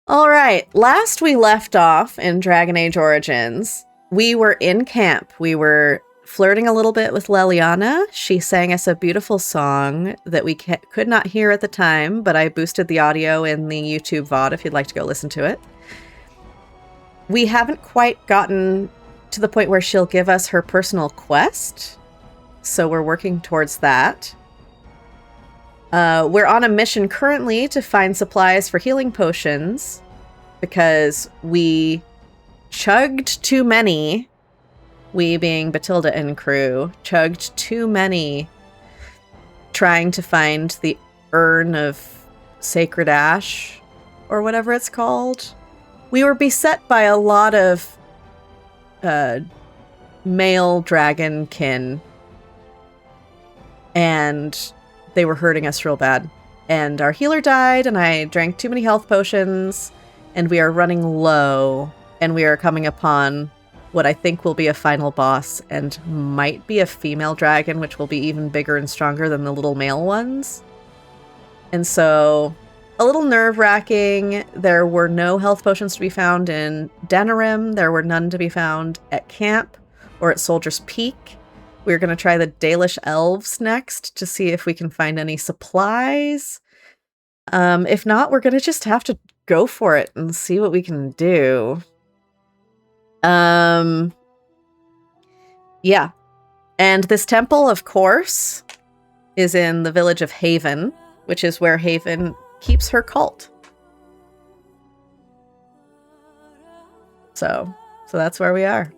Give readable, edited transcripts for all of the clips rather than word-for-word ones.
Alright, last we left off in Dragon Age Origins, we were in camp. We were flirting a little bit with Leliana. She sang us a beautiful song that we could not hear at the time, but I boosted the audio in the YouTube VOD if you'd like to go listen to it. We haven't quite gotten to the point where she'll give us her personal quest, so we're working towards that. We're on a mission currently to find supplies for healing potions because we chugged too many, we being Bathilde and crew, chugged too many trying to find the Urn of Sacred Ash, or whatever it's called. We were beset by a lot of male dragonkin, and they were hurting us real bad. And our healer died, and I drank too many health potions, and we are running low, and we are coming upon what I think will be a final boss, and might be a female dragon, which will be even bigger and stronger than the little male ones. And so, a little nerve-wracking. There were no health potions to be found in Denerim. There were none to be found at camp or at Soldier's Peak. We're going to try the Dalish Elves next to see if we can find any supplies. If not, we're going to just have to go for it and see what we can do. Yeah. And this temple, of course, is in the village of Haven, which is where Haven keeps her cult. So that's where we are.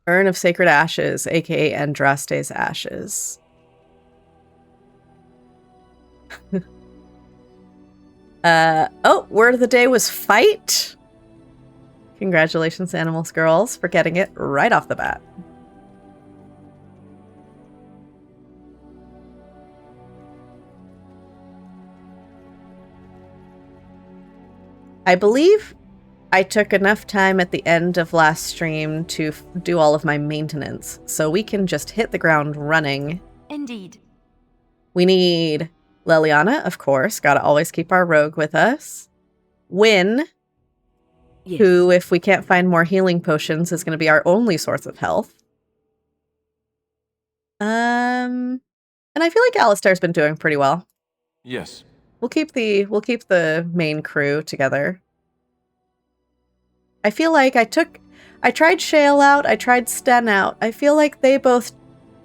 Urn of Sacred Ashes, aka Andraste's Ashes. Word of the day was fight. Congratulations, Animals Girls, for getting it right off the bat. I believe I took enough time at the end of last stream to do all of my maintenance, so we can just hit the ground running. Indeed. We need Leliana, of course. Gotta always keep our rogue with us. Wynne, yes. Who, if we can't find more healing potions, is going to be our only source of health. And I feel like Alistair's been doing pretty well. Yes. We'll keep the main crew together. I feel like I tried Shale out, I tried Sten out. I feel like they both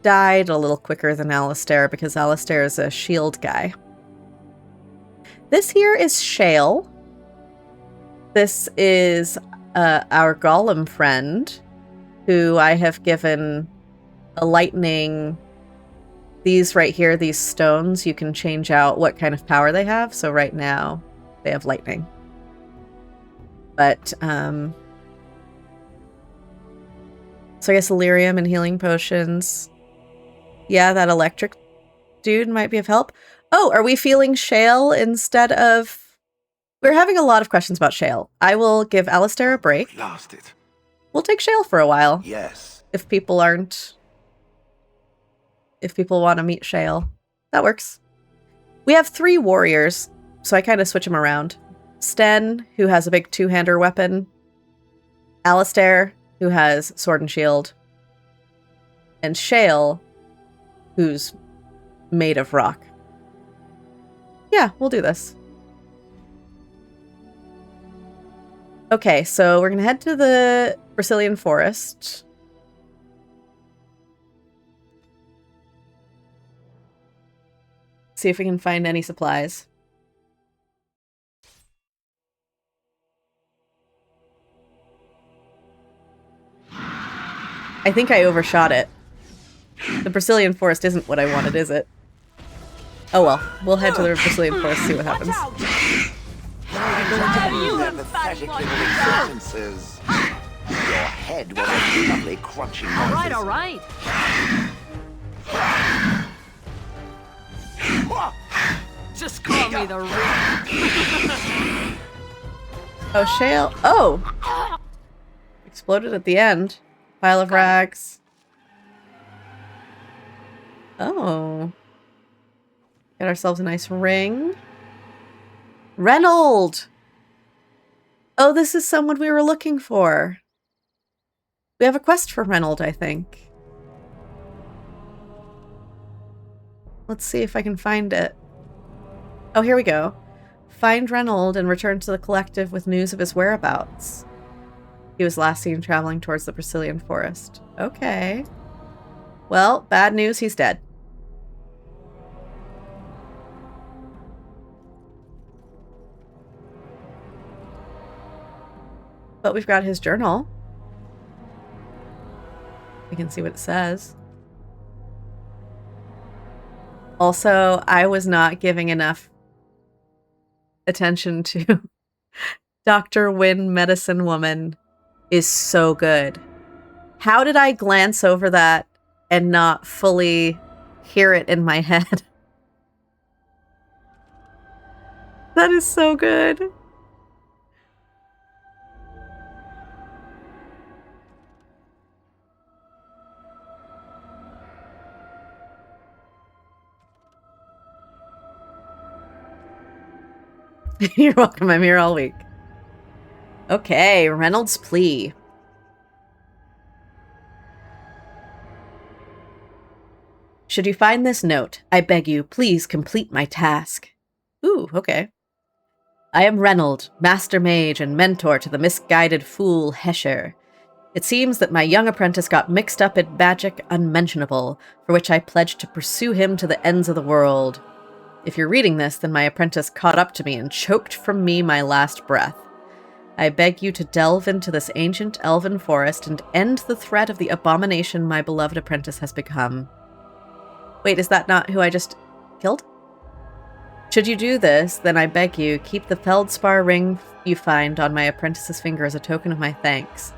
died a little quicker than Alistair because Alistair is a shield guy. This here is Shale. This is our golem friend, who I have given a lightning. These right here, these stones, you can change out what kind of power they have. So right now, they have lightning. But, so I guess Illyrium and healing potions. Yeah, that electric dude might be of help. Oh, are we feeling Shale instead of... We're having a lot of questions about Shale. I will give Alistair a break. Blasted. We'll take Shale for a while. Yes. If people want to meet Shale. That works. We have 3 warriors, so I kind of switch them around. Sten, who has a big 2-hander weapon. Alistair, who has sword and shield. And Shale, who's made of rock. Yeah, we'll do this. Okay, so we're going to head to the Brazilian forest. See if we can find any supplies. I think I overshot it. The Brazilian forest isn't what I wanted, is it? Oh well, we'll head to the Brazilian forest, see what happens. Your head will have lovely crunching noises. All right. Just call me the Reaper. Oh, Shale. Oh! Exploded at the end. Pile of rags. Oh. Get ourselves a nice ring. Reynold! Oh, this is someone we were looking for. We have a quest for Reynold, I think. Let's see if I can find it. Oh, here we go. Find Reynold and return to the collective with news of his whereabouts. He was last seen traveling towards the Brazilian forest. Okay. Well, bad news, he's dead. But we've got his journal. We can see what it says. Also, I was not giving enough attention to Dr. Wynne, Medicine Woman, is so good. How did I glance over that and not fully hear it in my head? That is so good. You're welcome. I'm here all week. Okay, Reynolds' plea. Should you find this note, I beg you, please complete my task. Ooh, okay. I am Reynold, master mage and mentor to the misguided fool Hesher. It seems that my young apprentice got mixed up in magic unmentionable, for which I pledged to pursue him to the ends of the world. If you're reading this, then my apprentice caught up to me and choked from me my last breath. I beg you to delve into this ancient elven forest and end the threat of the abomination my beloved apprentice has become. Wait, is that not who I just killed? Should you do this, then I beg you, keep the feldspar ring you find on my apprentice's finger as a token of my thanks.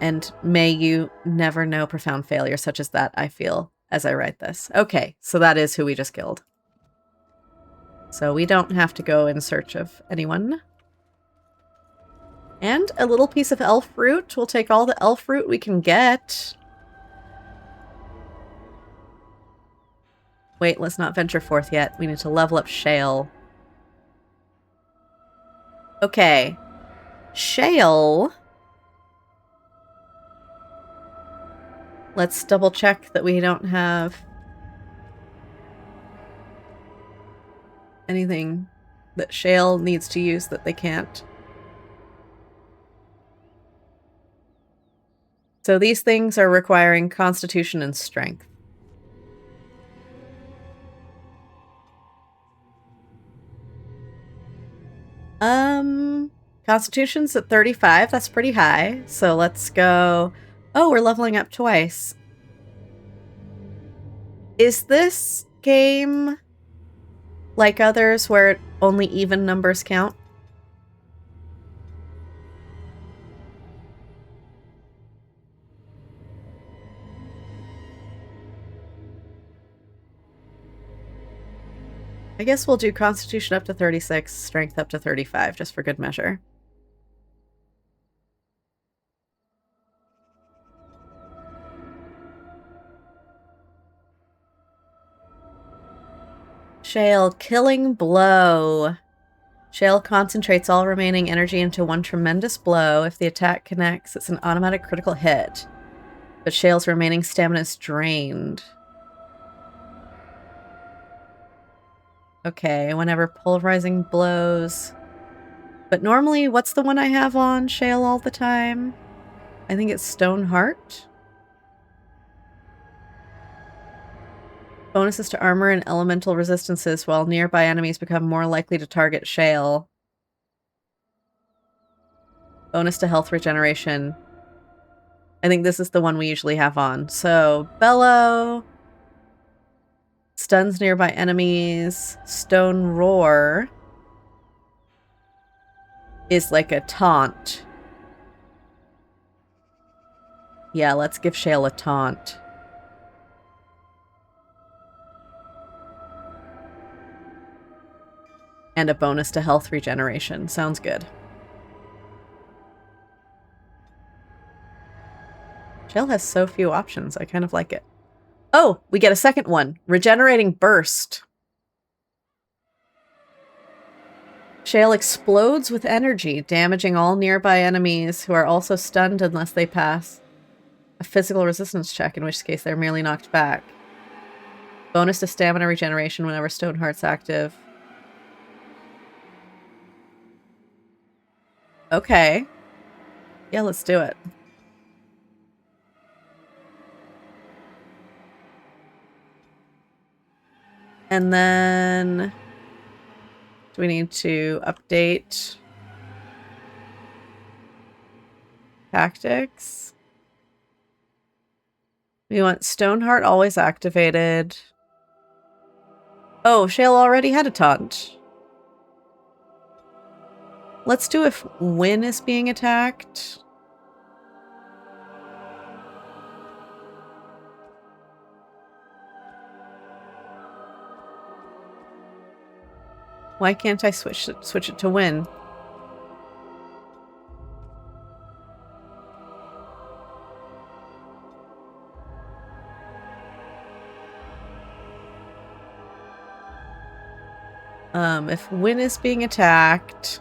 And may you never know profound failure such as that I feel as I write this. Okay, so that is who we just killed. So we don't have to go in search of anyone. And a little piece of elf fruit. We'll take all the elf fruit we can get. Wait, let's not venture forth yet. We need to level up Shale. Okay. Shale. Let's double check that we don't have anything that Shale needs to use that they can't. So these things are requiring Constitution and Strength. Constitution's at 35. That's pretty high. So let's go. Oh, we're leveling up twice. Is this game like others where only even numbers count? I guess we'll do Constitution up to 36, Strength up to 35, just for good measure. Shale, Killing Blow. Shale concentrates all remaining energy into one tremendous blow. If the attack connects, it's an automatic critical hit. But Shale's remaining stamina is drained. Okay, whenever pulverizing blows. But normally, what's the one I have on Shale all the time? I think it's Stone Heart. Bonuses to armor and elemental resistances while nearby enemies become more likely to target Shale. Bonus to health regeneration. I think this is the one we usually have on. So, Bellow. Stuns nearby enemies. Stone Roar is like a taunt. Yeah, let's give Shale a taunt. And a bonus to health regeneration. Sounds good. Shale has so few options. I kind of like it. Oh, we get a second one. Regenerating Burst. Shale explodes with energy, damaging all nearby enemies who are also stunned unless they pass a physical resistance check, in which case they're merely knocked back. Bonus to stamina regeneration whenever Stoneheart's active. Okay. Yeah, let's do it. And then... do we need to update tactics? We want Stoneheart always activated. Oh, Shale already had a taunt. Let's do if Wynne is being attacked. Why can't I switch it to Wynne? If Wynne is being attacked,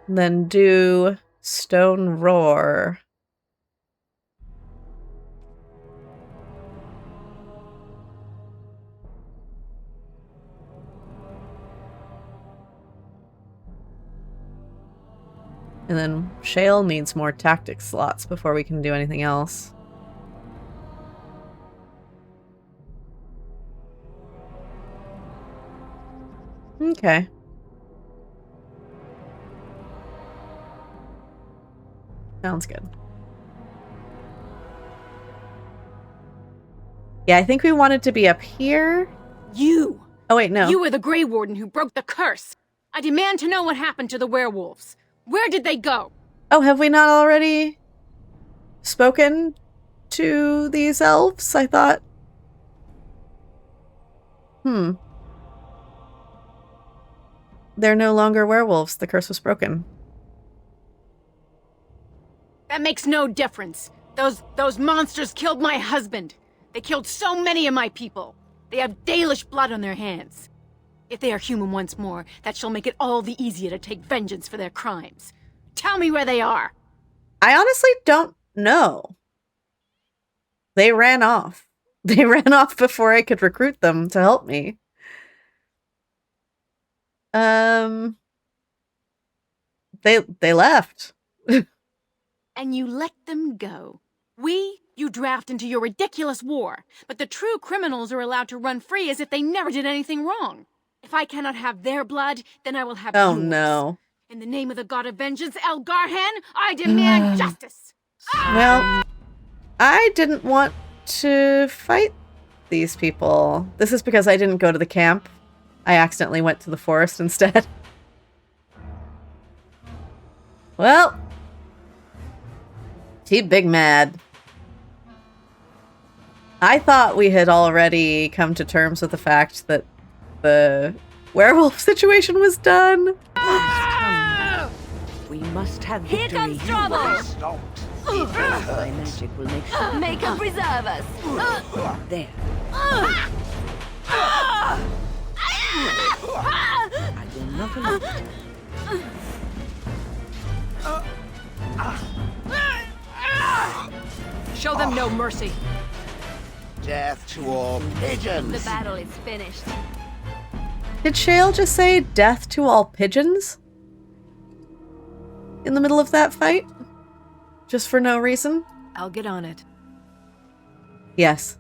then do Stone Roar. And then Shale needs more tactic slots before we can do anything else. Okay. Sounds good. Yeah, I think we wanted to be up here. You! Oh, wait, no. You were the Grey Warden who broke the curse! I demand to know what happened to the werewolves. Where did they go? Oh, have we not already spoken to these elves? I thought. They're no longer werewolves. The curse was broken. That makes no difference. Those monsters killed my husband. They killed so many of my people. They have Dalish blood on their hands. If they are human once more, that shall make it all the easier to take vengeance for their crimes. Tell me where they are. I honestly don't know. They ran off. They ran off before I could recruit them to help me. They left. And you let them go. You draft into your ridiculous war, but the true criminals are allowed to run free as if they never did anything wrong. If I cannot have their blood, then I will have yours. Oh no. In the name of the god of vengeance, Elgarhan, I demand justice! Well, I didn't want to fight these people. This is because I didn't go to the camp. I accidentally went to the forest instead. Well, he big mad. I thought we had already come to terms with the fact that the werewolf situation was done. We must have Here victory. comes trouble! Stopped. My magic will make sure. Make him preserve us! There. I will not allow it. Show them no mercy. Death to all pigeons. The battle is finished. Did Shale just say death to all pigeons? In the middle of that fight? Just for no reason? I'll get on it. Yes.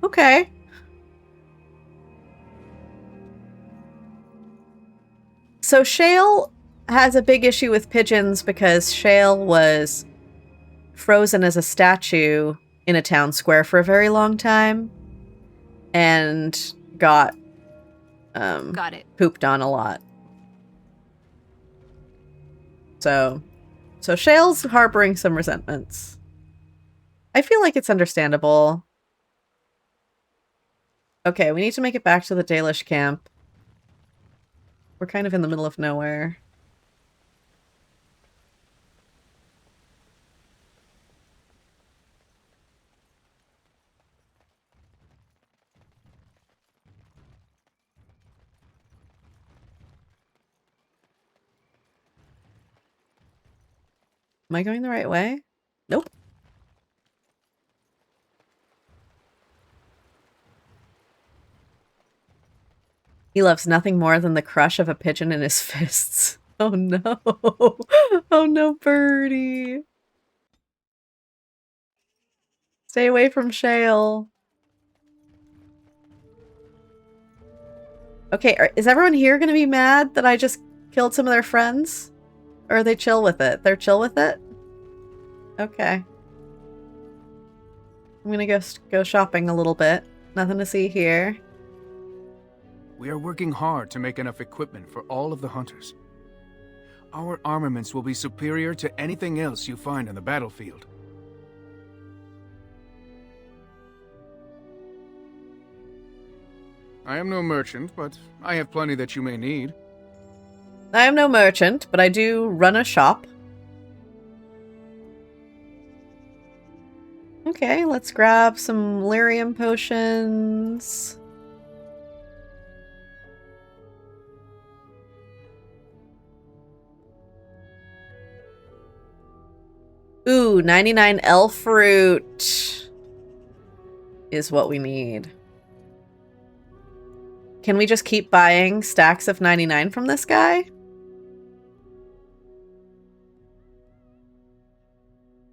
Okay. So Shale has a big issue with pigeons because Shale was frozen as a statue in a town square for a very long time and got Got it. pooped on a lot. So Shale's harboring some resentments. I feel like it's understandable. Okay, we need to make it back to the Dalish camp. We're kind of in the middle of nowhere. Am I going the right way? Nope. He loves nothing more than the crush of a pigeon in his fists. Oh no. Oh no, birdie. Stay away from Shale. Okay, is everyone here going to be mad that I just killed some of their friends? Or are they chill with it? They're chill with it? Okay. I'm going to go shopping a little bit. Nothing to see here. We are working hard to make enough equipment for all of the hunters. Our armaments will be superior to anything else you find on the battlefield. I am no merchant, but I have plenty that you may need. I am no merchant, but I do run a shop. Okay, let's grab some lyrium potions. Ooh, 99 elf fruit is what we need. Can we just keep buying stacks of 99 from this guy?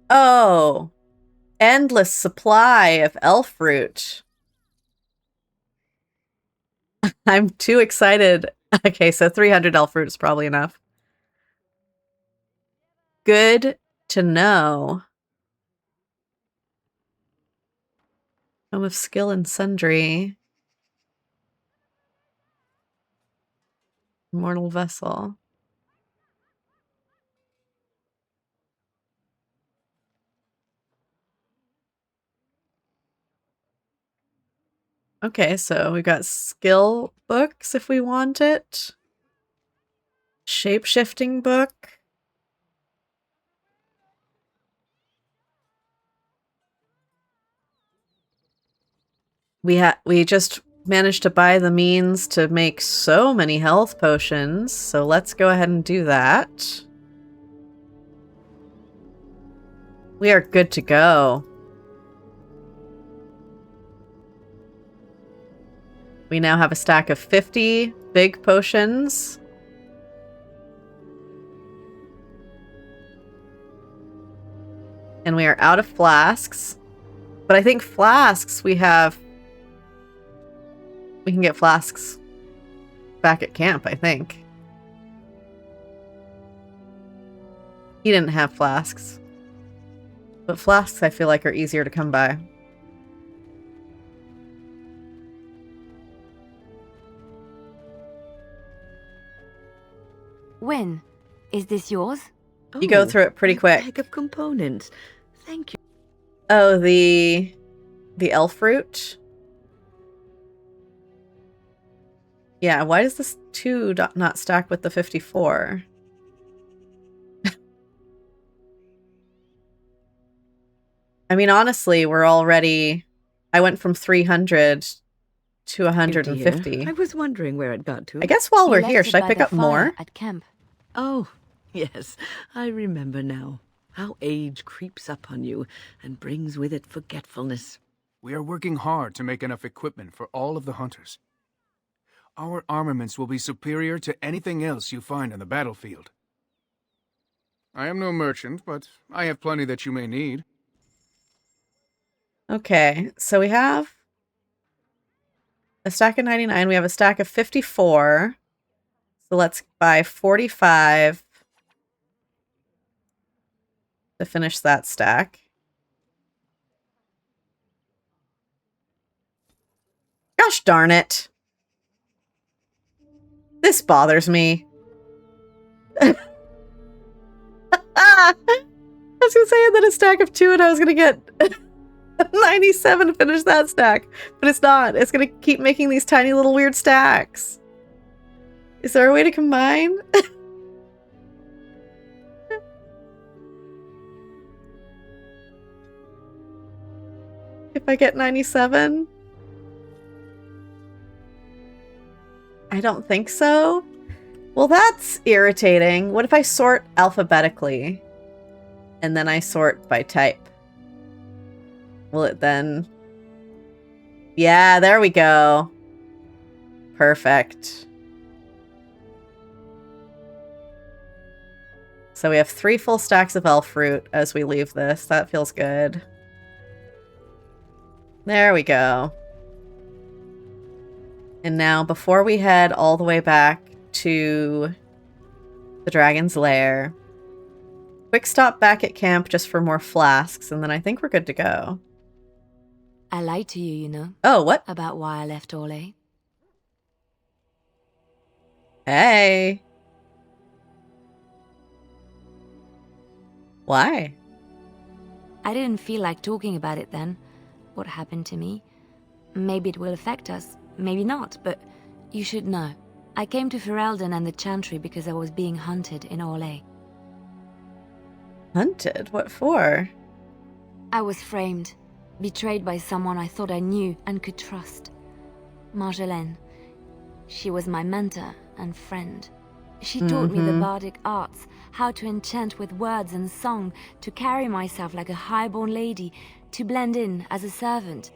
Oh, endless supply of elf fruit. I'm too excited. Okay, so 300 elf fruit is probably enough. Good to know. Tome of Skill and Sundry. Immortal Vessel. Okay, so we've got skill books if we want it. Shape-shifting book. We just managed to buy the means to make so many health potions, so let's go ahead and do that. We are good to go. We now have a stack of 50 big potions. And we are out of flasks. But I think flasks we have... We can get flasks back at camp, I think. He didn't have flasks. But flasks I feel like are easier to come by. Wynne, is this yours? You go through it pretty quick. Bag of components. Thank you. Oh, the elf fruit? Yeah, why does this 2 not stack with the 54? I mean, honestly, we're already... I went from 300 to 150. Dear, I was wondering where it got to. I guess while You we're left here, it should I by pick the up more? fire at camp. Oh, yes, I remember now. How age creeps up on you and brings with it forgetfulness. We are working hard to make enough equipment for all of the hunters. Our armaments will be superior to anything else you find on the battlefield. I am no merchant, but I have plenty that you may need. Okay, so we have a stack of 99. We have a stack of 54. So let's buy 45 to finish that stack. Gosh darn it. This bothers me. I was going to say that a stack of 2 and I was going to get 97 to finish that stack. But it's not. It's going to keep making these tiny little weird stacks. Is there a way to combine? If I get 97? I don't think so. Well, that's irritating. What if I sort alphabetically? and then I sort by type. Will it then... Yeah, there we go. Perfect. So we have 3 full stacks of elf fruit as we leave this. That feels good. There we go. And now, before we head all the way back to the dragon's lair, quick stop back at camp just for more flasks, and then I think we're good to go. I lied to you, you know. Oh, what? About why I left Orlais. Hey. Why? I didn't feel like talking about it then. What happened to me. Maybe it will affect us, maybe not, but you should know. I came to Ferelden and the Chantry because I was being hunted in Orlais. Hunted? What for? I was framed, betrayed by someone I thought I knew and could trust. Marjolaine. She was my mentor and friend. She taught me the bardic arts, how to enchant with words and song, to carry myself like a highborn lady, to blend in as a servant.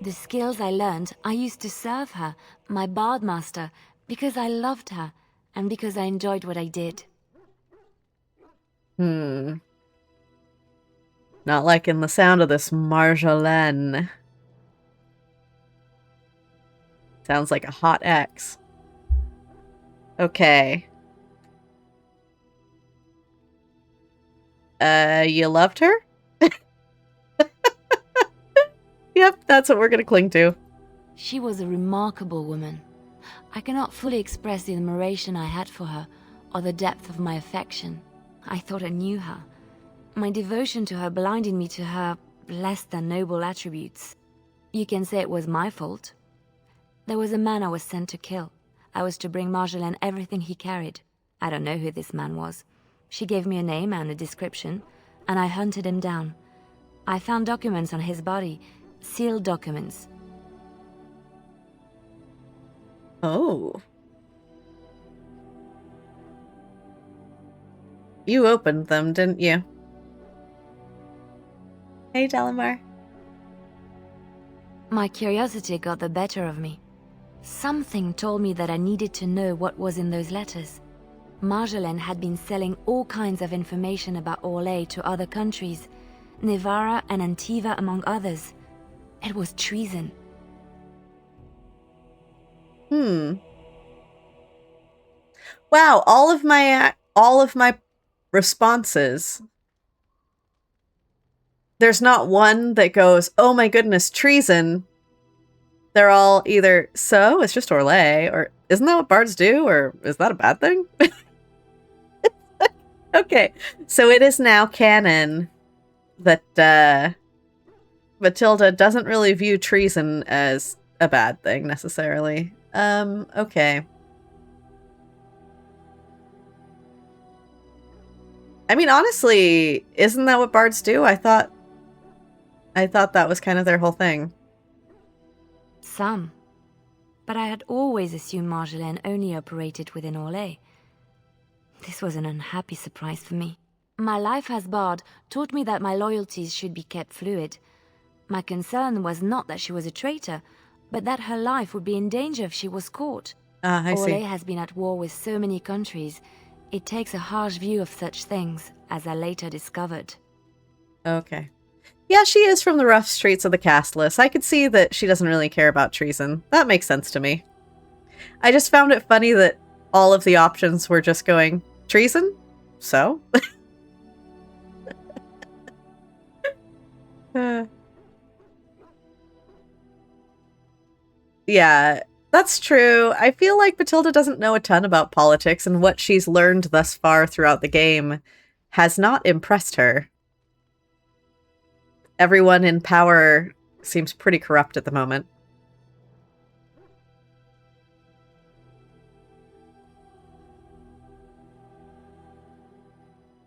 The skills I learned, I used to serve her, my bard master, because I loved her, and because I enjoyed what I did. Not liking the sound of this Marjolaine. Sounds like a hot ex. Okay. You loved her? Yep, that's what we're gonna cling to. She was a remarkable woman. I cannot fully express the admiration I had for her, or the depth of my affection. I thought I knew her. My devotion to her blinded me to her less than noble attributes. You can say it was my fault. There was a man I was sent to kill. I was to bring Marjolaine everything he carried. I don't know who this man was. She gave me a name and a description, and I hunted him down. I found documents on his body, sealed documents. Oh. You opened them, didn't you? Hey, Dalamar. My curiosity got the better of me. Something told me that I needed to know what was in those letters. Marjolaine had been selling all kinds of information about Orlais to other countries, Nevarra and Antiva among others. It was treason. Wow, all of my responses. There's not one that goes, "Oh my goodness, treason." They're all either, "So, it's just Orlais," or "Isn't that what bards do?" or "Is that a bad thing?" Okay, so it is now canon that Bathilde doesn't really view treason as a bad thing, necessarily. Okay. I mean, honestly, isn't that what bards do? I thought that was kind of their whole thing. Some. But I had always assumed Marjolaine only operated within Orlais. This was an unhappy surprise for me. My life as bard taught me that my loyalties should be kept fluid. My concern was not that she was a traitor, but that her life would be in danger if she was caught. I see. Orlais has been at war with so many countries. It takes a harsh view of such things, as I later discovered. Okay. Yeah, she is from the rough streets of the Castless. I could see that she doesn't really care about treason. That makes sense to me. I just found it funny that all of the options were just going, treason? So? Yeah, that's true. I feel like Bathilde doesn't know a ton about politics, and what she's learned thus far throughout the game has not impressed her. Everyone in power seems pretty corrupt at the moment.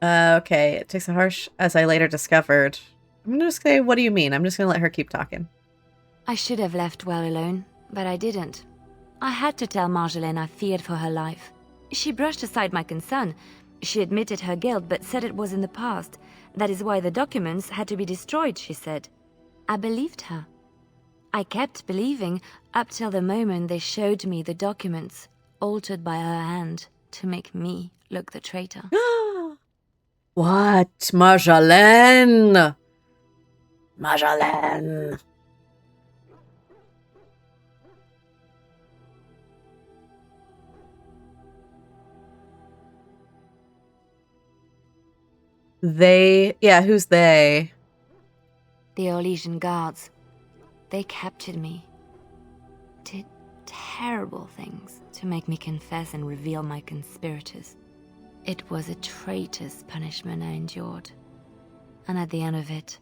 Okay, it takes a harsh, as I later discovered. I'm gonna just say, what do you mean? I'm just gonna let her keep talking. I should have left well alone, but I didn't. I had to tell Marjolaine I feared for her life. She brushed aside my concern. She admitted her guilt, but said it was in the past. That is why the documents had to be destroyed, she said. I believed her. I kept believing up till the moment they showed me the documents, altered by her hand, to make me look the traitor. What? Marjolaine! Marjolaine! They? Yeah, who's they? The Orlesian guards. They captured me. Did terrible things to make me confess and reveal my conspirators. It was a traitor's punishment I endured. And at the end of it,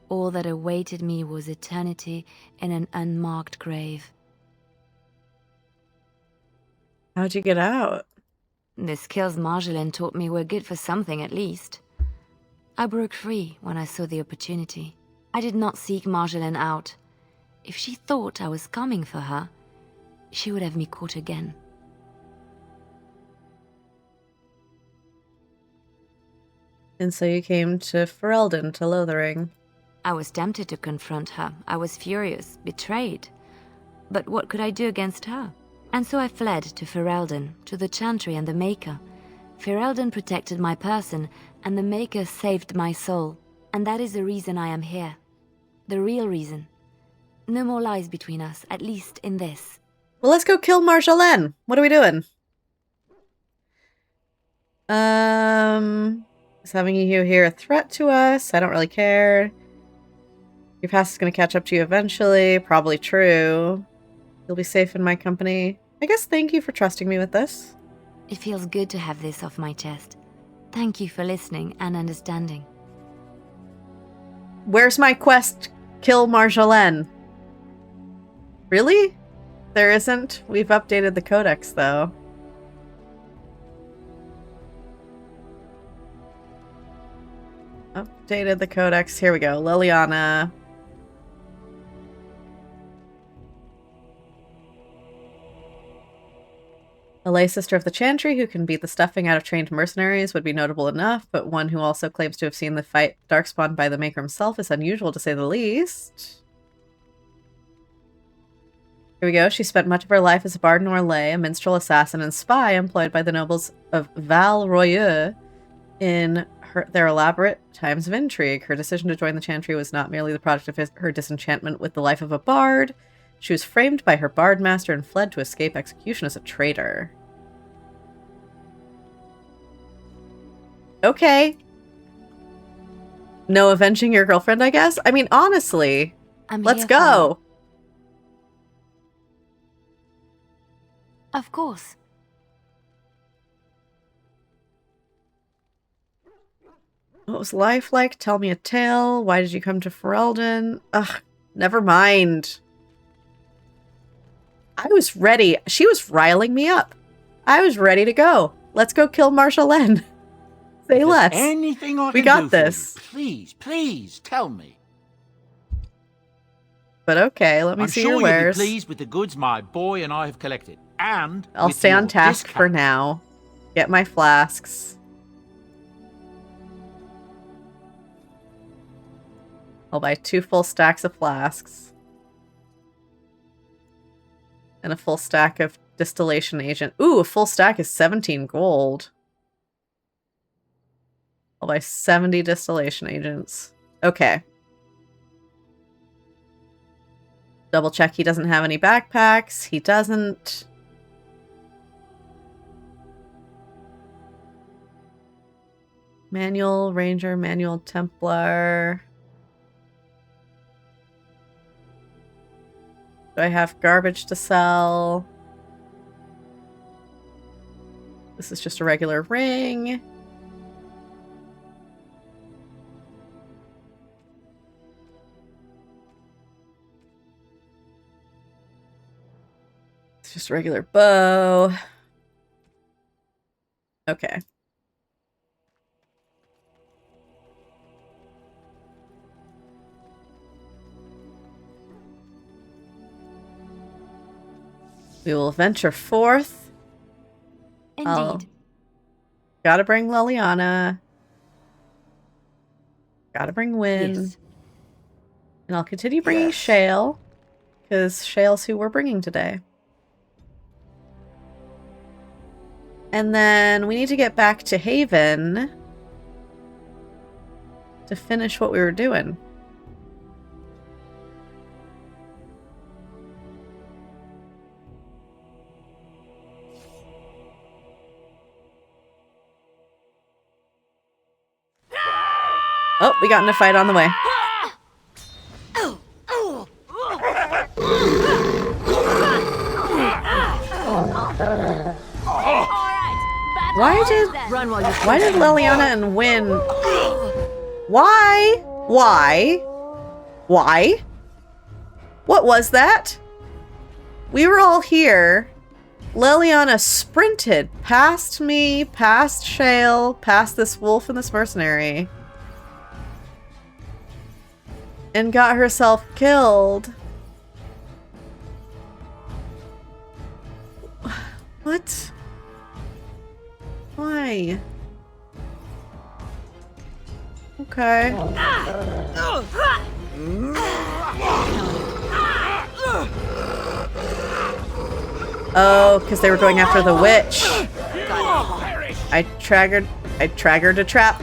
all that awaited me was eternity in an unmarked grave. How'd you get out? The skills Marjolaine taught me were good for something at least. I broke free when I saw the opportunity. I did not seek Marjolaine out. If she thought I was coming for her, she would have me caught again. And so you came to Ferelden, to Lothering. I was tempted to confront her. I was furious, betrayed. But what could I do against her? And so I fled to Ferelden, to the Chantry and the Maker. Ferelden protected my person, and the Maker saved my soul. And that is the reason I am here. The real reason. No more lies between us, at least in this. Well, let's go kill Marjolaine. What are we doing? Is having you here a threat to us? I don't really care. Your past is going to catch up to you eventually. Probably true. You'll be safe in my company. I guess thank you for trusting me with this. It feels good to have this off my chest. Thank you for listening and understanding. Where's my quest? Kill Marjolaine. Really? There isn't? We've updated the codex, though. Updated the codex. Here we go. Leliana. A lay sister of the Chantry who can beat the stuffing out of trained mercenaries would be notable enough, but one who also claims to have seen the fight darkspawned by the Maker himself is unusual to say the least. Here we go. She spent much of her life as a bard nor lay, a minstrel, assassin, and spy employed by the nobles of Val Royeux in their elaborate times of intrigue. Her decision to join the Chantry was not merely the product of her disenchantment with the life of a bard. She was framed by her bard master and fled to escape execution as a traitor. Okay. No avenging your girlfriend, I guess? I mean, honestly, let's go. Of course. What was life like? Tell me a tale. Why did you come to Ferelden? Ugh, never mind. I was ready. She was riling me up. I was ready to go. Let's go kill Marjolaine. Say less. Anything I we can got do this. For you. Please, please, tell me. But okay, let me see your wares. I'm sure you'll be pleased with the goods my boy and I have collected. And I'll stay on task for now. Get my flasks. I'll buy 2 full stacks of flasks. And a full stack of distillation agent. Ooh, a full stack is 17 gold. I'll buy 70 distillation agents. Okay. Double check he doesn't have any backpacks. He doesn't. Manual Ranger, Manual Templar. Do I have garbage to sell? This is just a regular ring. It's just a regular bow. Okay. We will venture forth. Indeed. Gotta bring Leliana. Gotta bring Wynne. Yes. And I'll continue bringing Yes. Shale, because Shale's who we're bringing today. And then we need to get back to Haven to finish what we were doing. Oh, we got in a fight on the way. Why did Leliana and Wynne... Why? What was that? We were all here. Leliana sprinted past me, past Shale, past this wolf and this mercenary. And got herself killed. What? Why? Okay. Oh, because they were going after the witch. I triggered a trap.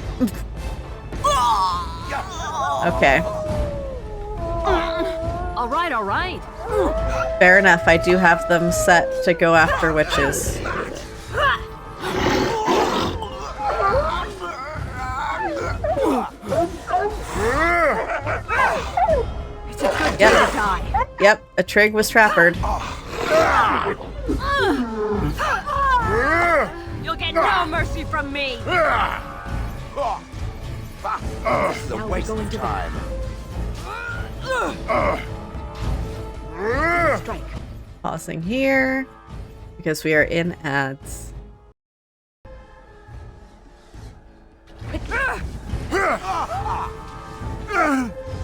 Okay. All right. Fair enough. I do have them set to go after witches. It's a good day to die. Yep, a trig was trappered. You'll get no mercy from me. This is a waste of time. Strike. Pausing here because we are in ads.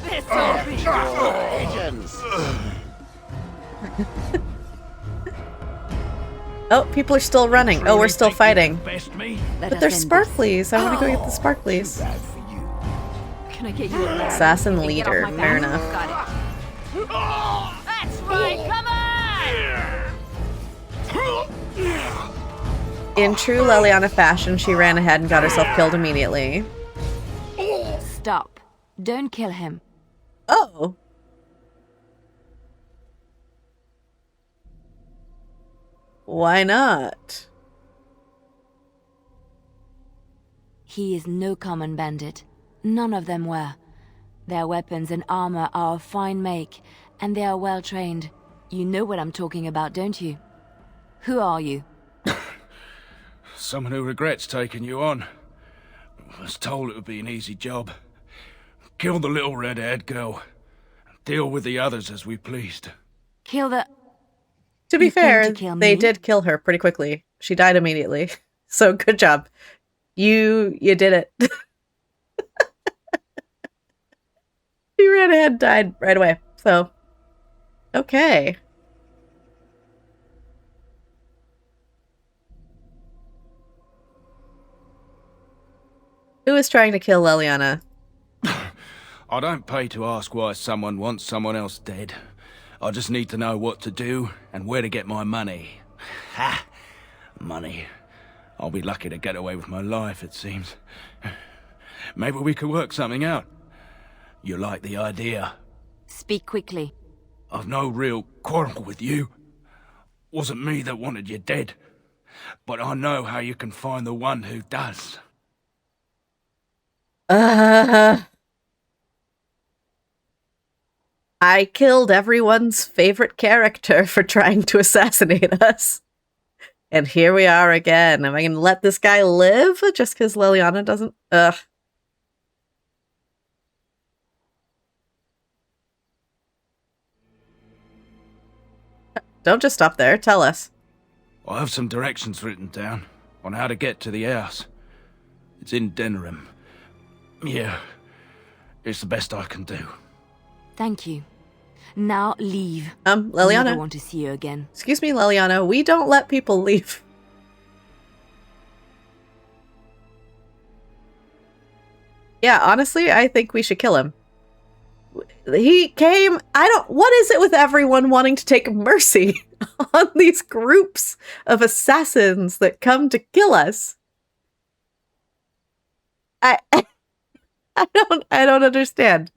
This'll be Agents. Oh, people are still running. Oh, we're still fighting. Let But us there's end sparklies. I want to go get the sparklies. Bad for you. this. Can I get you a lift? Assassin Get off leader. my Fair back. enough. Got it. That's right. Come on. In true Leliana fashion, she ran ahead and got herself killed immediately. Stop. Don't kill him. Oh. Why not? He is no common bandit. None of them were. Their weapons and armor are of fine make, and they are well trained. You know what I'm talking about, don't you? Who are you? Someone who regrets taking you on. Was told it would be an easy job. Kill the little red-haired girl. Deal with the others as we pleased. Kill the... To be You came fair, to kill they me? did kill her pretty quickly. She died immediately. So good job. You did it. She ran ahead and died right away. So, okay. Who is trying to kill Leliana? I don't pay to ask why someone wants someone else dead. I just need to know what to do and where to get my money. Ha! Money. I'll be lucky to get away with my life, it seems. Maybe we could work something out. You like the idea? Speak quickly. I've no real quarrel with you. Wasn't me that wanted you dead. But I know how you can find the one who does. I killed everyone's favorite character for trying to assassinate us. And here we are again. Am I going to let this guy live just because Leliana doesn't? Ugh. Don't just stop there. Tell us. I have some directions written down on how to get to the house. It's in Denerim. Yeah, it's the best I can do. Thank you. Now leave. I never Leliana. want to see you again. Excuse me, Leliana. We don't let people leave. Yeah, honestly, I think we should kill him. He came... What is it with everyone wanting to take mercy on these groups of assassins that come to kill us? I don't understand.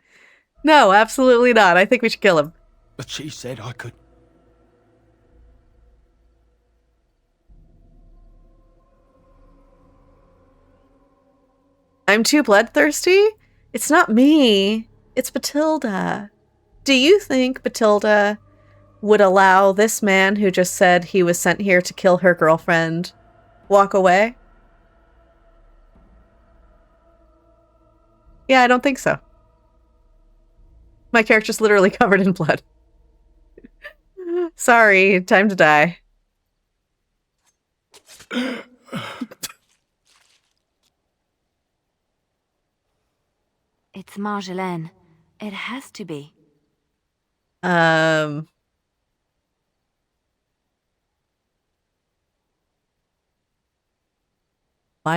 No, absolutely not. I think we should kill him. But she said I could. I'm too bloodthirsty? It's not me. It's Bathilde. Do you think Bathilde would allow this man who just said he was sent here to kill her girlfriend walk away? Yeah, I don't think so. My character's literally covered in blood. Sorry, time to die. It's Marjolaine. It has to be. Why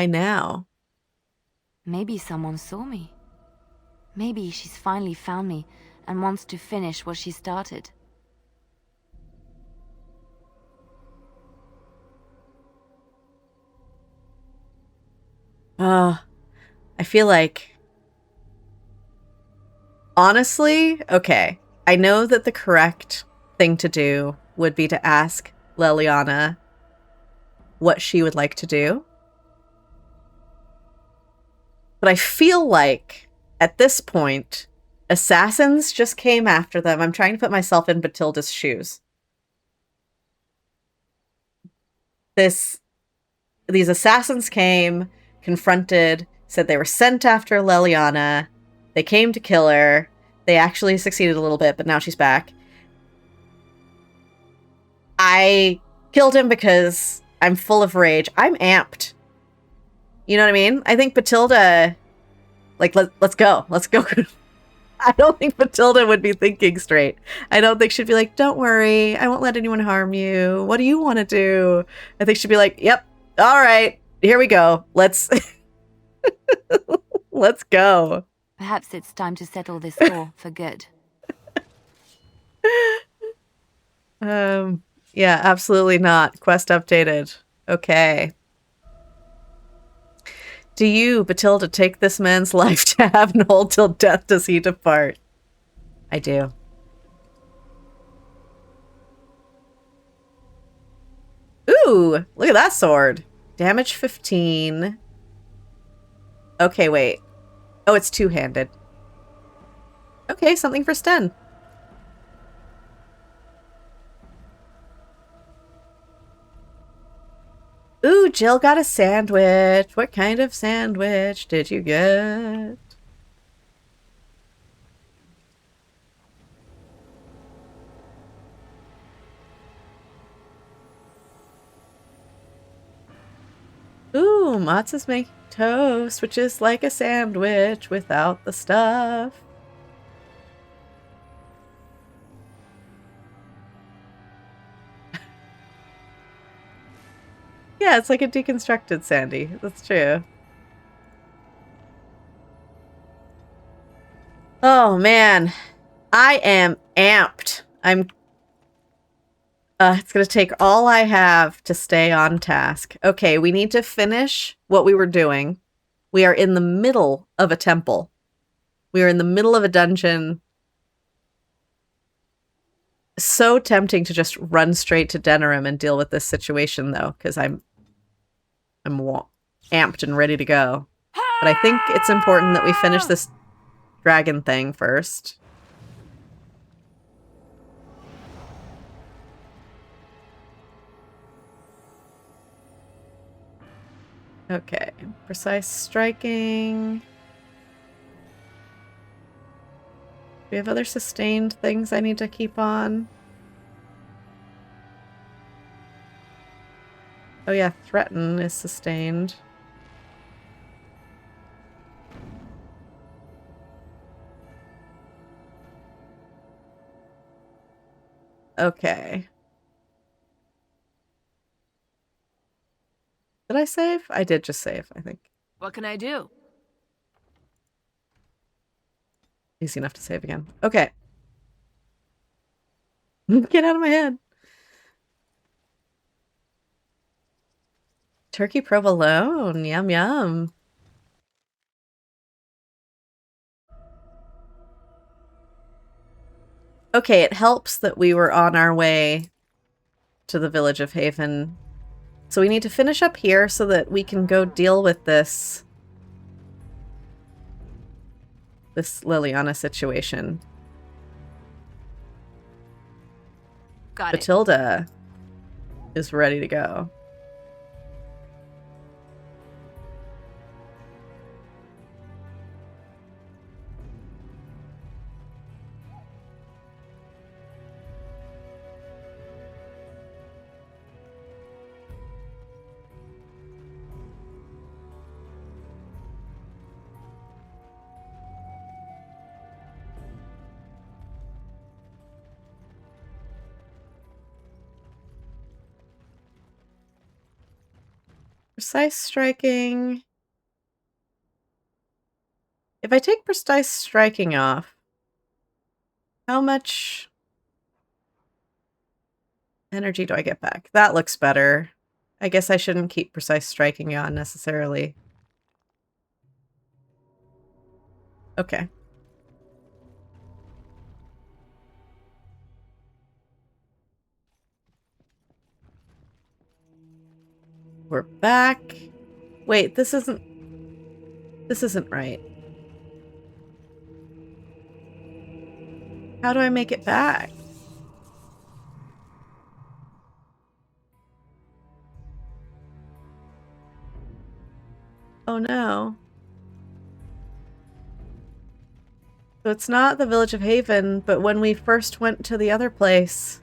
now? Maybe someone saw me. Maybe she's finally found me and wants to finish what she started. I feel like... Honestly, okay. I know that the correct thing to do would be to ask Leliana what she would like to do. But I feel like, at this point, assassins just came after them. I'm trying to put myself in Bathilde's shoes. These assassins came, confronted, said they were sent after Leliana. They came to kill her. They actually succeeded a little bit, but now she's back. I killed him because I'm full of rage. I'm amped. You know what I mean? I think Bathilde... Like, let's go. Let's go. I don't think Bathilde would be thinking straight. I don't think she'd be like, don't worry. I won't let anyone harm you. What do you want to do? I think she'd be like, yep. All right. Here we go. Let's... Let's go. Perhaps it's time to settle this score for good. Yeah, absolutely not. Quest updated. Okay. Do you, Bathilde, take this man's life to have Noel till death does he depart? I do. Ooh, look at that sword. Damage 15. Okay, wait. Oh, it's two-handed. Okay, something for Sten. Ooh, Jill got a sandwich. What kind of sandwich did you get? Ooh, Matsu's making toast, which is like a sandwich without the stuff. Yeah, it's like a deconstructed Sandy. That's true. Oh, man. I am amped. It's gonna take all I have to stay on task. Okay, we need to finish what we were doing. We are in the middle of a temple. We are in the middle of a dungeon. So tempting to just run straight to Denerim and deal with this situation, though, because I'm amped and ready to go. But I think it's important that we finish this dragon thing first. Okay, precise striking. Do we have other sustained things I need to keep on? Oh yeah, threaten is sustained. Okay. Did I save? I did just save, I think. What can I do? Easy enough to save again. Okay. Get out of my head. Turkey provolone. Yum, yum. Okay, it helps that we were on our way to the village of Haven. So we need to finish up here so that we can go deal with this Leliana situation. Got it. Bathilde is ready to go. Precise striking. If I take precise striking off, how much energy do I get back? That looks better. I guess I shouldn't keep precise striking on necessarily. Okay. We're back. Wait, this isn't right. How do I make it back? Oh no. So it's not the village of Haven, but when we first went to the other place,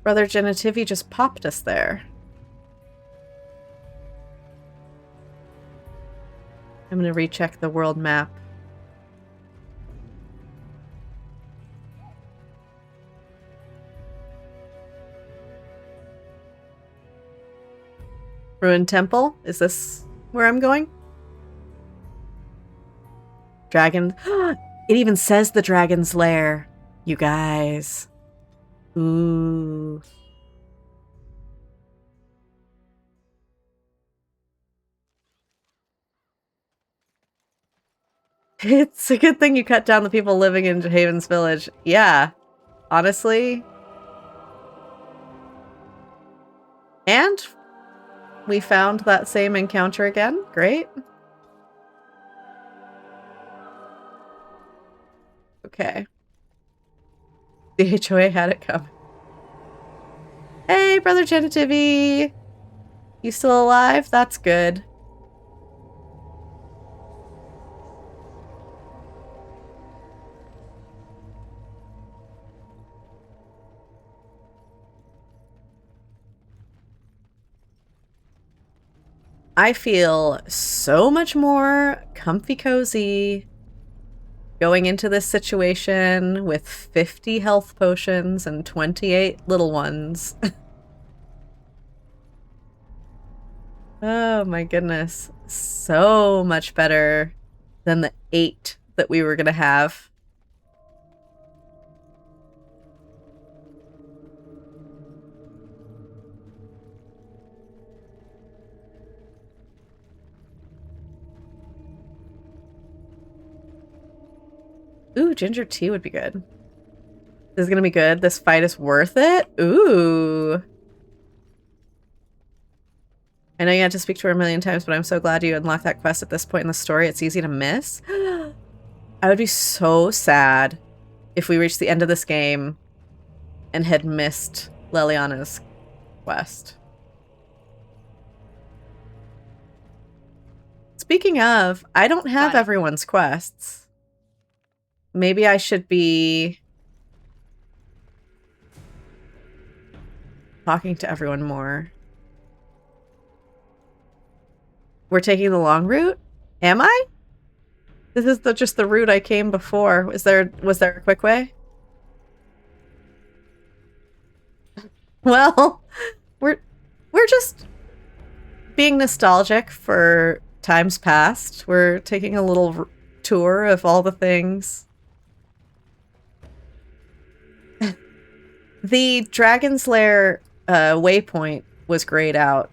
Brother Genitivi just popped us there. I'm gonna recheck the world map. Ruined Temple? Is this where I'm going? Dragon. It even says the dragon's lair. You guys. Ooh. It's a good thing you cut down the people living in Haven's village. Yeah. Honestly. And we found that same encounter again. Great. Okay. The HOA had it coming. Hey, Brother Genitivi! You still alive? That's good. I feel so much more comfy cozy going into this situation with 50 health potions and 28 little ones. Oh my goodness. So much better than the 8 that we were gonna have. Ooh, ginger tea would be good. This is gonna be good. This fight is worth it. Ooh. I know you had to speak to her a million times, but I'm so glad you unlocked that quest at this point in the story. It's easy to miss. I would be so sad if we reached the end of this game and had missed Leliana's quest. Speaking of, I don't have everyone's quests. Maybe I should be talking to everyone more. We're taking the long route? Am I? This is just the route I came before. Was there a quick way? Well, we're just being nostalgic for times past. We're taking a little tour of all the things The Dragon's Lair waypoint was grayed out.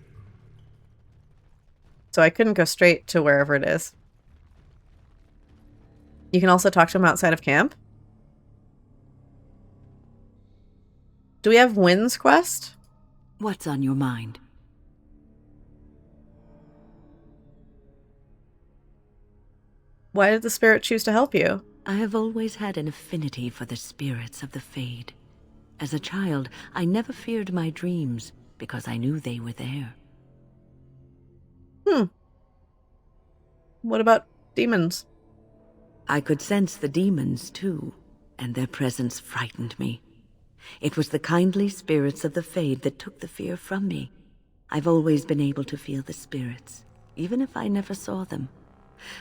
So I couldn't go straight to wherever it is. You can also talk to him outside of camp. Do we have Wynne's quest? What's on your mind? Why did the spirit choose to help you? I have always had an affinity for the spirits of the Fade. As a child, I never feared my dreams because I knew they were there. What about demons? I could sense the demons, too, and their presence frightened me. It was the kindly spirits of the Fade that took the fear from me. I've always been able to feel the spirits, even if I never saw them.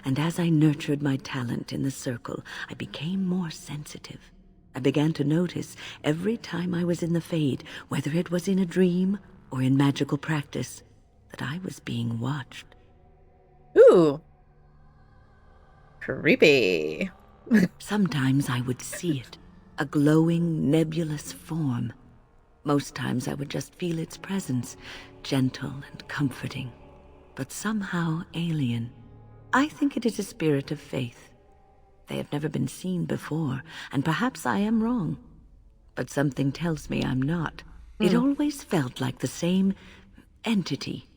And as I nurtured my talent in the circle, I became more sensitive. I began to notice every time I was in the Fade, whether it was in a dream or in magical practice, that I was being watched. Ooh. Creepy. Sometimes I would see it, a glowing, nebulous form. Most times I would just feel its presence, gentle and comforting, but somehow alien. I think it is a spirit of faith. They have never been seen before, and perhaps I am wrong. But something tells me I'm not. It always felt like the same entity.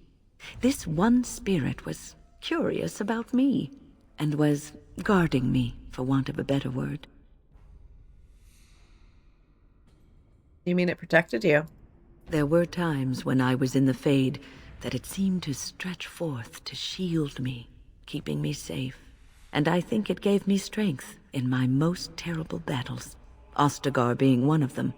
This one spirit was curious about me, and was guarding me, for want of a better word. You mean it protected you? There were times when I was in the Fade that it seemed to stretch forth to shield me, keeping me safe. And I think it gave me strength in my most terrible battles, Ostagar being one of them.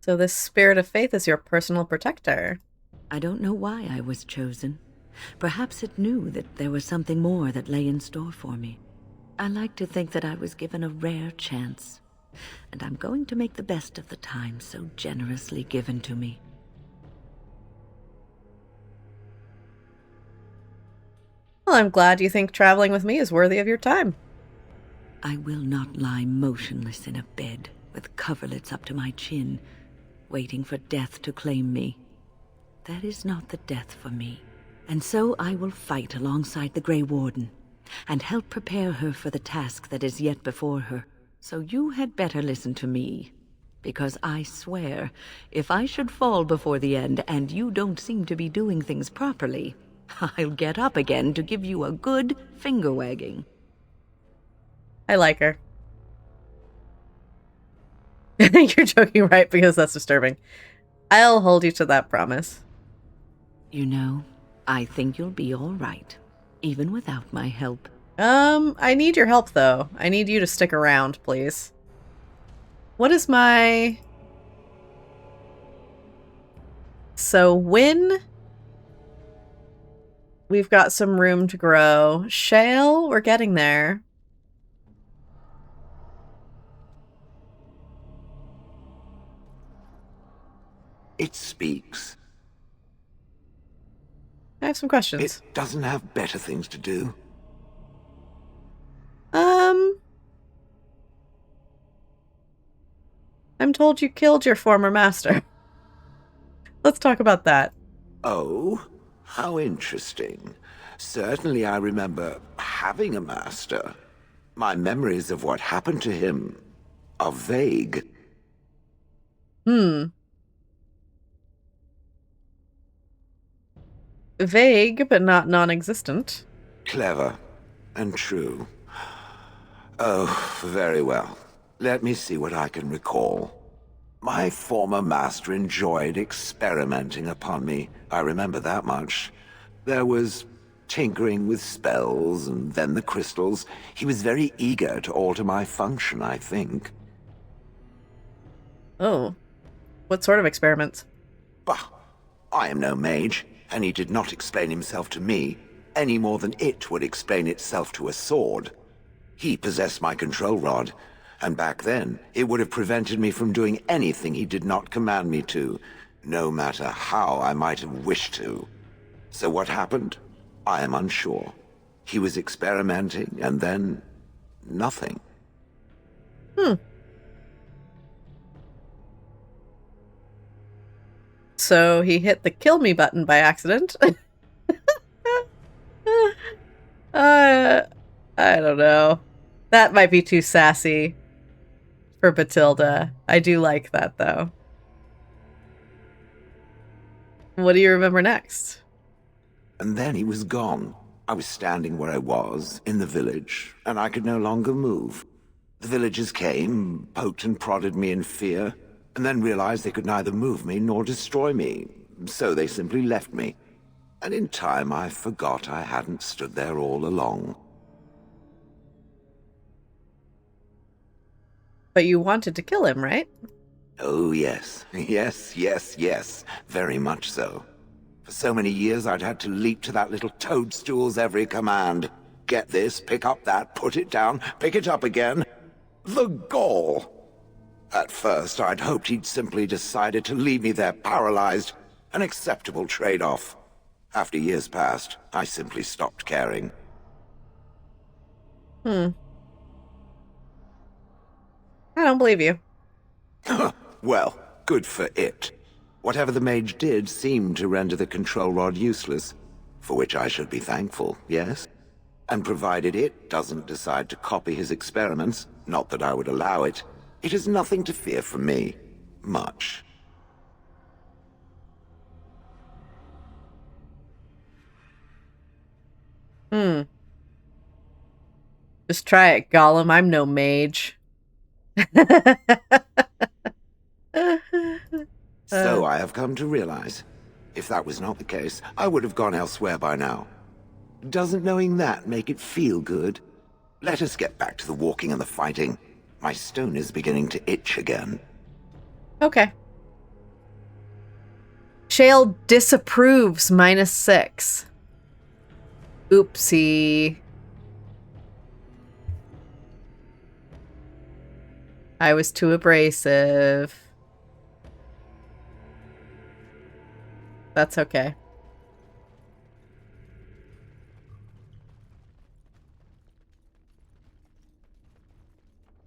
So this spirit of faith is your personal protector. I don't know why I was chosen. Perhaps it knew that there was something more that lay in store for me. I like to think that I was given a rare chance, and I'm going to make the best of the time so generously given to me. Well, I'm glad you think traveling with me is worthy of your time. I will not lie motionless in a bed with coverlets up to my chin, waiting for death to claim me. That is not the death for me. And so I will fight alongside the Grey Warden, and help prepare her for the task that is yet before her. So you had better listen to me, because I swear, if I should fall before the end and you don't seem to be doing things properly, I'll get up again to give you a good finger-wagging. I like her. You're joking, right? Because that's disturbing. I'll hold you to that promise. You know, I think you'll be all right, even without my help. I need your help, though. I need you to stick around, please. What is my... So, Wynne... We've got some room to grow. Shale, we're getting there. It speaks. I have some questions. It doesn't have better things to do. I'm told you killed your former master. Let's talk about that. Oh, how interesting. Certainly I remember having a master. My memories of what happened to him are vague. Vague, but not non-existent. Clever and true. Oh, very well. Let me see what I can recall. My former master enjoyed experimenting upon me. I remember that much. There was tinkering with spells, and then the crystals. He was very eager to alter my function, I think. Oh. What sort of experiments? Bah! I am no mage, and he did not explain himself to me, any more than it would explain itself to a sword. He possessed my control rod, and back then, it would have prevented me from doing anything he did not command me to, no matter how I might have wished to. So what happened? I am unsure. He was experimenting, and then nothing. So he hit the kill me button by accident. I don't know. That might be too sassy for Bathilde. I do like that, though. What do you remember next? And then he was gone. I was standing where I was, in the village, and I could no longer move. The villagers came, poked and prodded me in fear, and then realized they could neither move me nor destroy me, so they simply left me. And in time I forgot I hadn't stood there all along. But you wanted to kill him, right? Oh yes, yes, very much so. For so many years I'd had to leap to that little toadstool's every command. Get this, pick up that, put it down, pick it up again. The gall! At first I'd hoped he'd simply decided to leave me there paralyzed, an acceptable trade-off. After years passed, I simply stopped caring. I don't believe you. Well, good for it. Whatever the mage did seemed to render the control rod useless, for which I should be thankful, yes? And provided it doesn't decide to copy his experiments, not that I would allow it, it is nothing to fear from me. Much. Just try it, Gollum. I'm no mage. So I have come to realize, if that was not the case, I would have gone elsewhere by now. Doesn't knowing that make it feel good? Let us get back to the walking and the fighting. My stone is beginning to itch again. Okay. Shale disapproves -6. Oopsie. I was too abrasive. That's okay.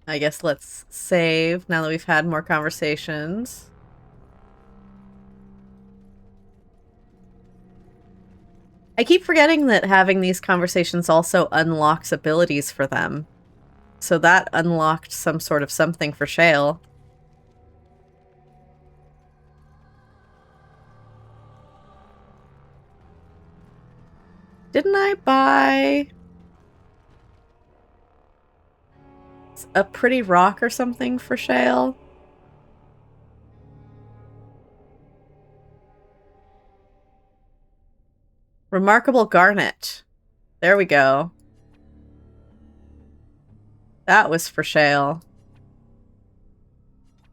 I guess let's save now that we've had more conversations. I keep forgetting that having these conversations also unlocks abilities for them. So that unlocked some sort of something for Shale. Didn't I buy a pretty rock or something for Shale? Remarkable garnet. There we go. That was for Shale.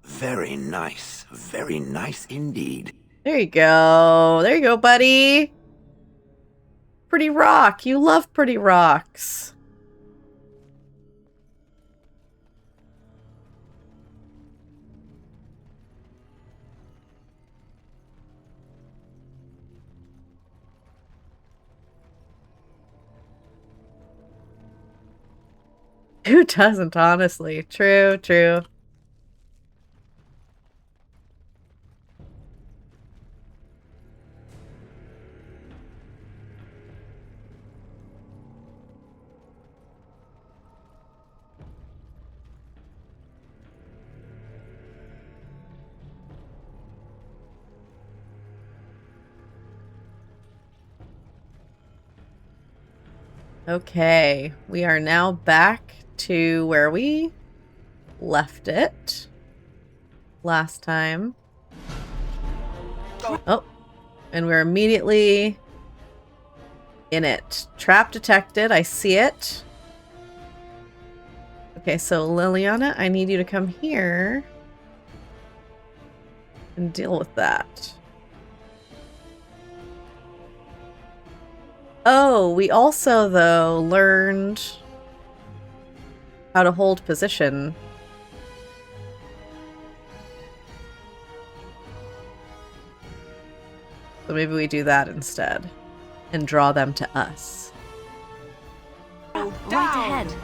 Very nice indeed. There you go. There you go, buddy. Pretty rock. You love pretty rocks. Who doesn't, honestly? True, true. Okay, we are now back to where we left it last time. Oh, and we're immediately in it. Trap detected. I see it. Okay, so Leliana, I need you to come here and deal with that. Oh, we also, though, learned how to hold position. So maybe we do that instead and draw them to us. Right ahead.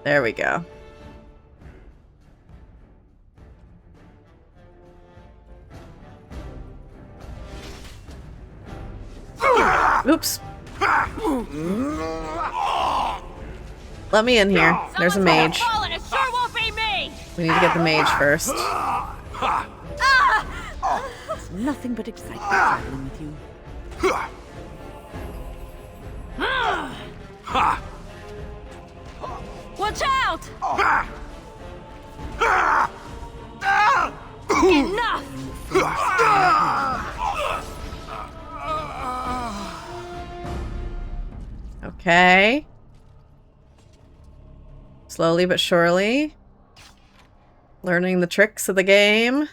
There we go. Oops. Let me in here. There's a mage. It sure won't be me! We need to get the mage first. There's nothing but excitement traveling with you. Watch out! Enough! Okay. Slowly but surely. Learning the tricks of the game.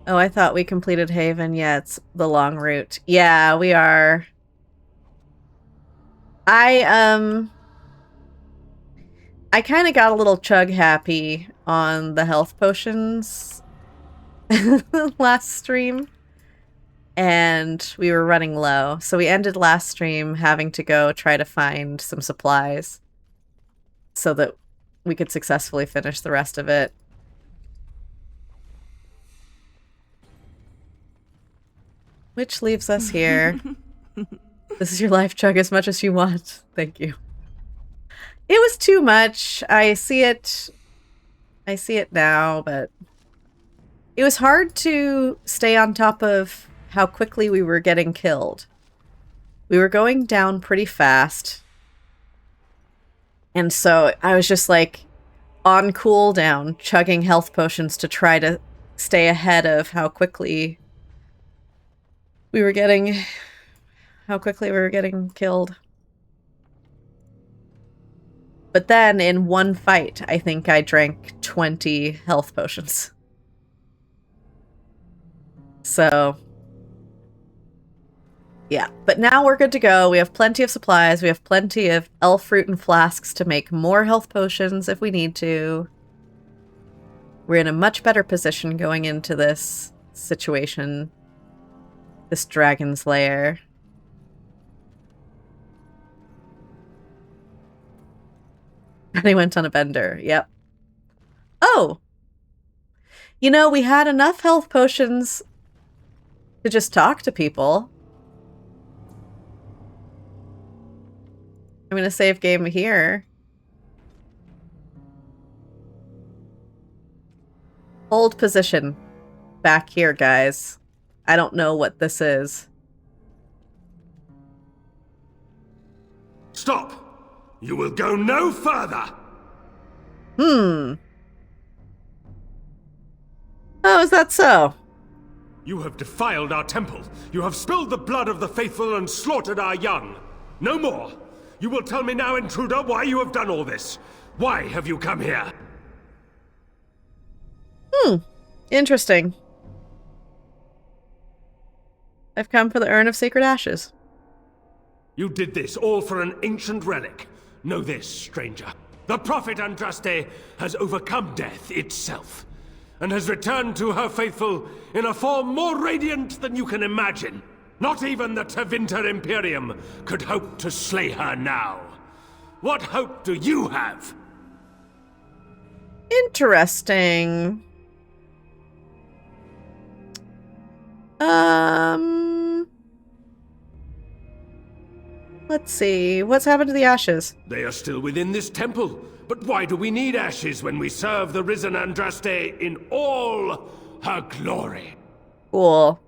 Oh, I thought we completed Haven. Yeah, it's the long route. Yeah, we are. I kind of got a little chug happy on the health potions last stream. And we were running low. So we ended last stream having to go try to find some supplies so that we could successfully finish the rest of it. Which leaves us here. This is your life, chug as much as you want. Thank you. It was too much. I see it now, but it was hard to stay on top of how quickly we were getting killed. We were going down pretty fast. And so I was just like on cooldown, chugging health potions to try to stay ahead of how quickly we were getting killed. But then in one fight, I think I drank 20 health potions. So yeah, but now we're good to go. We have plenty of supplies. We have plenty of elf fruit and flasks to make more health potions if we need to. We're in a much better position going into this situation. This dragon's lair. And he went on a bender. Yep. Oh! You know, we had enough health potions to just talk to people. I'm gonna save game here. Hold position. Back here, guys. I don't know what this is. Stop! You will go no further! Oh, is that so? You have defiled our temple. You have spilled the blood of the faithful and slaughtered our young. No more! You will tell me now, intruder, why you have done all this. Why have you come here? Interesting. I've come for the Urn of Sacred Ashes. You did this all for an ancient relic. Know this, stranger. The prophet Andraste has overcome death itself, and has returned to her faithful in a form more radiant than you can imagine. Not even the Tevinter Imperium could hope to slay her now. What hope do you have? Interesting. Let's see. What's happened to the ashes? They are still within this temple. But why do we need ashes when we serve the risen Andraste in all her glory? Cool.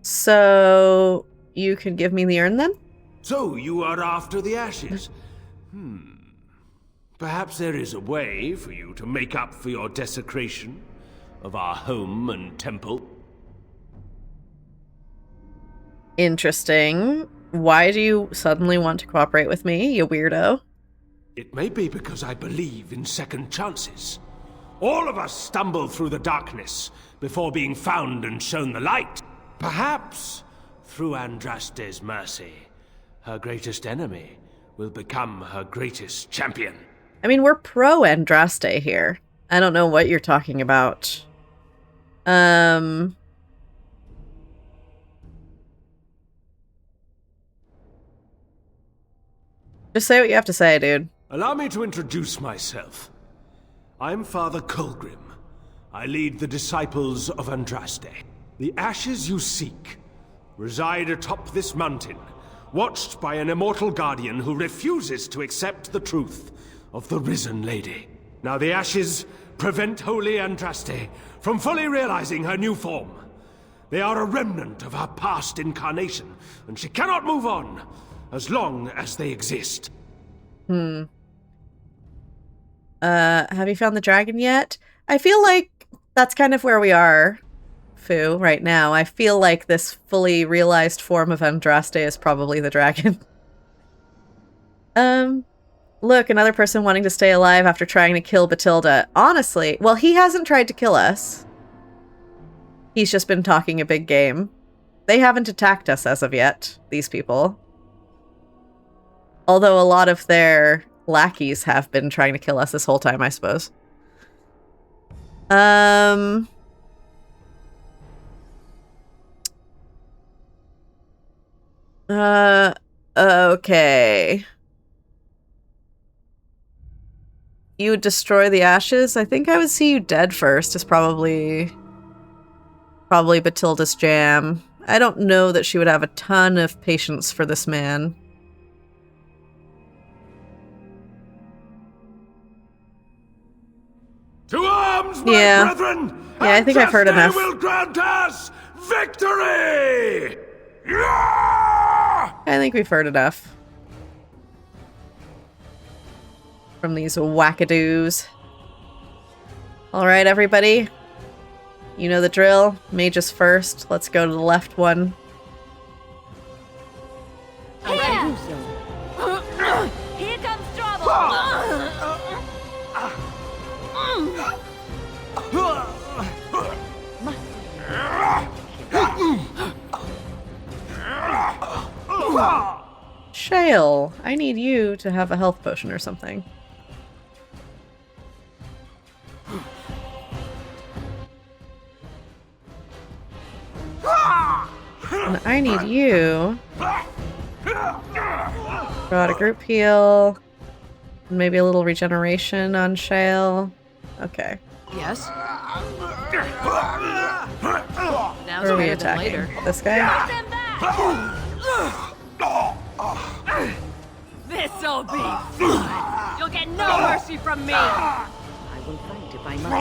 So, you can give me the urn then? So you are after the ashes? Perhaps there is a way for you to make up for your desecration of our home and temple. Interesting. Why do you suddenly want to cooperate with me, you weirdo? It may be because I believe in second chances. All of us stumble through the darkness before being found and shown the light. Perhaps, through Andraste's mercy, her greatest enemy will become her greatest champion. I mean, we're pro Andraste here. I don't know what you're talking about. Just say what you have to say, dude. Allow me to introduce myself. I'm Father Colgrim. I lead the disciples of Andraste. The ashes you seek reside atop this mountain, watched by an immortal guardian who refuses to accept the truth of the risen lady. Now the ashes prevent Holy Andraste from fully realizing her new form. They are a remnant of her past incarnation, and she cannot move on as long as they exist. Have you found the dragon yet? I feel like that's kind of where we are, Fu, right now. I feel like this fully realized form of Andraste is probably the dragon. Look, another person wanting to stay alive after trying to kill Bathilde. Honestly, well, he hasn't tried to kill us. He's just been talking a big game. They haven't attacked us as of yet, these people. Although a lot of their lackeys have been trying to kill us this whole time, I suppose. Okay. You would destroy the ashes? I think I would see you dead first is probably Bathilde's jam. I don't know that she would have a ton of patience for this man. To arms, my brethren! Yeah, I think I've heard enough. Will grant us victory! I think we've heard enough from these wackadoos. Alright, everybody. You know the drill. Mages first. Let's go to the left one. Here! Here comes trouble! Shale, I need you to have a health potion or something. And I need you. Brought a group heal. Maybe a little regeneration on Shale. Okay. Yes? Where are we attacking? This guy? This'll be fun! You'll get no mercy from me! I will fight if I must.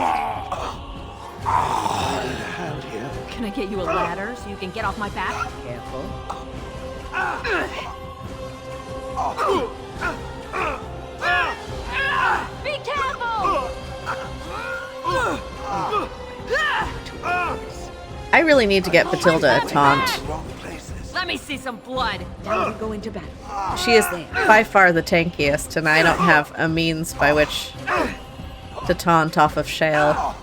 Can I get you a ladder so you can get off my back? Careful. Be careful! I really need to get Bathilde a taunt. Let me see some blood! Now we go into battle. She is by far the tankiest, and I don't have a means by which to taunt off of Shale.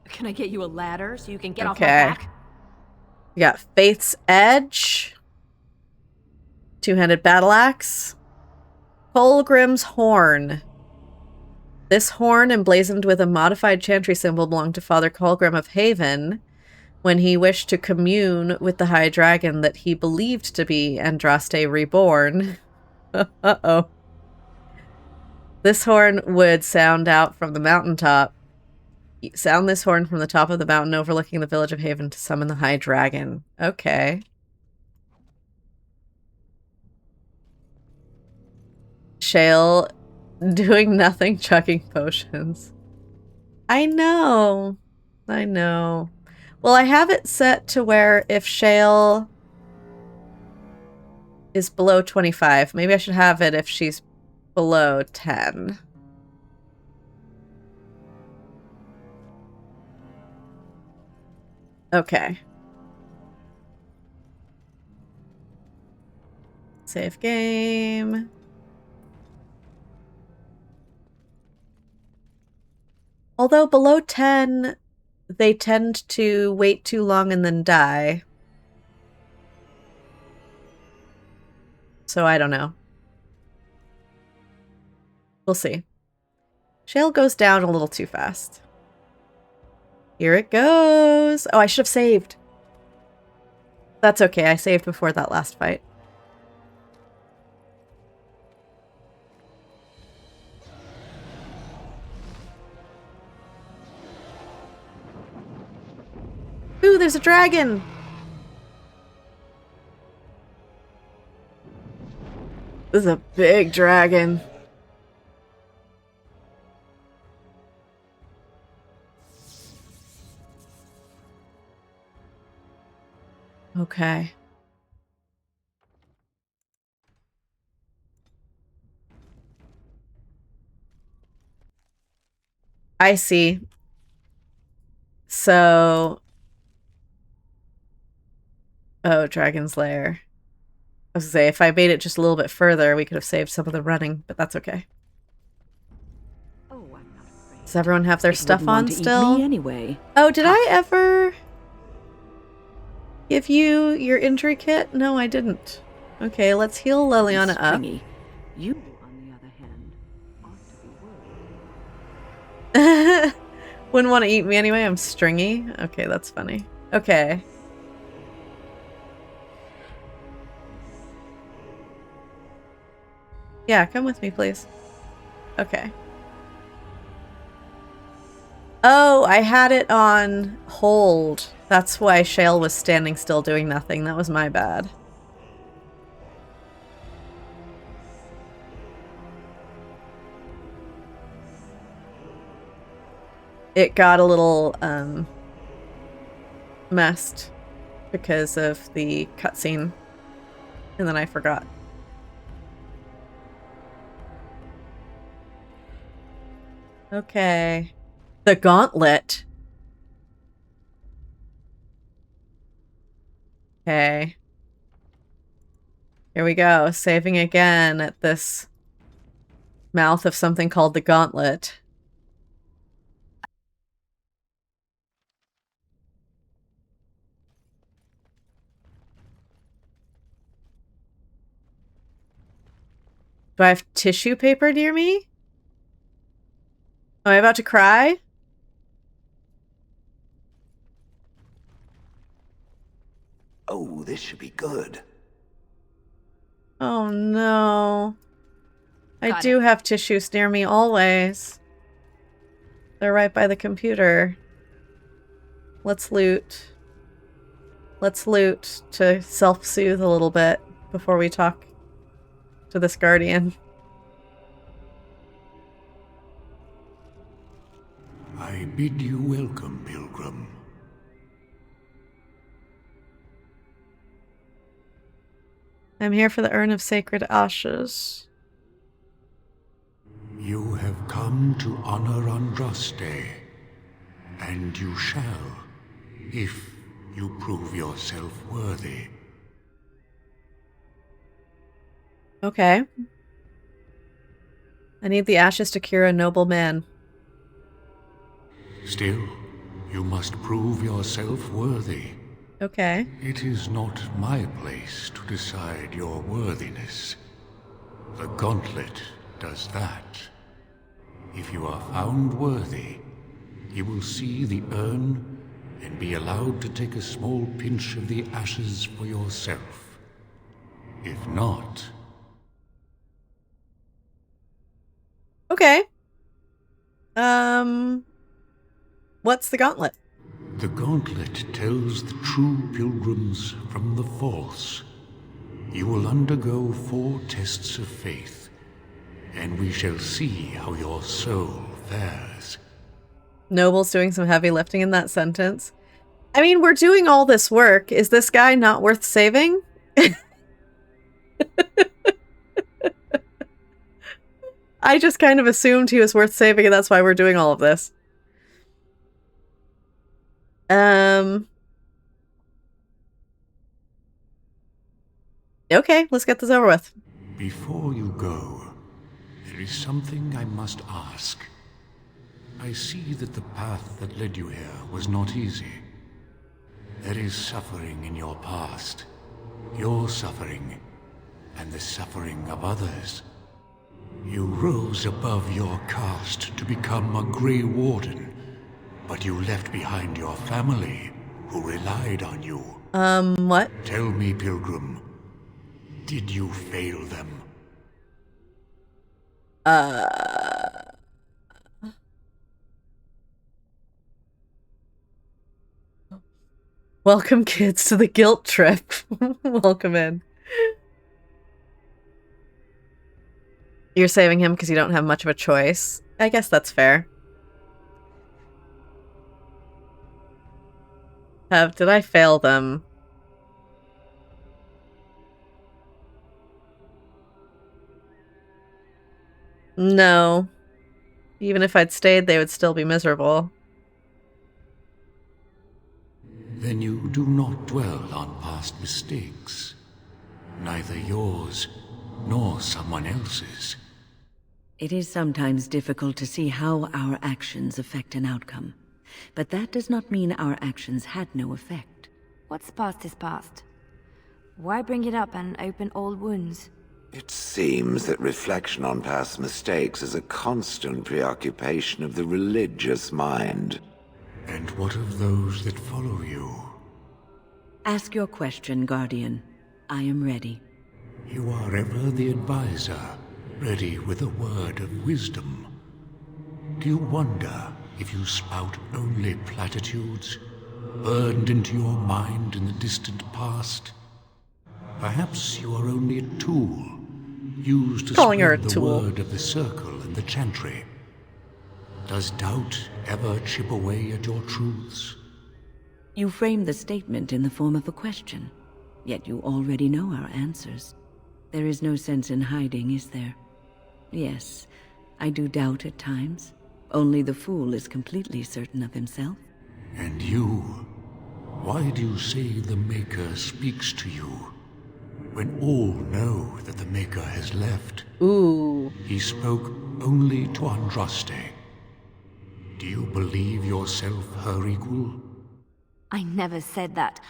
Can I get you a ladder so you can get off my back? We got Faith's Edge. Two-handed battle axe. Colgrim's Horn. This horn, emblazoned with a modified chantry symbol, belonged to Father Colgrim of Haven when he wished to commune with the High Dragon that he believed to be Andraste reborn. Uh-oh. This horn would sound out from the mountaintop. Sound this horn from the top of the mountain overlooking the village of Haven to summon the High Dragon. Okay. Shale doing nothing, chucking potions. I know. I know. Well, I have it set to where if Shale is below 25, maybe I should have it if she's below 10. Okay. Save game. Although below 10, they tend to wait too long and then die. So I don't know. We'll see. Shale goes down a little too fast. Here it goes. Oh, I should have saved. That's okay. I saved before that last fight. Ooh, there's a dragon. This is a big dragon. Okay. I see. So... Oh, Dragon's Lair. I was gonna say, if I made it just a little bit further, we could have saved some of the running, but that's okay. Oh, I'm not afraid. Does everyone have their It stuff wouldn't want on to still? Eat me anyway. Oh, did I ever give you your injury kit? No, I didn't. Okay, let's heal Leliana up. Stringy. You, on the other hand, ought to be worried. Wouldn't want to eat me anyway. I'm stringy. Okay, that's funny. Okay. Yeah, come with me, please. Okay. Oh, I had it on hold. That's why Shale was standing still doing nothing. That was my bad. It got a little messed because of the cutscene, and then I forgot. Okay. The Gauntlet. Okay. Here we go. Saving again at this mouth of something called the Gauntlet. Do I have tissue paper near me? Am I about to cry? Oh, this should be good. Oh no. I Got do it. have tissues near me always. They're right by the computer. Let's loot. Let's loot to self-soothe a little bit before we talk to this guardian. I bid you welcome, pilgrim. I'm here for the Urn of Sacred Ashes. You have come to honor Andraste, and you shall, if you prove yourself worthy. Okay. I need the ashes to cure a noble man. Still, you must prove yourself worthy. Okay. It is not my place to decide your worthiness. The Gauntlet does that. If you are found worthy, you will see the urn and be allowed to take a small pinch of the ashes for yourself. If not... Okay. What's the Gauntlet? The Gauntlet tells the true pilgrims from the false. You will undergo 4 tests of faith, and we shall see how your soul fares. Noble's doing some heavy lifting in that sentence. I mean, we're doing all this work. Is this guy not worth saving? I just kind of assumed he was worth saving, and that's why we're doing all of this. Okay, let's get this over with. Before you go, there is something I must ask. I see that the path that led you here was not easy. There is suffering in your past. Your suffering, and the suffering of others. You rose above your caste to become a Grey Warden, But you left behind your family, who relied on you. What? Tell me, Pilgrim, did you fail them? Welcome, kids, to the guilt trip. Welcome in. You're saving him because you don't have much of a choice. I guess that's fair. Did I fail them? No. Even if I'd stayed, they would still be miserable. Then you do not dwell on past mistakes. Neither yours nor someone else's. It is sometimes difficult to see how our actions affect an outcome. But that does not mean our actions had no effect. What's past is past. Why bring it up and open old wounds? It seems that reflection on past mistakes is a constant preoccupation of the religious mind. And what of those that follow you? Ask your question, Guardian. I am ready. You are ever the advisor, ready with a word of wisdom. Do you wonder if you spout only platitudes, burned into your mind in the distant past? Perhaps you are only a tool, used to spread the word of the circle and the chantry. Does doubt ever chip away at your truths? You frame the statement in the form of a question, yet you already know our answers. There is no sense in hiding, is there? Yes, I do doubt at times. Only the fool is completely certain of himself. And you? Why do you say the Maker speaks to you, when all know that the Maker has left? Ooh. He spoke only to Andraste. Do you believe yourself her equal? I never said that.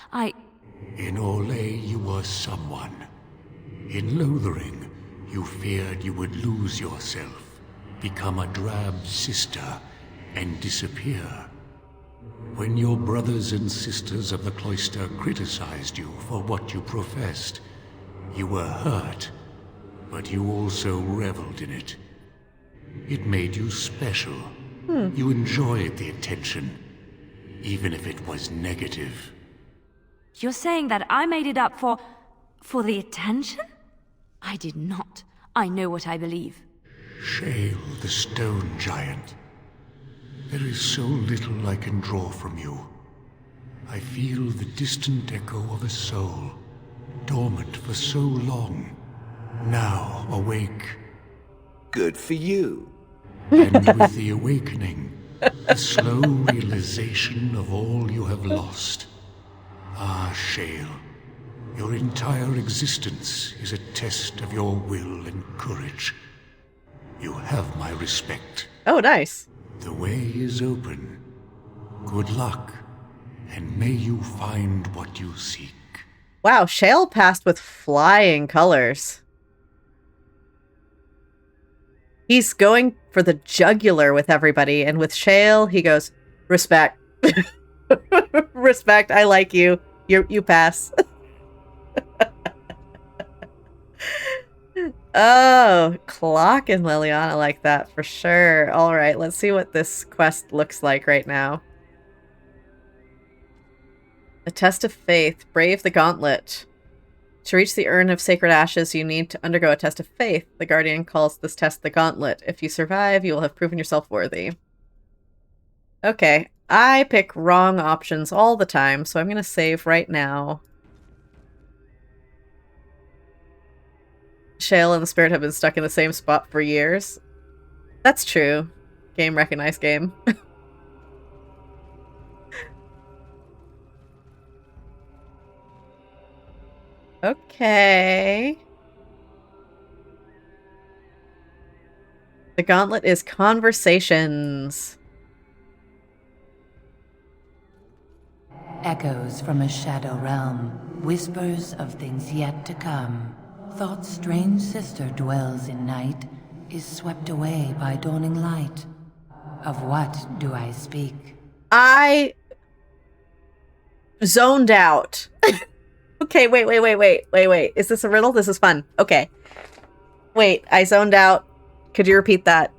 In Orlais you were someone. In Lothering, you feared you would lose yourself, become a drab sister, and disappear. When your brothers and sisters of the cloister criticized you for what you professed, you were hurt, but you also reveled in it. It made you special. You enjoyed the attention, even if it was negative. You're saying that I made it up for the attention? I did not. I know what I believe. Shale, the stone giant. There is so little I can draw from you. I feel the distant echo of a soul, dormant for so long, now awake. Good for you. And with the awakening, the slow realization of all you have lost. Ah, Shale, your entire existence is a test of your will and courage. You have my respect. Oh, nice. The way is open. Good luck, and may you find what you seek. Wow, Shale passed with flying colors. He's going for the jugular with everybody, and with Shale, he goes, respect. Respect, I like you. You pass. Oh, clocking Leliana like that for sure. Alright, let's see what this quest looks like right now. A test of faith. Brave the Gauntlet. To reach the Urn of Sacred Ashes, you need to undergo a test of faith. The Guardian calls this test the Gauntlet. If you survive, you will have proven yourself worthy. Okay, I pick wrong options all the time, so I'm going to save right now. Shale and the Spirit have been stuck in the same spot for years. That's true. Game recognized game. Okay. The Gauntlet is conversations. Echoes from a shadow realm, whispers of things yet to come. Thought's strange sister dwells in night, is swept away by dawning light. Of what do I speak? I zoned out. Okay, wait. Is this a riddle? This is fun. Okay. Wait, I zoned out. Could you repeat that?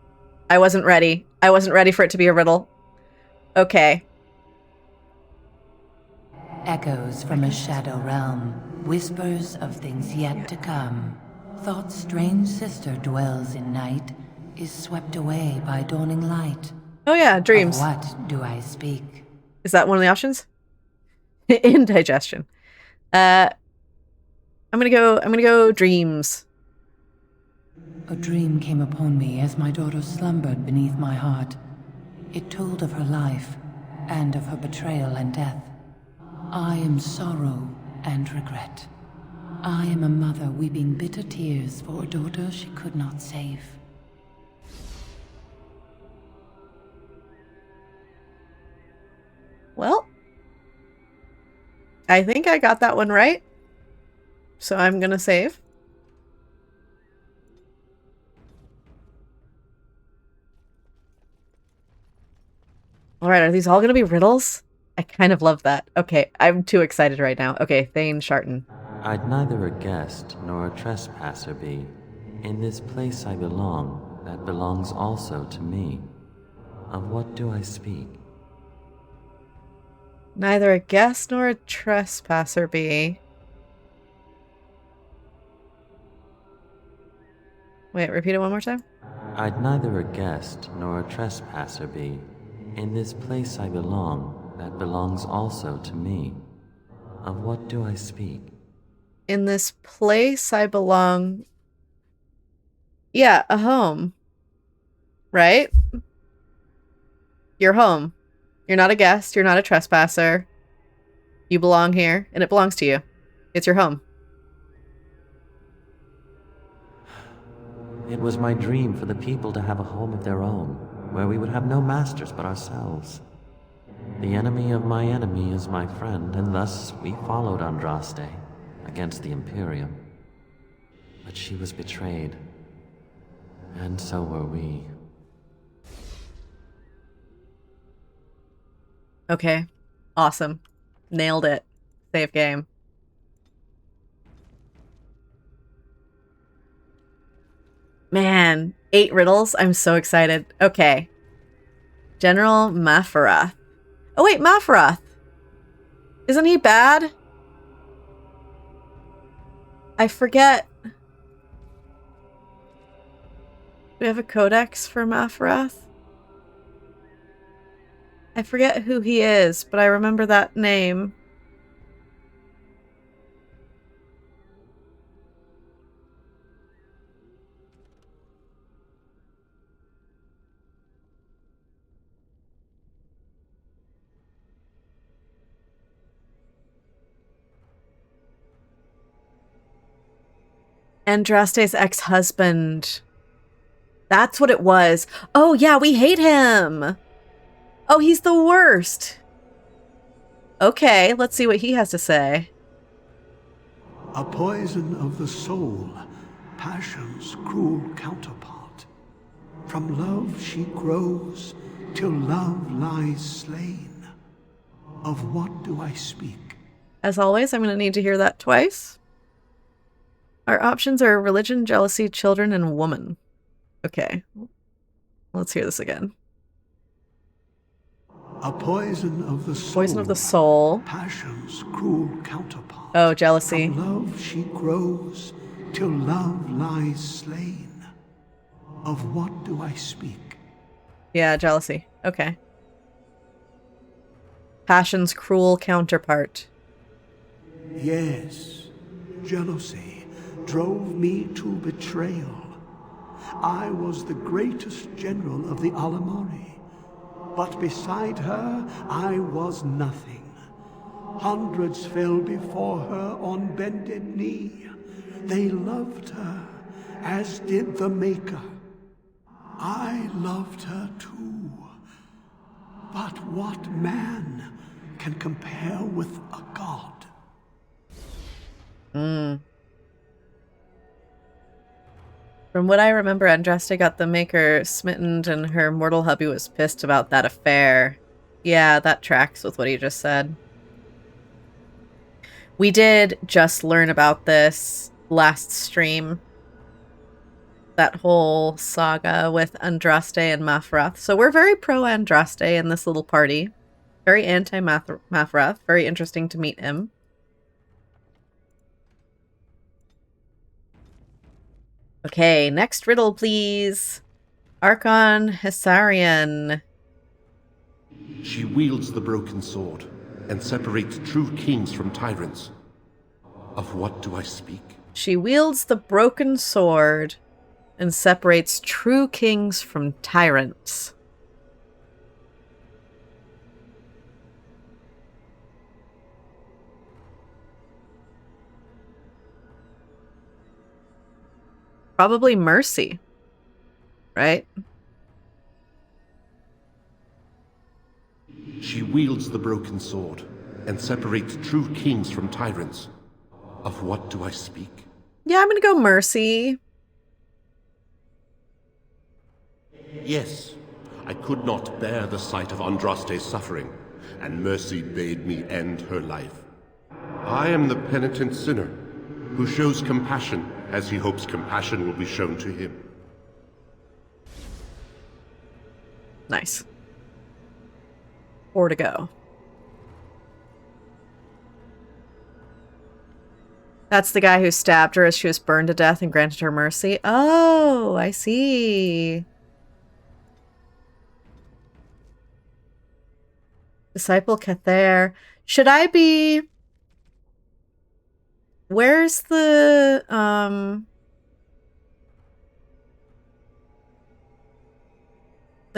I wasn't ready. I wasn't ready for it to be a riddle. Okay. Echoes from a shadow realm, whispers of things yet to come. Thought's strange sister dwells in night, is swept away by dawning light. Oh yeah, dreams. Of what do I speak? Is that one of the options? Indigestion. I'm gonna go dreams. A dream came upon me as my daughter slumbered beneath my heart. It told of her life, and of her betrayal and death. I am sorrow and regret. I am a mother weeping bitter tears for a daughter she could not save. Well, I think I got that one right. So I'm gonna save. Alright, are these all gonna be riddles? I kind of love that. Okay, I'm too excited right now. Okay, Thane Sharton. I'd neither a guest nor a trespasser be. In this place I belong, that belongs also to me. Of what do I speak? Neither a guest nor a trespasser be. Wait, repeat it one more time? I'd neither a guest nor a trespasser be. In this place I belong, that belongs also to me. Of what do I speak? In this place I belong. Yeah, a home. Right? You're home. You're not a guest. You're not a trespasser. You belong here, and it belongs to you. It's your home. It was my dream for the people to have a home of their own, where we would have no masters but ourselves. The enemy of my enemy is my friend, and thus we followed Andraste against the Imperium. But she was betrayed, and so were we. Okay. Awesome. Nailed it. Save game. Man, 8 riddles. I'm so excited. Okay. General Mafarath. Oh wait, Mafarath. Isn't he bad? I forget. Do we have a codex for Mafarath? I forget who he is, but I remember that name. Andraste's ex-husband. That's what it was. Oh yeah, we hate him. Oh, he's the worst. Okay, let's see what he has to say. A poison of the soul, passion's cruel counterpart. From love she grows, till love lies slain. Of what do I speak? As always, I'm going to need to hear that twice. Our options are religion, jealousy, children, and woman. Okay. Let's hear this again. A poison of the soul. Poison of the soul. Passion's cruel counterpart. Oh, jealousy. From love she grows, till love lies slain. Of what do I speak? Yeah, jealousy. Okay. Passion's cruel counterpart. Yes, jealousy drove me to betrayal. I was the greatest general of the Alamari. But beside her, I was nothing. Hundreds fell before her on bended knee. They loved her, as did the Maker. I loved her too. But what man can compare with a god? From what I remember, Andraste got the Maker smitten and her mortal hubby was pissed about that affair. Yeah, that tracks with what he just said. We did just learn about this last stream. That whole saga with Andraste and Mafrath. So we're very pro Andraste in this little party. Very anti-Mafrath. Very interesting to meet him. Okay, next riddle, please. Archon Hessarian. She wields the broken sword and separates true kings from tyrants. Of what do I speak? She wields the broken sword and separates true kings from tyrants. Probably Mercy, right? She wields the broken sword and separates true kings from tyrants. Of what do I speak? Yeah, I'm gonna go Mercy. Yes, I could not bear the sight of Andraste's suffering, and Mercy bade me end her life. I am the penitent sinner who shows compassion as he hopes compassion will be shown to him. Nice. 4 to go. That's the guy who stabbed her as she was burned to death and granted her mercy. Oh, I see. Disciple Cather. Should I be... Where's the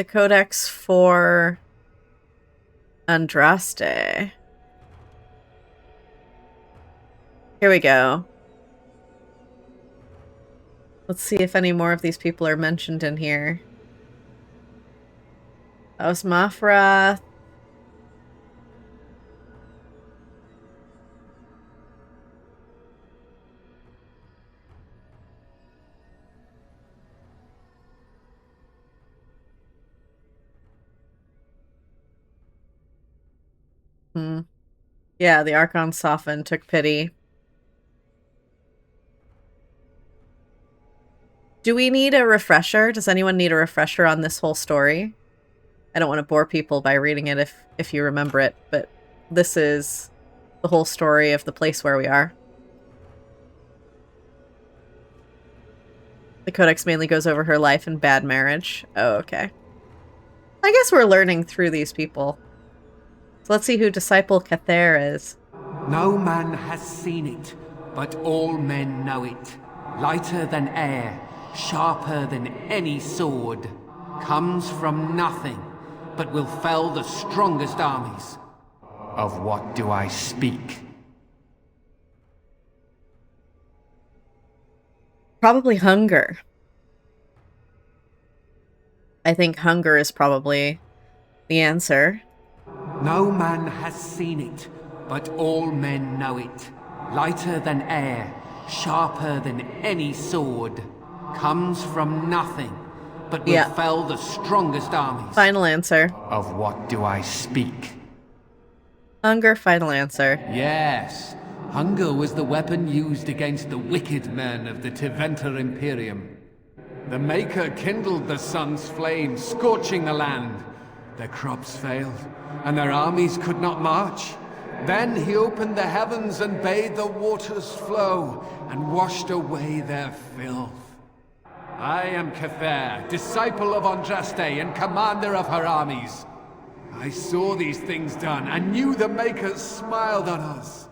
codex for Andraste? Here we go. Let's see if any more of these people are mentioned in here. That was Mafrath. Yeah, the Archon softened, took pity. Do we need a refresher? Does anyone need a refresher on this whole story? I don't want to bore people by reading it if you remember it, but this is the whole story of the place where we are. The codex mainly goes over her life and bad marriage. Oh, okay. I guess we're learning through these people. So let's see who Disciple Cather is. No man has seen it, but all men know it. Lighter than air, sharper than any sword. Comes from nothing, but will fell the strongest armies. Of what do I speak? Probably hunger. I think hunger is probably the answer. No man has seen it, but all men know it. Lighter than air, sharper than any sword. Comes from nothing, but will fell the strongest armies. Final answer. Of what do I speak? Hunger, final answer. Yes. Hunger was the weapon used against the wicked men of the Tiventa Imperium. The Maker kindled the sun's flame, scorching the land. Their crops failed, and their armies could not march. Then he opened the heavens and bade the waters flow, and washed away their filth. I am Cather, disciple of Andraste and commander of her armies. I saw these things done, and knew the Maker smiled on us.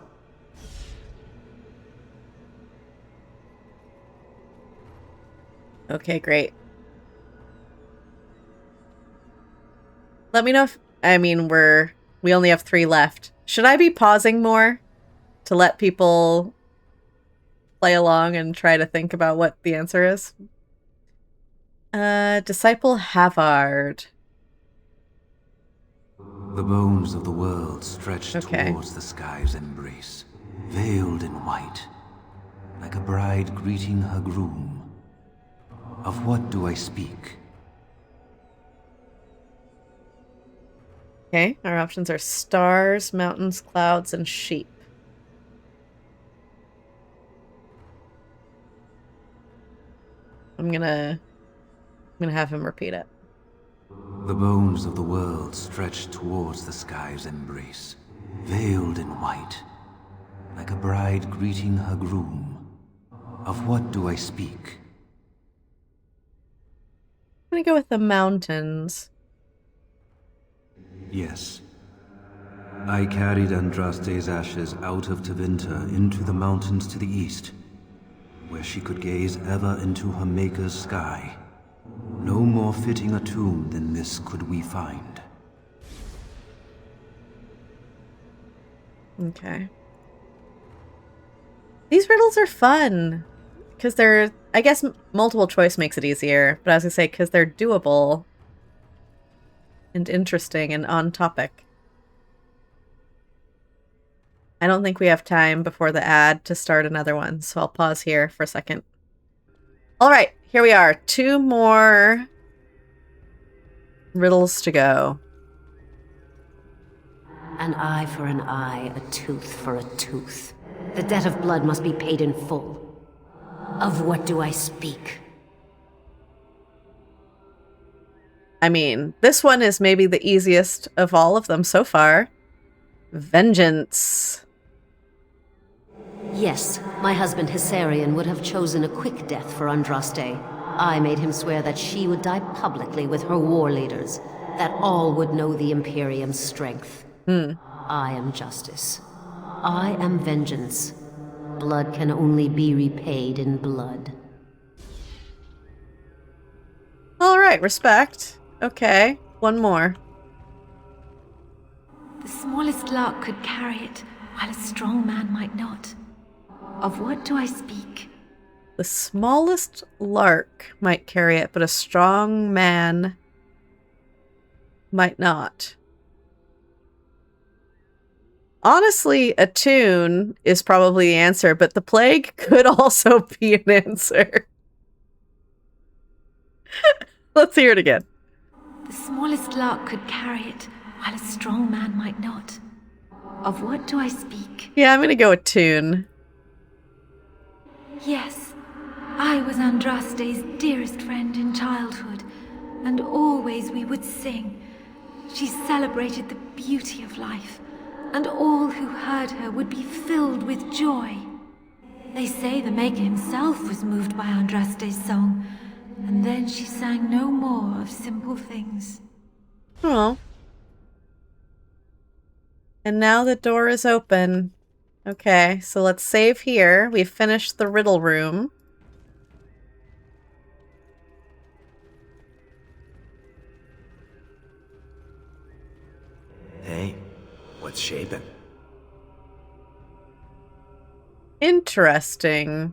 Okay, great. Let me know if... I mean, we only have 3 left. Should I be pausing more to let people play along and try to think about what the answer is? Disciple Havard. The bones of the world stretched towards the sky's embrace, veiled in white, like a bride greeting her groom. Of what do I speak? Okay, our options are stars, mountains, clouds, and sheep. I'm gonna have him repeat it. The bones of the world stretch towards the sky's embrace, veiled in white, like a bride greeting her groom. Of what do I speak? I'm gonna go with the mountains. Yes. I carried Andraste's ashes out of Tevinter into the mountains to the east, where she could gaze ever into her Maker's sky. No more fitting a tomb than this could we find. Okay. These riddles are fun. Because they're, I guess multiple choice makes it easier, but I was gonna say, because they're doable and interesting and on topic. I don't think we have time before the ad to start another one, so I'll pause here for a second. All right, here we are. 2 more riddles to go. An eye for an eye, a tooth for a tooth. The debt of blood must be paid in full. Of what do I speak? I mean, this one is maybe the easiest of all of them so far. Vengeance. Yes, my husband Hysarion would have chosen a quick death for Andraste. I made him swear that she would die publicly with her war leaders, that all would know the Imperium's strength. I am justice. I am vengeance. Blood can only be repaid in blood. All right, respect. Okay, one more. The smallest lark could carry it, while a strong man might not. Of what do I speak? The smallest lark might carry it, but a strong man might not. Honestly, a tune is probably the answer, but the plague could also be an answer. Let's hear it again. The smallest lark could carry it, while a strong man might not. Of what do I speak? Yeah, I'm gonna go with tune. Yes, I was Andraste's dearest friend in childhood, and always we would sing. She celebrated the beauty of life, and all who heard her would be filled with joy. They say the Maker himself was moved by Andraste's song, and then she sang no more of simple things. Oh. And now the door is open. Okay, so let's save here. We've finished the riddle room. Hey, what's shaping? Interesting.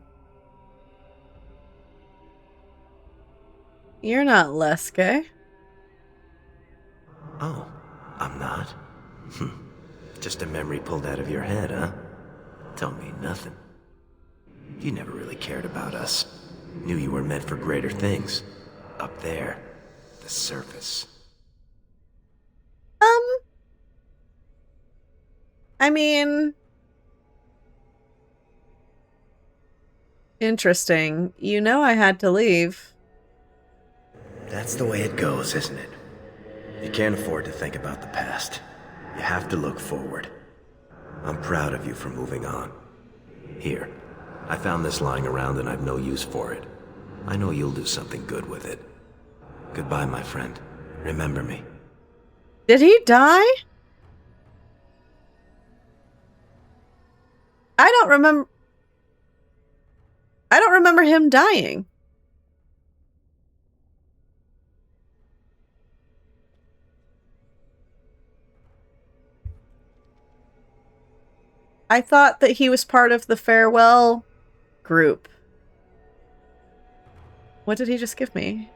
You're not Leske. Oh, I'm not? Just a memory pulled out of your head, huh? Tell me nothing. You never really cared about us. Knew you were meant for greater things. Up there. The surface. I mean... Interesting. You know I had to leave. That's the way it goes, isn't it? You can't afford to think about the past. You have to look forward. I'm proud of you for moving on. Here, I found this lying around and I've no use for it. I know you'll do something good with it. Goodbye, my friend. Remember me. Did he die? I don't remember him dying. I thought that he was part of the farewell group. What did he just give me?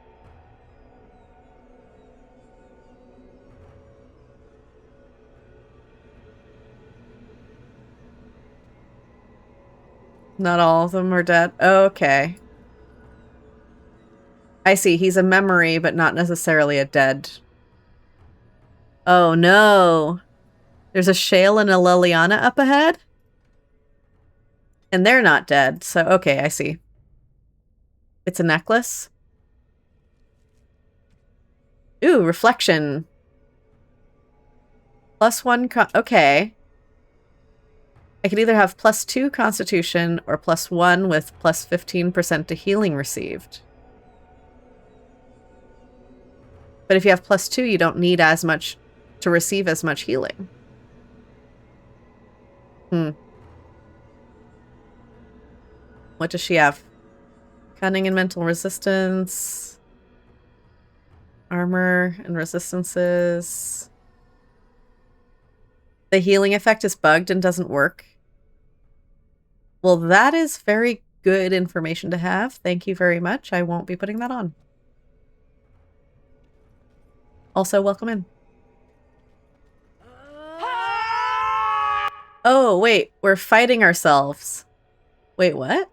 Not all of them are dead. Okay. I see. He's a memory, but not necessarily a dead Oh no. There's a Shale and a Leliana up ahead? And they're not dead, so okay, I see. It's a necklace. Ooh, reflection. +1 okay. I could either have +2 constitution or +1 with +15% to healing received. But if you have +2, you don't need as much to receive as much healing. What does she have? Cunning and mental resistance. Armor and resistances. The healing effect is bugged and doesn't work. Well, that is very good information to have. Thank you very much. I won't be putting that on. Also, welcome in. Oh, wait. We're fighting ourselves. Wait, what?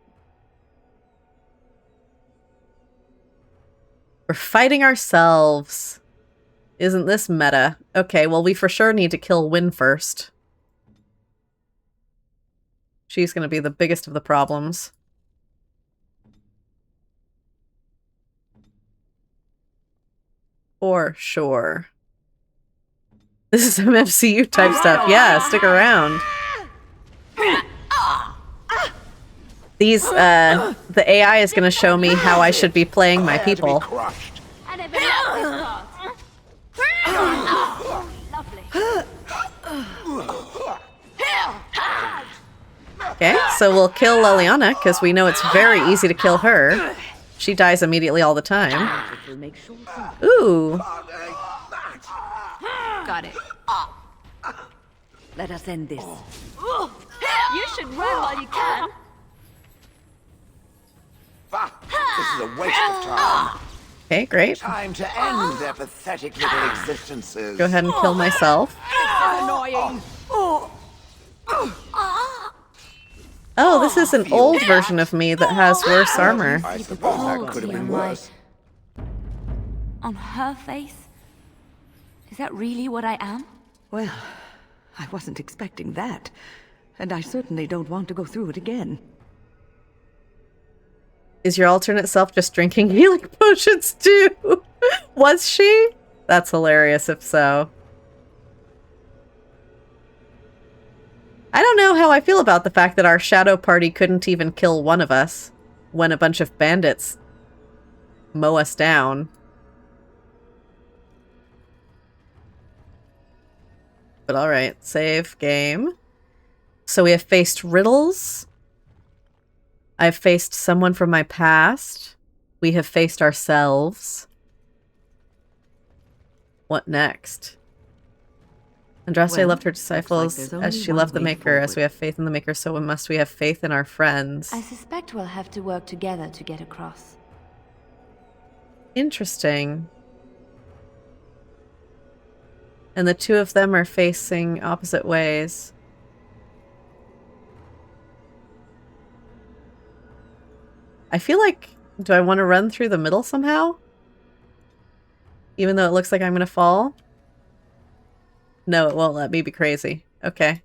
We're fighting ourselves. Isn't this meta? Okay, well, we for sure need to kill Wynne first. She's going to be the biggest of the problems. For sure. This is some MCU type stuff. Yeah, stick around. These, the AI is going to show me how I should be playing my people. Okay, so we'll kill Leliana, because we know it's very easy to kill her. She dies immediately all the time. Ooh. Got it. Let us end this. You should run while you can. This is a waste of time. Okay, great. Time to end their pathetic little existences. Go ahead and kill myself. Annoying. Oh, this is an old version of me that has worse armor. I suppose that could have been worse. On her face? Is that really what I am? Well, I wasn't expecting that. And I certainly don't want to go through it again. Is your alternate self just drinking healing potions too? Was she? That's hilarious if so. I don't know how I feel about the fact that our shadow party couldn't even kill one of us when a bunch of bandits mow us down. But alright, save game. So we have faced riddles. I've faced someone from my past. We have faced ourselves. What next? Andraste loved her disciples as she loved the Maker. As we have faith in the Maker, so must we have faith in our friends. I suspect we'll have to work together to get across. Interesting. And the two of them are facing opposite ways. I feel like, do I want to run through the middle somehow? Even though it looks like I'm going to fall? No, it won't let me be crazy. Okay.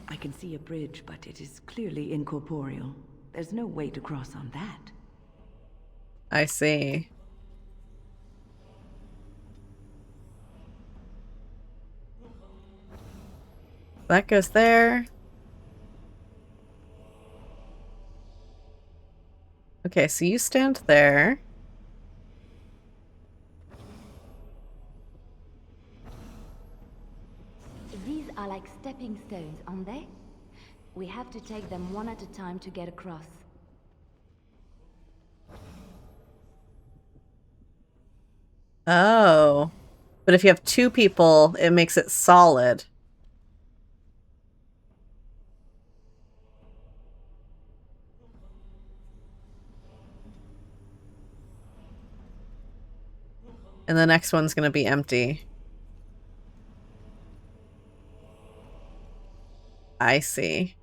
I can see a bridge, but it is clearly incorporeal. There's no way to cross on that. I see. That goes there. Okay, so you stand there. These are like stepping stones, aren't they? We have to take them one at a time to get across. Oh. But if you have two people, it makes it solid. And the next one's going to be empty. I see.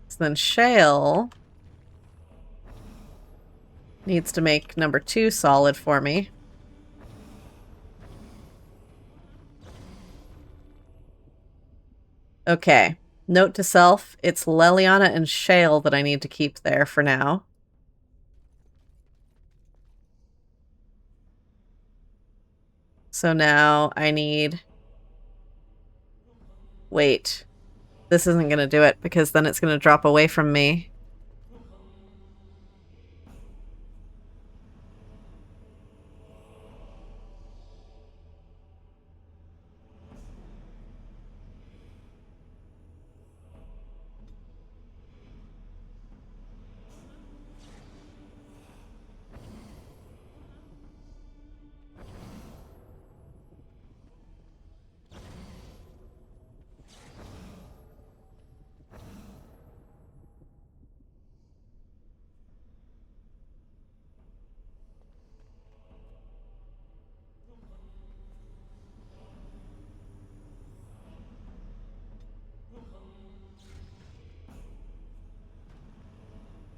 So then Shale needs to make number 2 solid for me. Okay. Note to self, it's Leliana and Shale that I need to keep there for now. So now I need... Wait. This isn't going to do it because then it's going to drop away from me.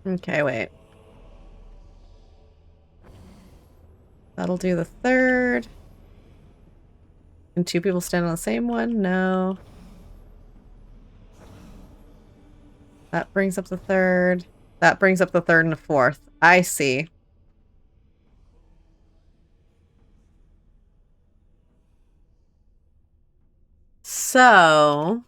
Okay, wait. That'll do the 3rd. Can 2 people stand on the same one? No. That brings up the 3rd. That brings up the 3rd and the 4th. I see. So...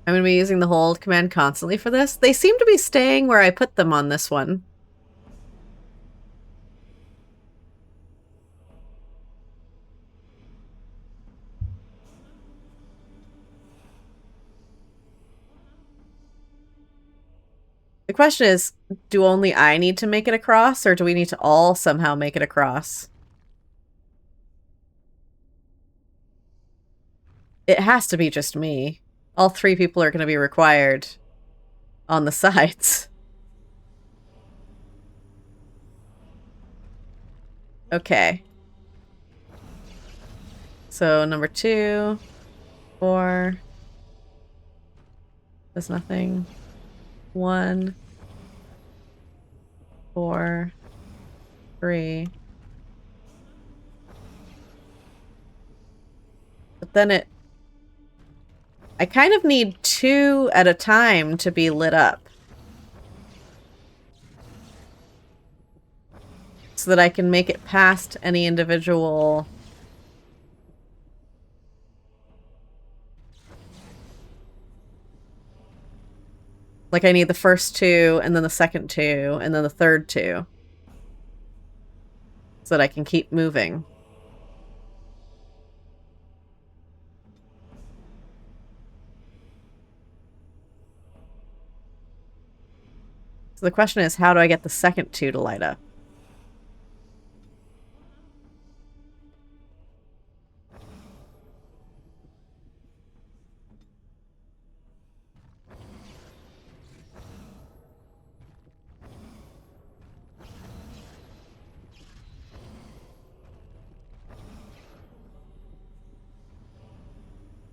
I'm going to be using the hold command constantly for this. They seem to be staying where I put them on this one. The question is, do only I need to make it across, or do we need to all somehow make it across? It has to be just me. All 3 people are going to be required on the sides. Okay. So number 2, 4. There's nothing. 1, 4, 3. But then it... I kind of need 2 at a time to be lit up. So that I can make it past any individual... Like I need the first 2, and then the second 2, and then the third 2. So that I can keep moving. So the question is, how do I get the second 2 to light up?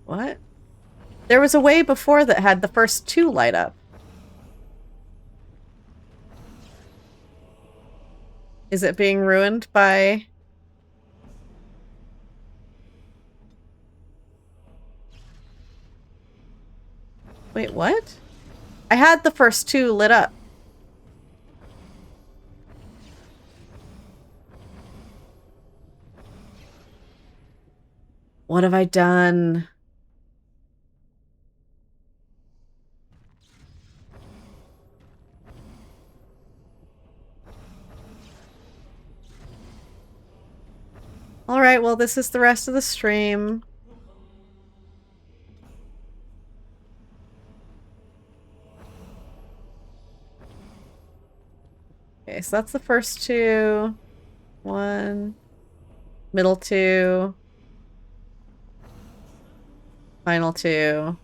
What? There was a way before that had the first 2 light up. Is it being ruined by... Wait, what? I had the first 2 lit up. What have I done? Alright, well, this is the rest of the stream. Okay, so that's the first 2. 1. Middle 2. Final 2.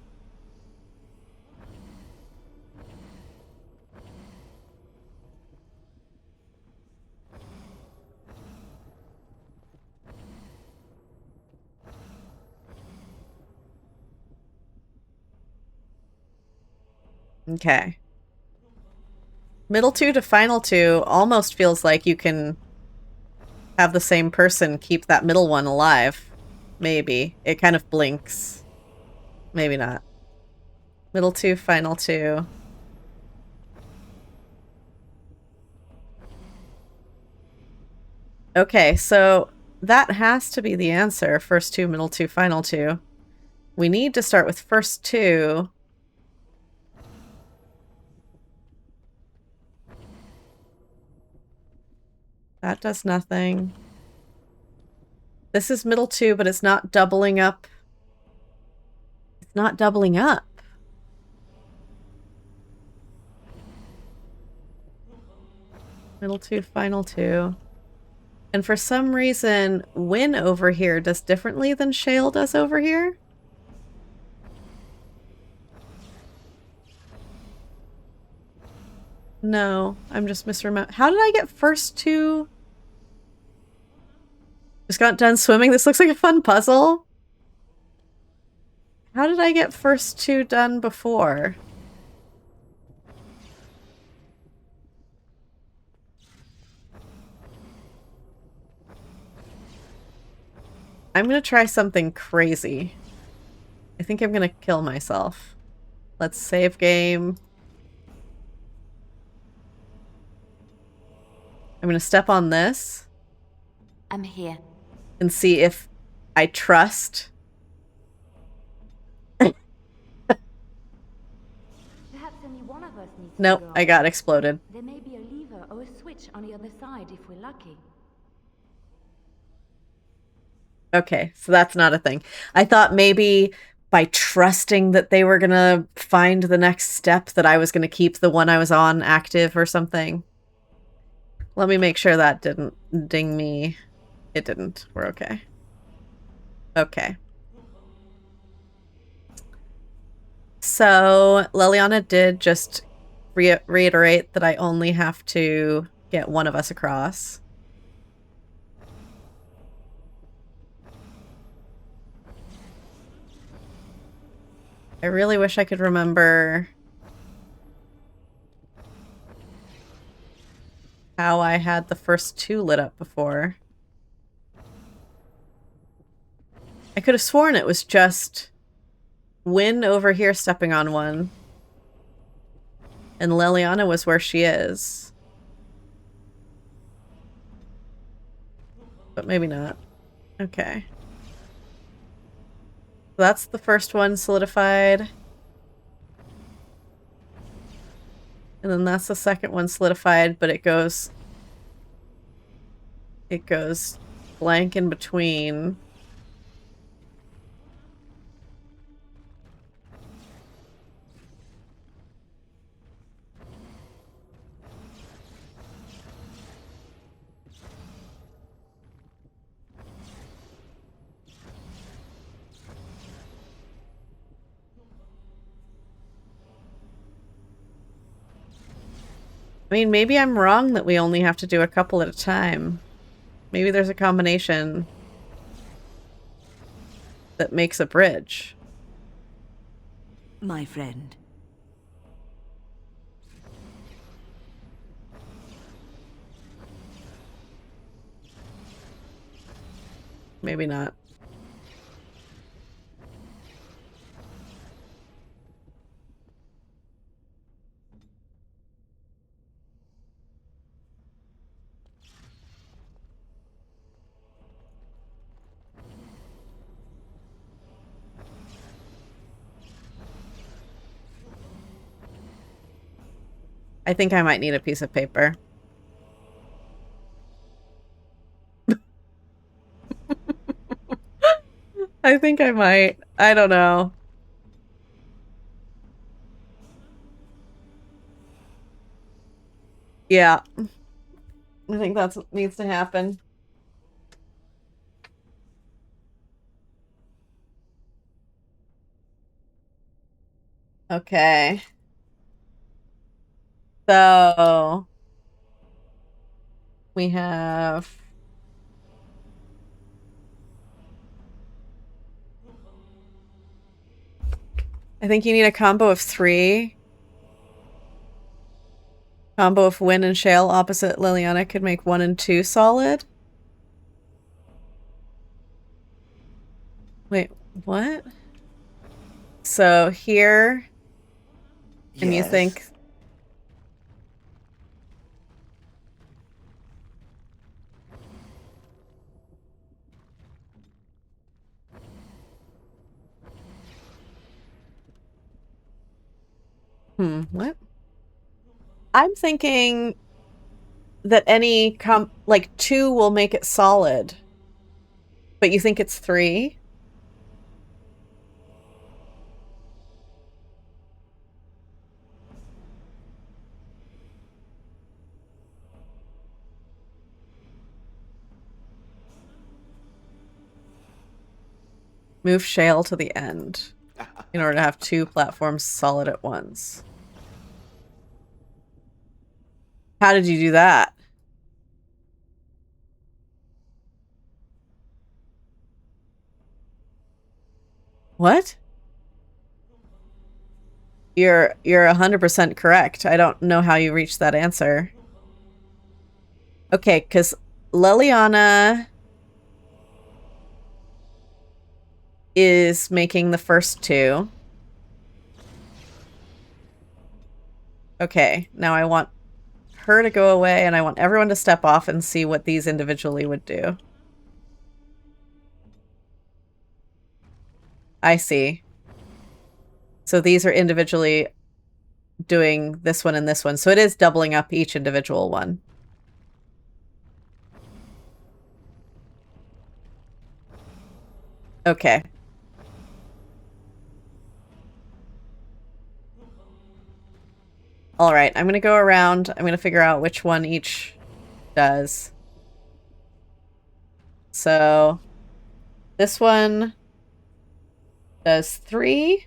Okay. Middle 2 to final 2 almost feels like you can have the same person keep that middle one alive. Maybe. It kind of blinks. Maybe not. Middle 2, final 2. Okay, so that has to be the answer. First 2, middle 2, final 2. We need to start with first 2. That does nothing. This is middle 2, but it's not doubling up. It's not doubling up. Middle 2, final 2. And for some reason, Wynne over here does differently than Shale does over here. No, I'm just misremembering. How did I get first 2? Just got done swimming. This looks like a fun puzzle. How did I get first 2 done before? I'm gonna try something crazy. I think I'm gonna kill myself. Let's save game. I'm gonna step on this. I'm here. And see if I trust. Perhaps only one of us needs Nope, to go. I got exploded. There may be a lever or a switch on the other side if we're lucky. Okay, so that's not a thing. I thought maybe by trusting that they were gonna find the next step that I was gonna keep the one I was on active or something. Let me make sure that didn't ding me. It didn't. We're okay. Okay. So Leliana did just reiterate that I only have to get one of us across. I really wish I could remember how I had the first 2 lit up before. I could have sworn it was just Wynne over here stepping on one. And Leliana was where she is. But maybe not. Okay. That's the first one solidified. And then that's the second one solidified, but it goes blank in between. I mean, maybe I'm wrong that we only have to do a couple at a time. Maybe there's a combination that makes a bridge. My friend. Maybe not. I think I might need a piece of paper. I think I might. I don't know. Yeah. I think that's what needs to happen. Okay. So we have I think you need a combo of 3 Combo of Wynne and Shale opposite Leliana could make 1 and 2 solid. Wait, what? So here, and you Yes? think... What? I'm thinking that any like 2 will make it solid. But you think it's 3? Move Shale to the end in order to have 2 platforms solid at once. How did you do that? What? You're 100% correct. I don't know how you reached that answer. Okay, because Leliana is making the first 2. Okay, now I want her to go away, and I want everyone to step off and see what these individually would do. I see. So these are individually doing this one and this one. So it is doubling up each individual one. Okay. All right, I'm going to go around. I'm going to figure out which one each does. So this one does 3.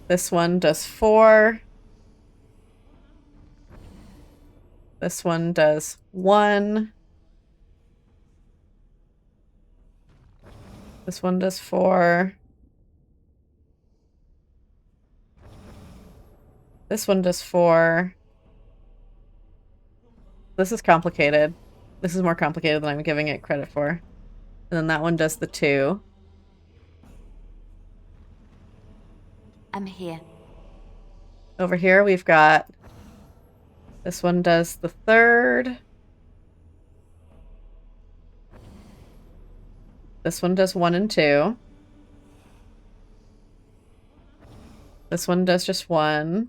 This one does 4. This one does 1. This one does 4. This one does 4. This is complicated. This is more complicated than I'm giving it credit for. And then that one does the 2. I'm here. Over here we've got... This one does the 3rd. This one does 1 and 2. This one does just 1.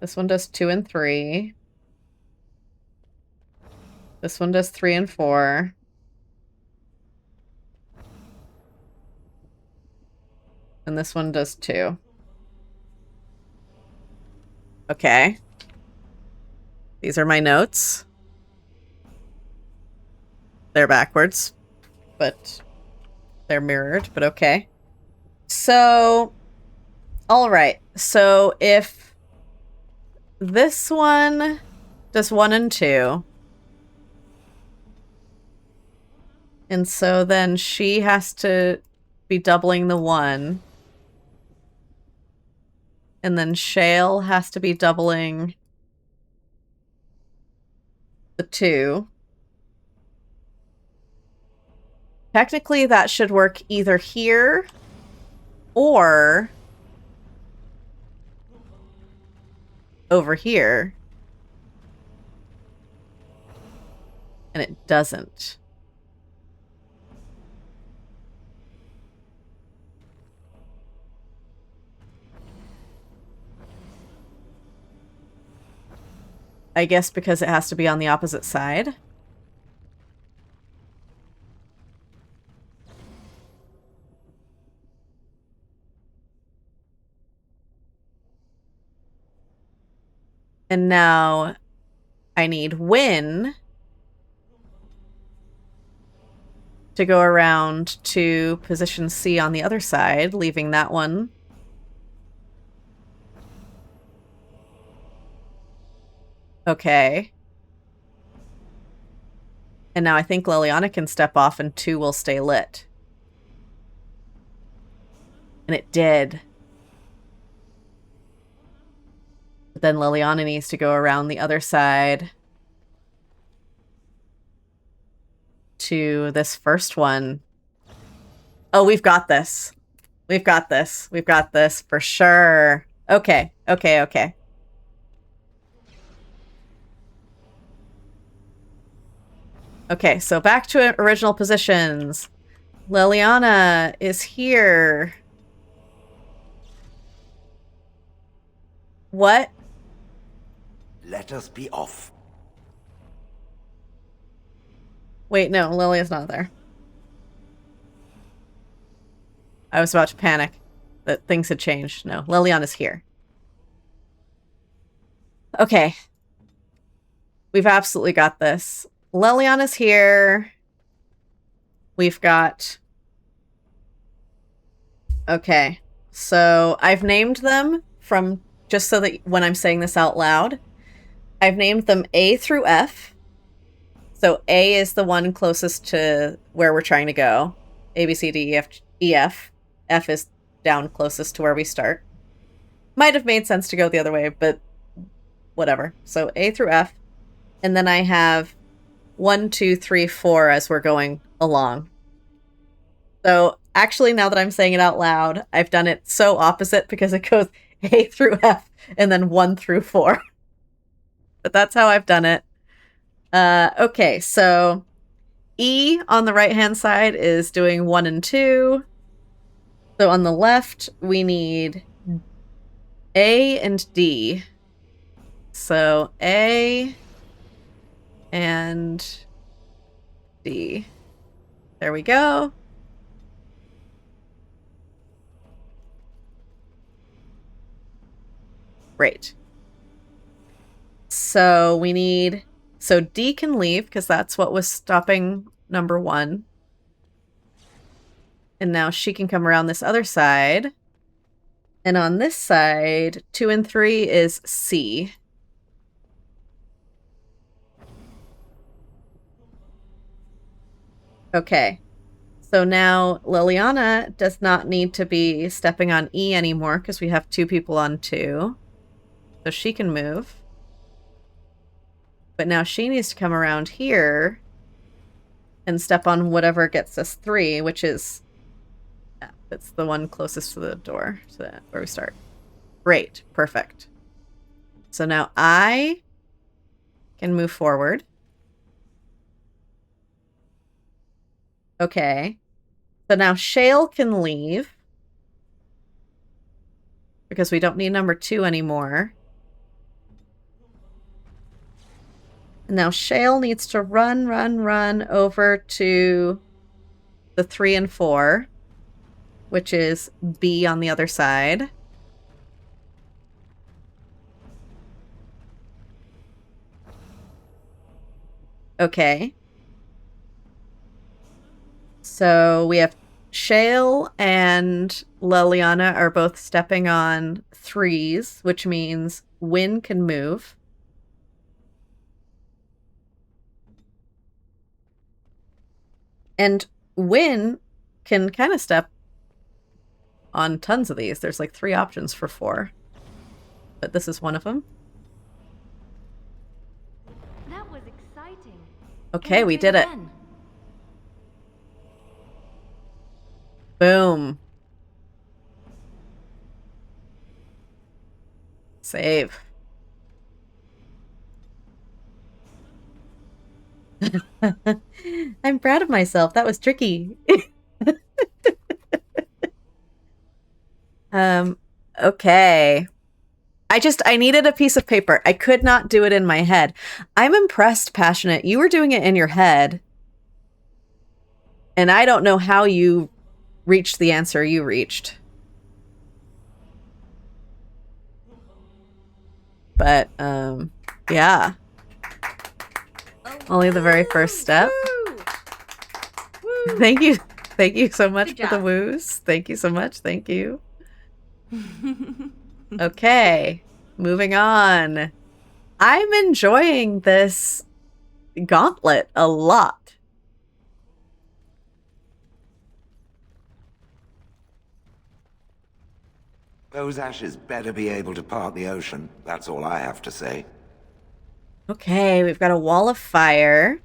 This one does 2 and 3. This one does 3 and 4. And this one does 2. Okay. These are my notes. They're backwards, but they're mirrored, but okay. So, all right. So if this one does 1 and 2, and so then she has to be doubling the 1, and then Shale has to be doubling the 2. Technically, that should work either here or over here. And it doesn't. I guess because it has to be on the opposite side. And now I need Wynne to go around to position C on the other side, leaving that one. Okay. And now I think Leliana can step off and 2 will stay lit. And it did. But then Leliana needs to go around the other side to this first one. Oh, we've got this. We've got this. We've got this for sure. Okay, okay, okay. Okay, so back to original positions. Leliana is here. What? Let us be off. Wait, no, Lilia's not there. I was about to panic that things had changed. No, Leliana's here. Okay. We've absolutely got this. Leliana's here. We've got... Okay. So I've named them from... Just so that when I'm saying this out loud, I've named them A through F. So A is the one closest to where we're trying to go. A, B, C, D, E, F, E, F. F is down closest to where we start. Might have made sense to go the other way, but whatever. So A through F. And then I have 1, 2, 3, 4 as we're going along. So actually, now that I'm saying it out loud, I've done it so opposite because it goes A through F and then 1 through 4. But that's how I've done it. Okay, so E on the right-hand side is doing 1 and 2. So on the left, we need A and D. So A and D. There we go. Great. So we need... So D can leave, because that's what was stopping number 1. And now she can come around this other side. And on this side, 2 and 3 is C. Okay. So now Leliana does not need to be stepping on E anymore, because we have 2 people on 2. So she can move. But now she needs to come around here and step on whatever gets us 3, which is... F. It's the one closest to the door, so where we start. Great. Perfect. So now I can move forward. Okay. So now Shale can leave. Because we don't need number 2 anymore. Now Shale needs to run over to the 3 and 4, which is B on the other side. Okay. So we have Shale and Leliana are both stepping on 3s, which means Wynne can move. And Wynne can kind of step on tons of these. There's like 3 options for 4. But this is one of them. That was exciting. Okay, we did it. Boom. Save. I'm proud of myself. That was tricky. Okay. I needed a piece of paper. I could not do it in my head. I'm impressed, Passionate. You were doing it in your head. And I don't know how you reached the answer you reached. But, yeah. Only the very first step. Thank you. Thank you so much for the woos. Thank you so much. Thank you. Okay. Moving on. I'm enjoying this gauntlet a lot. Those ashes better be able to part the ocean. That's all I have to say. Okay, we've got a wall of fire.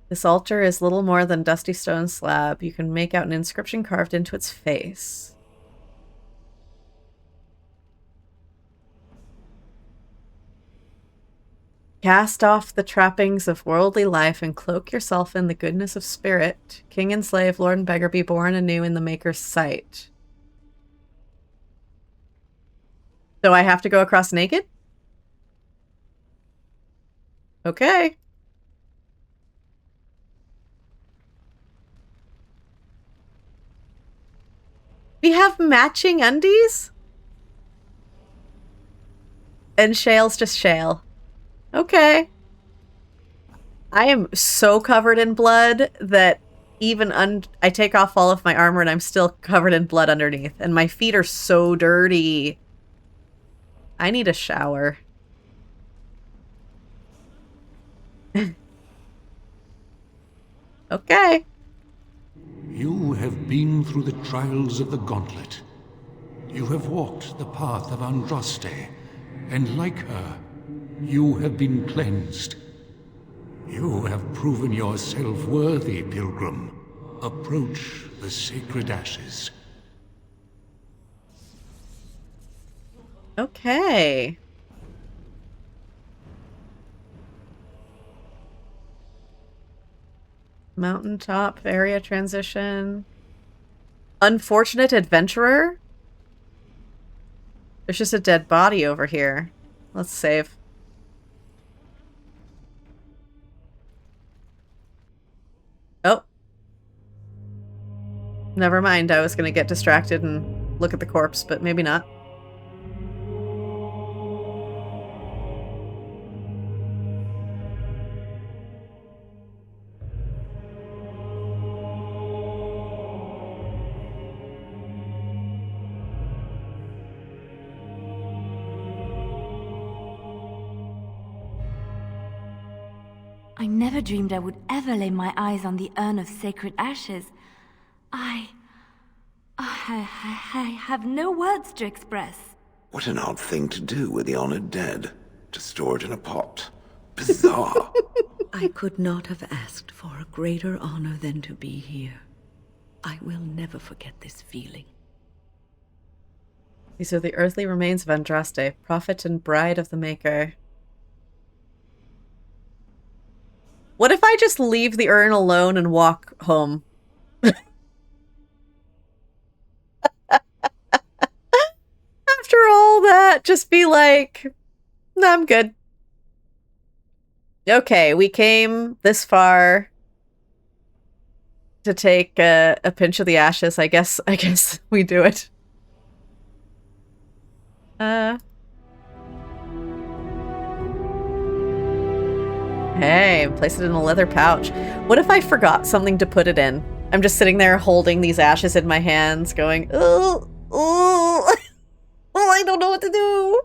This altar is little more than a dusty stone slab. You can make out an inscription carved into its face. Cast off the trappings of worldly life and cloak yourself in the goodness of spirit. King and slave, lord and beggar, be born anew in the Maker's sight. So I have to go across naked? Okay. We have matching undies? And Shale's just Shale. Okay. I am so covered in blood that even I take off all of my armor and I'm still covered in blood underneath. And my feet are so dirty. I need a shower. Okay. You have been through the trials of the Gauntlet. You have walked the path of Andraste, and like her, you have been cleansed. You have proven yourself worthy, pilgrim. Approach the sacred ashes. Okay. Mountaintop area transition. Unfortunate adventurer? There's just a dead body over here. Let's save. Oh. Never mind. I was going to get distracted and look at the corpse, but maybe not. I never dreamed I would ever lay my eyes on the urn of sacred ashes. I have no words to express. What an odd thing to do with the honored dead. To store it in a pot. Bizarre. I could not have asked for a greater honor than to be here. I will never forget this feeling. These are the earthly remains of Andraste, prophet and bride of the Maker. What if I just leave the urn alone and walk home? After all that, just be like, no, I'm good. Okay, we came this far to take a pinch of the ashes. I guess we do it. Hey, place it in a leather pouch. What if I forgot something to put it in? I'm just sitting there holding these ashes in my hands going, oh, I don't know what to do.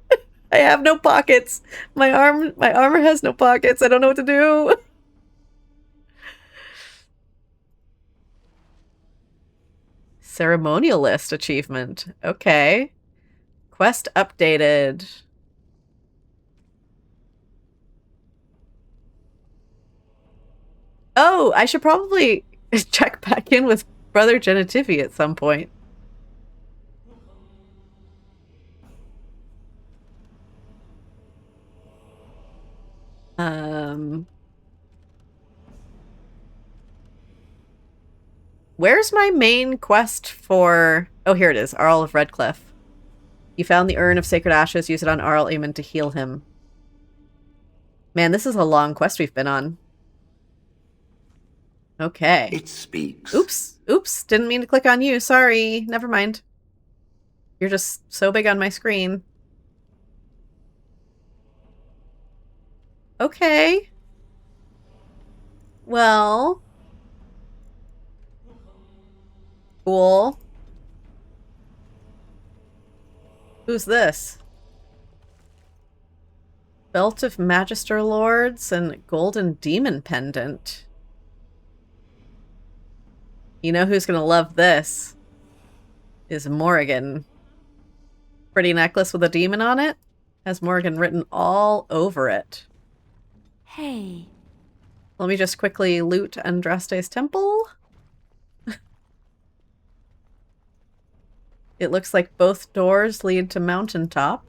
I have no pockets. My armor has no pockets. I don't know what to do. Ceremonialist achievement. Okay. Quest updated. Oh, I should probably check back in with Brother Genitivi at some point. Where's my main quest for... Oh, here it is. Arl of Redcliffe. You found the urn of sacred ashes. Use it on Arl Eamon to heal him. Man, this is a long quest we've been on. Okay. It speaks. Oops. Oops. Didn't mean to click on you. Sorry. Never mind. You're just so big on my screen. Okay. Well. Cool. Who's this? Belt of Magister Lords and Golden Demon Pendant. You know who's gonna love this? Is Morrigan. Pretty necklace with a demon on it? Has Morrigan written all over it. Hey. Let me just quickly loot Andraste's temple. It looks like both doors lead to Mountaintop.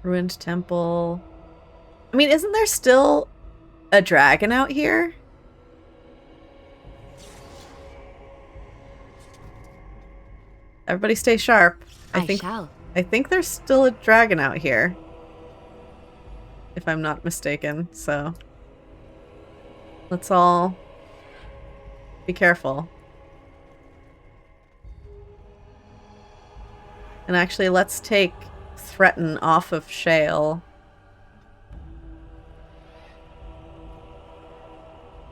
Ruined temple. I mean, isn't there still a dragon out here? Everybody stay sharp. I think there's still a dragon out here. If I'm not mistaken, so let's all be careful. And actually, let's take Threaten off of Shale.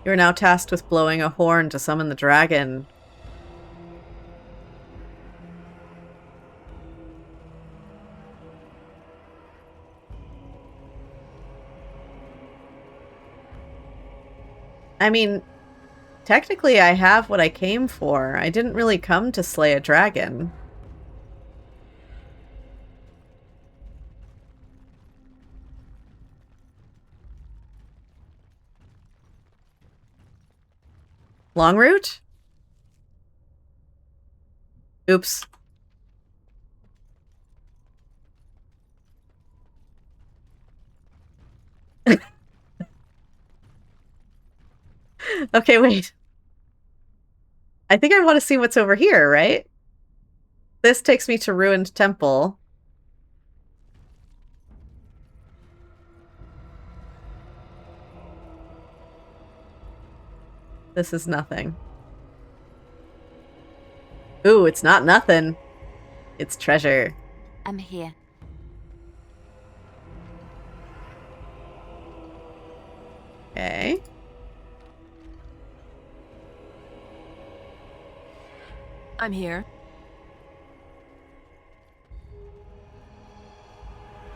You are now tasked with blowing a horn to summon the dragon. I mean, technically I have what I came for. I didn't really come to slay a dragon. Long route? Oops. Okay, wait. I think I want to see what's over here, right? This takes me to Ruined Temple. This is nothing. Ooh, it's not nothing. It's treasure. I'm here. Okay. I'm here.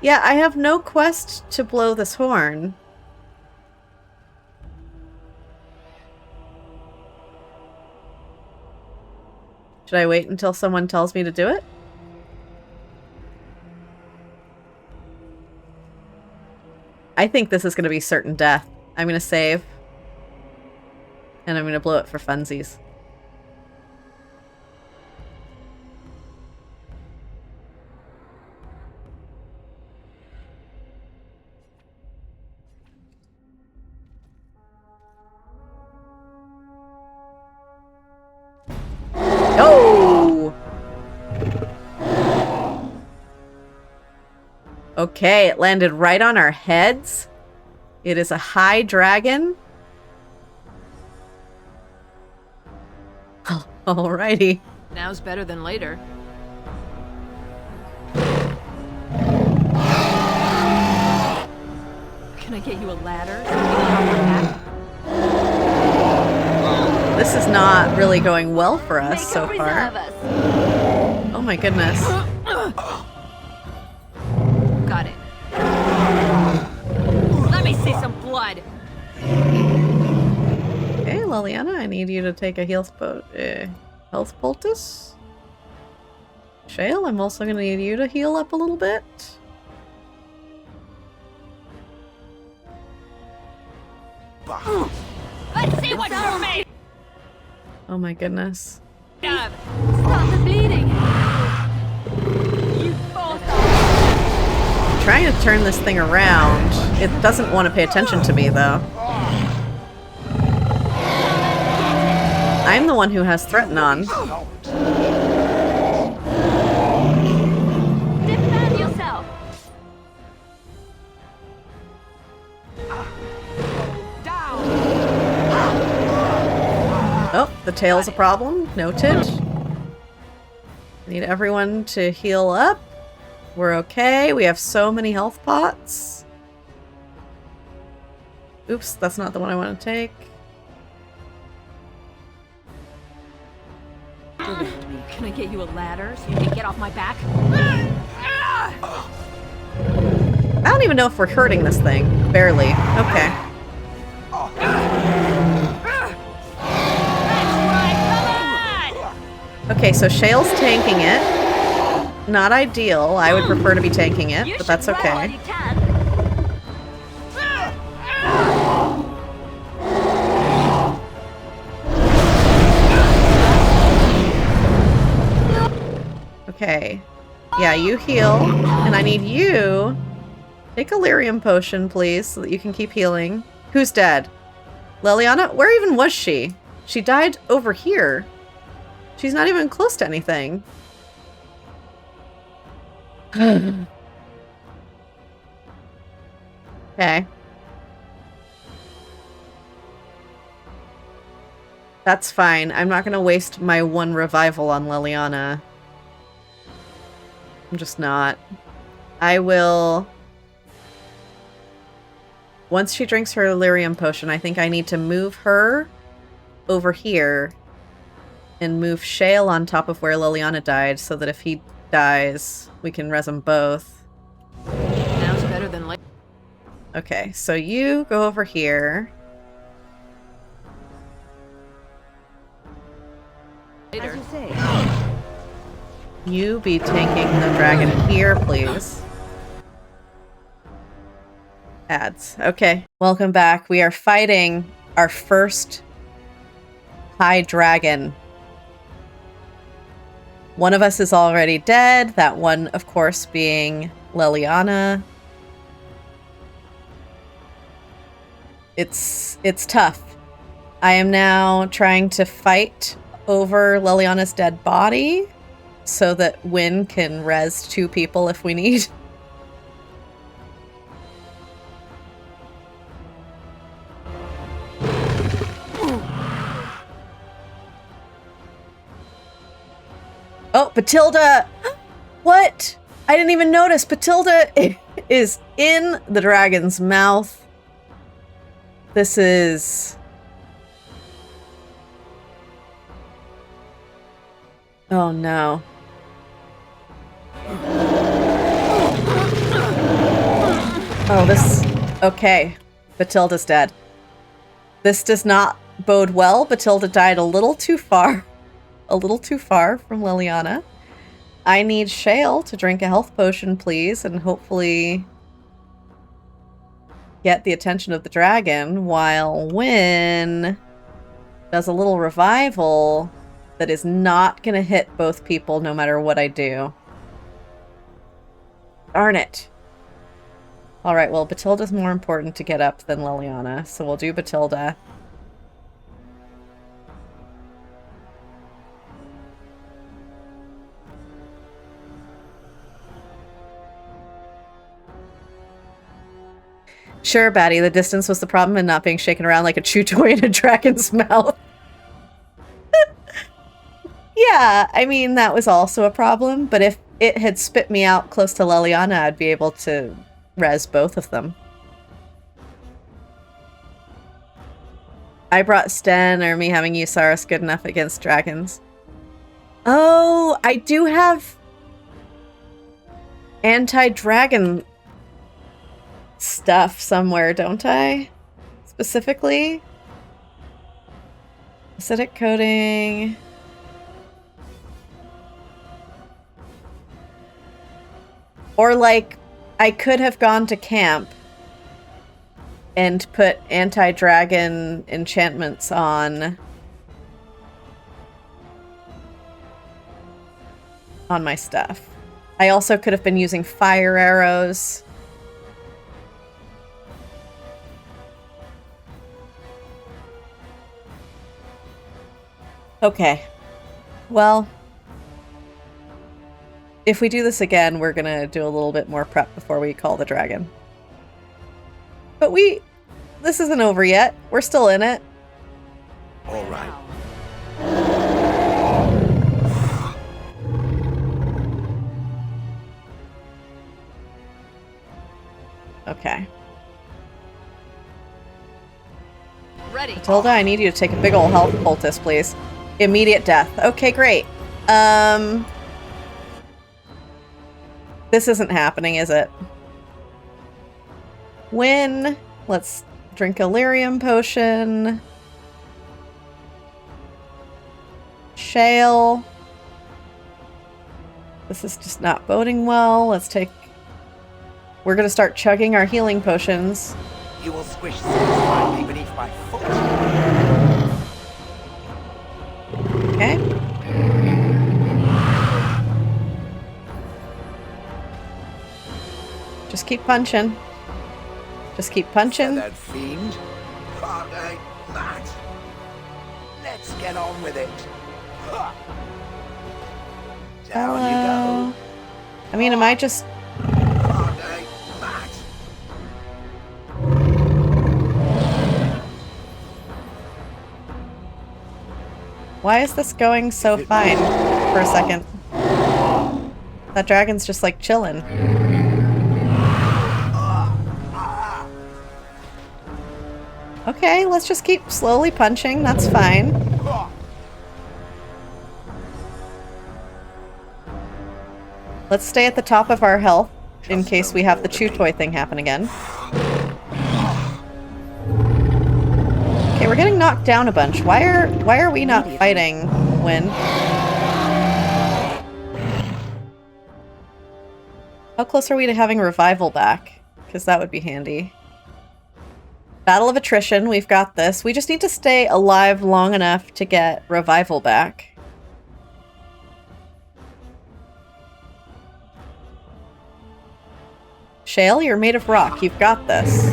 Yeah, I have no quest to blow this horn. Should I wait until someone tells me to do it? I think this is going to be certain death. I'm going to save. And I'm going to blow it for funsies. Oh! Okay, it landed right on our heads. It is a high dragon. Alrighty. Now's better than later. Can I get you a ladder? This is not really going well for us so far. Oh my goodness. Got it. Let me see some blood. Okay, Leliana, I need you to take a health poultice. Shale, I'm also going to need you to heal up a little bit. Let's see what's for me. Oh my goodness. Stop the bleeding. You both I'm trying to turn this thing around. It doesn't want to pay attention to me, though. I'm the one who has Threaten on. Defend yourself. Oh, the tail's a problem. Noted. Need everyone to heal up. We're okay. We have so many health pots. Oops, that's not the one I want to take. Can I get you a ladder so you can get off my back? I don't even know if we're hurting this thing. Barely. Okay. Okay, so Shale's tanking it. Not ideal. I would prefer to be tanking it, but that's okay. Okay. Yeah, you heal. And I need you. Take a lyrium potion, please, so that you can keep healing. Who's dead? Leliana? Where even was she? She died over here. She's not even close to anything. Okay. That's fine. I'm not gonna waste my one revival on Leliana. I'm just not. I will... Once she drinks her lyrium potion, I think I need to move her over here and move Shale on top of where Leliana died so that if he dies, we can res them both. Now's better than later. Okay, so you go over here. As you say. You be tanking the dragon here, please. Ads. Okay, welcome back. We are fighting our first high dragon. One of us is already dead. That one, of course, being Leliana. It's tough. I am now trying to fight over Leliana's dead body so that Wynne can res 2 people if we need. Oh, Bathilde! What? I didn't even notice. Bathilde is in the dragon's mouth. This is... Oh no. Oh, this... Okay. Bathilde's dead. This does not bode well. Bathilde died a little too far. A little too far from Leliana. I need Shale to drink a health potion, please, and hopefully get the attention of the dragon, while Wynne does a little revival that is not going to hit both people no matter what I do. Darn it. Alright, well, Bathilde's more important to get up than Leliana, so we'll do Bathilde. Sure, Batty, the distance was the problem and not being shaken around like a chew toy in a dragon's mouth. Yeah, I mean, that was also a problem, but if it had spit me out close to Leliana, I'd be able to res both of them. I brought Sten, or me having Usaris good enough against dragons. Oh, I do have anti-dragon stuff somewhere, don't I? Specifically? Acidic coating. Or like, I could have gone to camp and put anti-dragon enchantments on my stuff. I also could have been using fire arrows. Okay. Well, if we do this again, we're gonna do a little bit more prep before we call the dragon. But this isn't over yet. We're still in it. All right. Okay. ready. Bathilde, I need you to take a big ol' health poultice, please. Immediate death. Okay, great. This isn't happening, is it? Wynne, let's drink a lyrium potion. Shale. This is just not boding well. Let's take... We're gonna start chugging our healing potions. You will squish slightly beneath my foot. Okay. Just keep punching. Just keep punching. That fiend. Can't that. Let's get on with it. Down you go. I mean, am I just... Why is this going so fine for a second? That dragon's just like chilling. Okay, let's just keep slowly punching. That's fine. Let's stay at the top of our health in case we have the chew toy thing happen again. Okay, we're getting knocked down a bunch. Why are we not fighting, Wynne? How close are we to having revival back? Because that would be handy. Battle of attrition, we've got this. We just need to stay alive long enough to get revival back. Shale, you're made of rock. You've got this.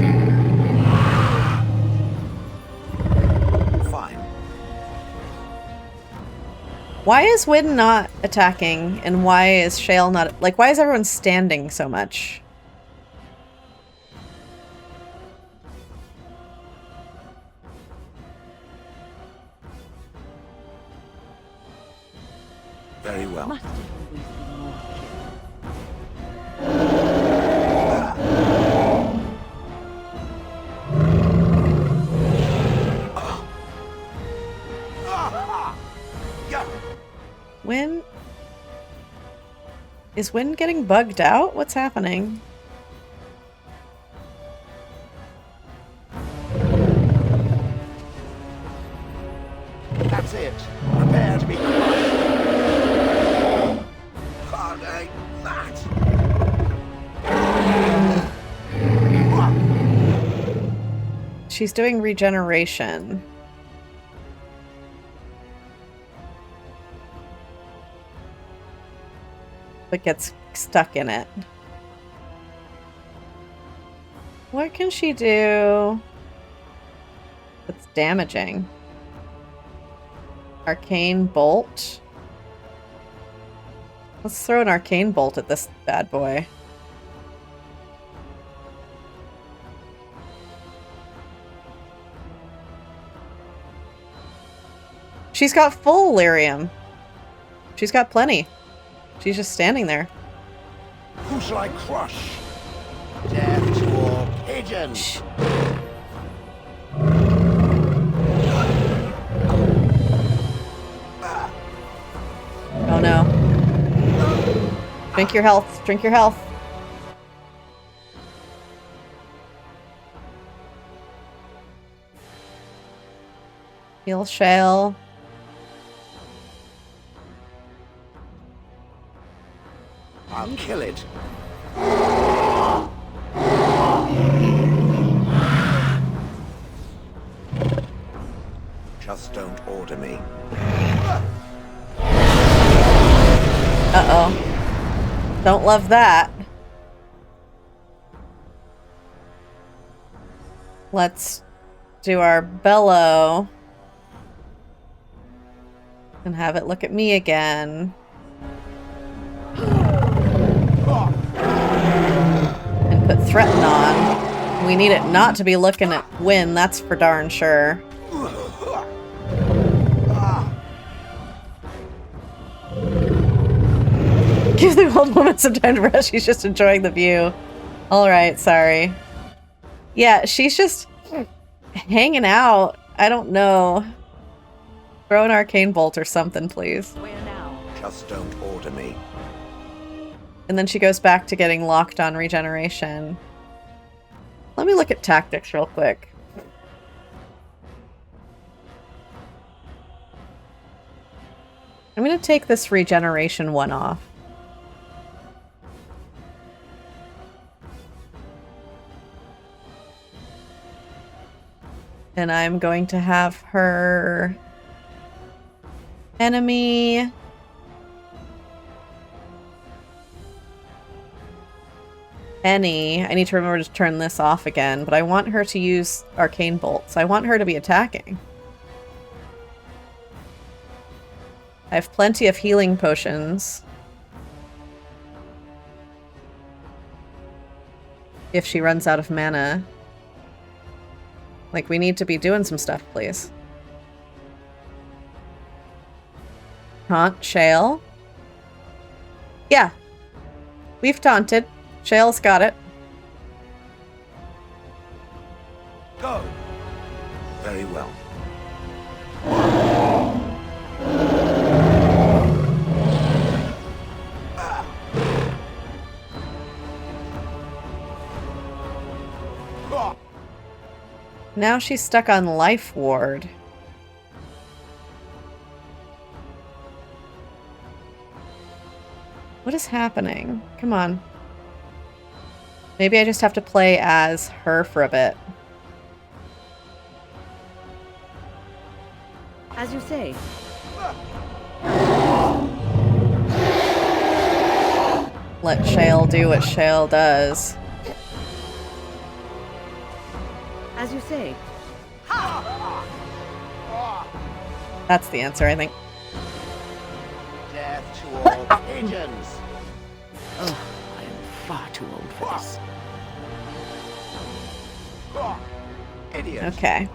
Fine. Why is Wynne not attacking, and why is Shale not... Like, why is everyone standing so much? Very well. Wynne? Is Wynne getting bugged out? What's happening? That's it. Prepare to be crushed. Can't I that? She's doing regeneration. But gets stuck in it. What can she do that's damaging? Arcane bolt? Let's throw an arcane bolt at this bad boy. She's got full lyrium. She's got plenty. She's just standing there. Who shall I crush? Death to all pigeons. Oh no. Drink your health. Drink your health. Heal Shale. I'll kill it. Just don't order me. Uh-oh. Don't love that. Let's do our bellow. And have it look at me again. And put threaten on. We need it not to be looking at Wynne, that's for darn sure. Give the old woman some time to rest. She's just enjoying the view. Alright, sorry. Yeah, she's just hanging out. I don't know. Throw an arcane bolt or something, please. Where now? Just don't order me. And then she goes back to getting locked on regeneration. Let me look at tactics real quick. I'm going to take this regeneration one off. And I'm going to have her enemy I need to remember to turn this off again, but I want her to use arcane bolts. I want her to be attacking. I have plenty of healing potions. If she runs out of mana. Like, we need to be doing some stuff, please. Taunt Shale. Yeah. We've taunted. Shale's got it. Go. Very well. Now she's stuck on Life Ward. What is happening? Come on. Maybe I just have to play as her for a bit. As you say. Let Shale do what Shale does. As you say. That's the answer, I think. Death to all pigeons. Oh, I am far too old for this. Idiot. Okay.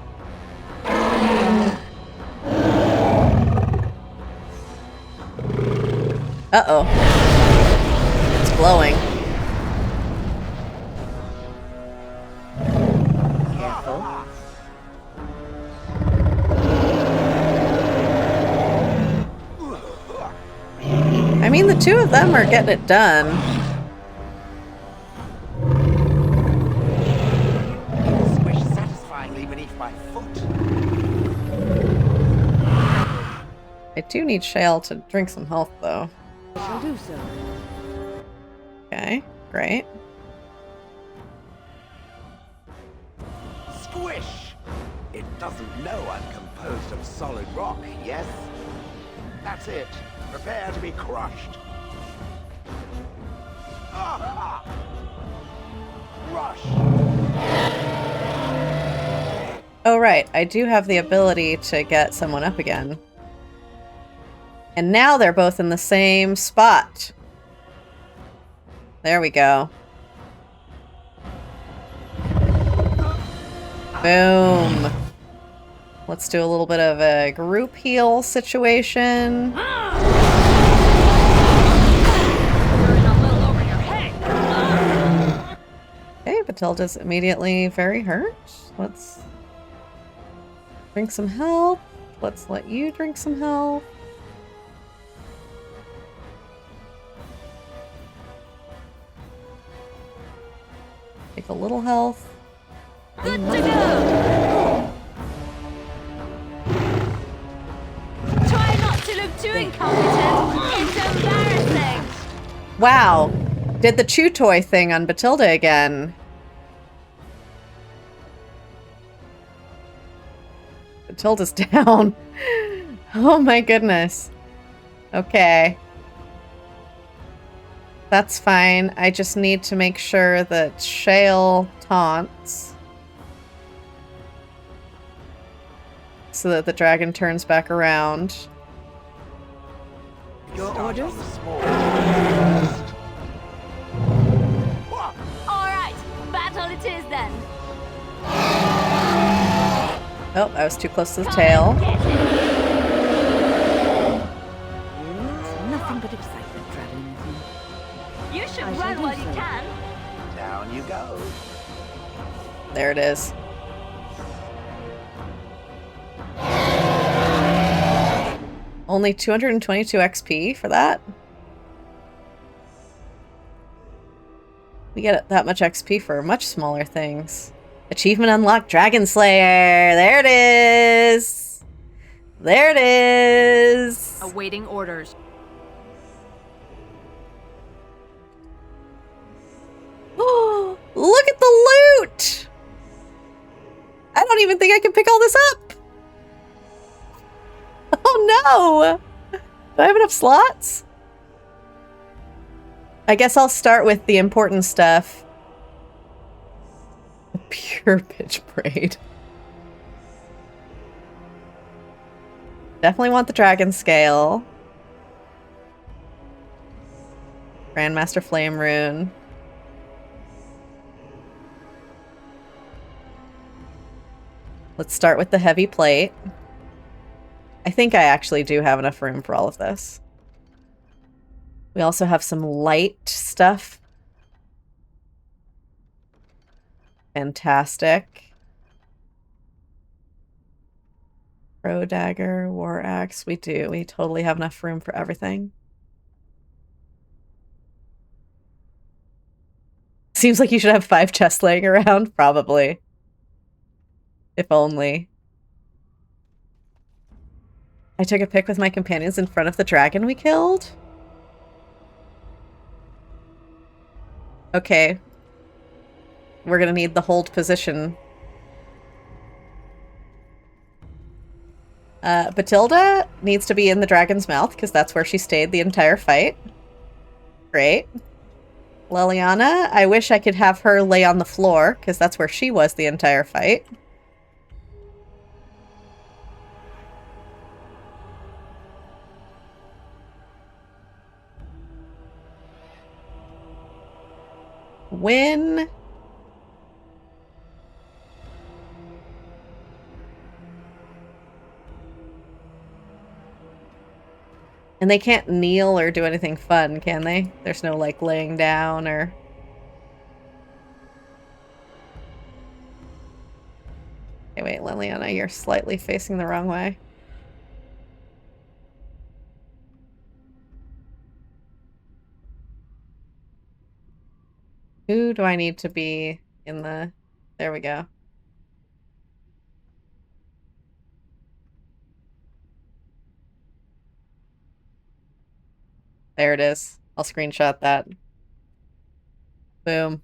Uh-oh. It's glowing. Careful. I mean, the two of them are getting it done. Squish satisfyingly beneath my foot. I do need Shale to drink some health, though. I shall do so. Okay, great. Squish! It doesn't know I'm composed of solid rock, yes? That's it. Prepare to be crushed. Ah! Rush! Oh, right. I do have the ability to get someone up again. And now they're both in the same spot. There we go. Boom. Let's do a little bit of a group heal situation. Okay, Bathilde's immediately very hurt. Let's drink some health. Let's let you drink some health. Take a little health. Good to go! Try not to look too incompetent. It's embarrassing. Wow. Did the chew toy thing on Bathilde again. Bathilde's down. Oh my goodness. Okay. That's fine. I just need to make sure that Shale taunts. So that the dragon turns back around. Your orders? Alright, battle it is then. Oh, I was too close to the tail. Nothing but excitement traveling with me. You should run while you can. Down you go. There it is. Only 222 XP for that? We get that much XP for much smaller things. Achievement unlocked, Dragon Slayer! There it is! There it is! Awaiting orders. Oh, look at the loot! I don't even think I can pick all this up! Oh no! Do I have enough slots? I guess I'll start with the important stuff. The pure pitch braid. Definitely want the dragon scale. Grandmaster Flame Rune. Let's start with the heavy plate. I think I actually do have enough room for all of this. We also have some light stuff. Fantastic. Pro dagger, war axe. We do. We totally have enough room for everything. Seems like you should have 5 chests laying around. Probably. If only. I took a pic with my companions in front of the dragon we killed. Okay. We're gonna need the hold position. Bathilde needs to be in the dragon's mouth, because that's where she stayed the entire fight. Great. Leliana, I wish I could have her lay on the floor, because that's where she was the entire fight. Wynne. And they can't kneel or do anything fun, can they? There's no, like, laying down or... Okay, wait, Leliana, you're slightly facing the wrong way. Who do I need to be in the... There we go. There it is. I'll screenshot that. Boom.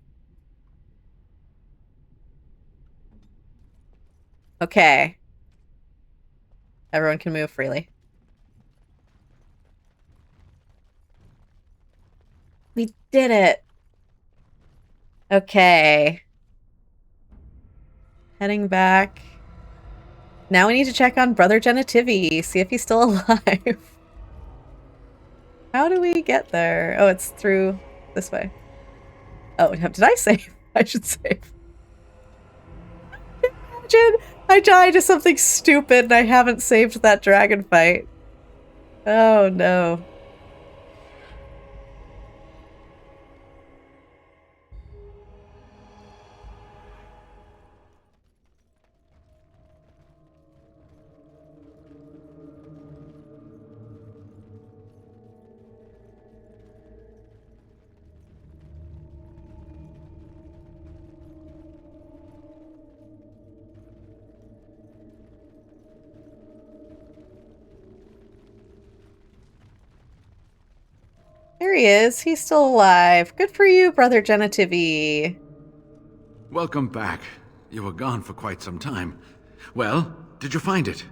Okay. Everyone can move freely. We did it! Okay. Heading back. Now we need to check on Brother Genitivi, see if he's still alive. How do we get there? Oh, it's through this way. Oh, did I save? I should save. Imagine I died to something stupid and I haven't saved that dragon fight. Oh no. There he is. He's still alive. Good for you, Brother Genitivi. Welcome back. You were gone for quite some time. Well, did you find it?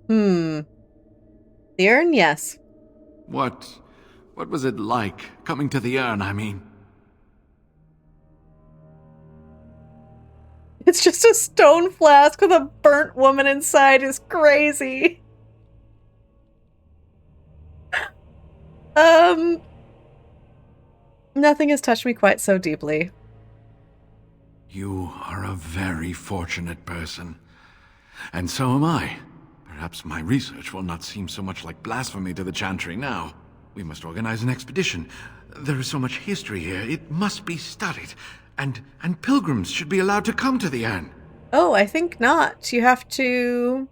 The urn, yes. What was it like, coming to the urn, I mean? It's just a stone flask with a burnt woman inside is crazy. Nothing has touched me quite so deeply. You are a very fortunate person. And so am I. Perhaps my research will not seem so much like blasphemy to the Chantry now. We must organize an expedition. There is so much history here, it must be studied. And pilgrims should be allowed to come to the urn. Oh, I think not. You have to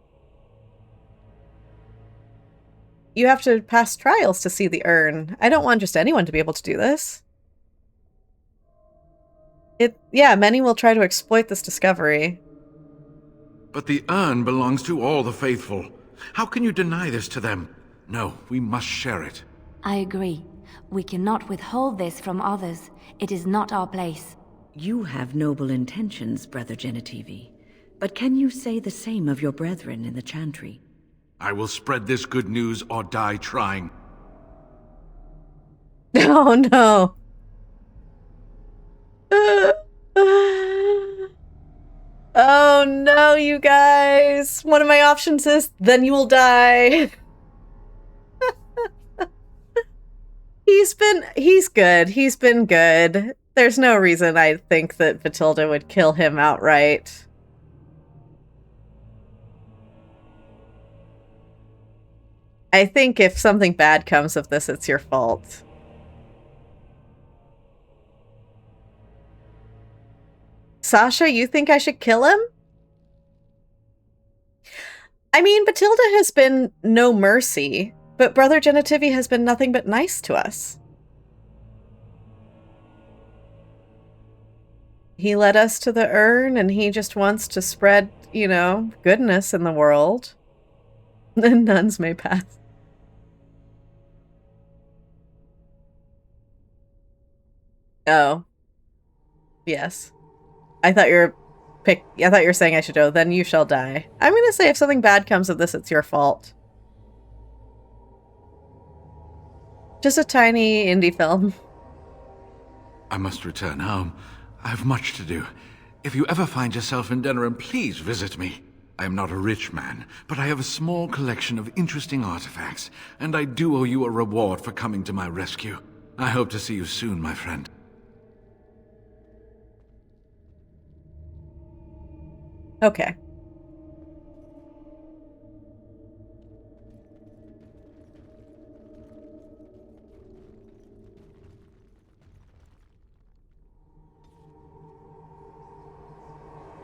pass trials to see the urn. I don't want just anyone to be able to do this. Yeah, many will try to exploit this discovery. But the urn belongs to all the faithful. How can you deny this to them? No, we must share it. I agree. We cannot withhold this from others. It is not our place. You have noble intentions, Brother Genitivi. But can you say the same of your brethren in the Chantry? I will spread this good news or die trying. Oh no. Oh no, you guys. One of my options is then you will die. He's good. He's been good. There's no reason I think that Bathilde would kill him outright. I think if something bad comes of this, it's your fault. Sasha, you think I should kill him? I mean, Bathilde has been no mercy, but Brother Genitivi has been nothing but nice to us. He led us to the urn, and he just wants to spread, you know, goodness in the world. The nuns may pass. Oh. Yes. I thought you were saying I should go, then you shall die. I'm gonna say if something bad comes of this, it's your fault. Just a tiny indie film. I must return home. I have much to do. If you ever find yourself in Denerim, please visit me. I am not a rich man, but I have a small collection of interesting artifacts, and I do owe you a reward for coming to my rescue. I hope to see you soon, my friend. Okay.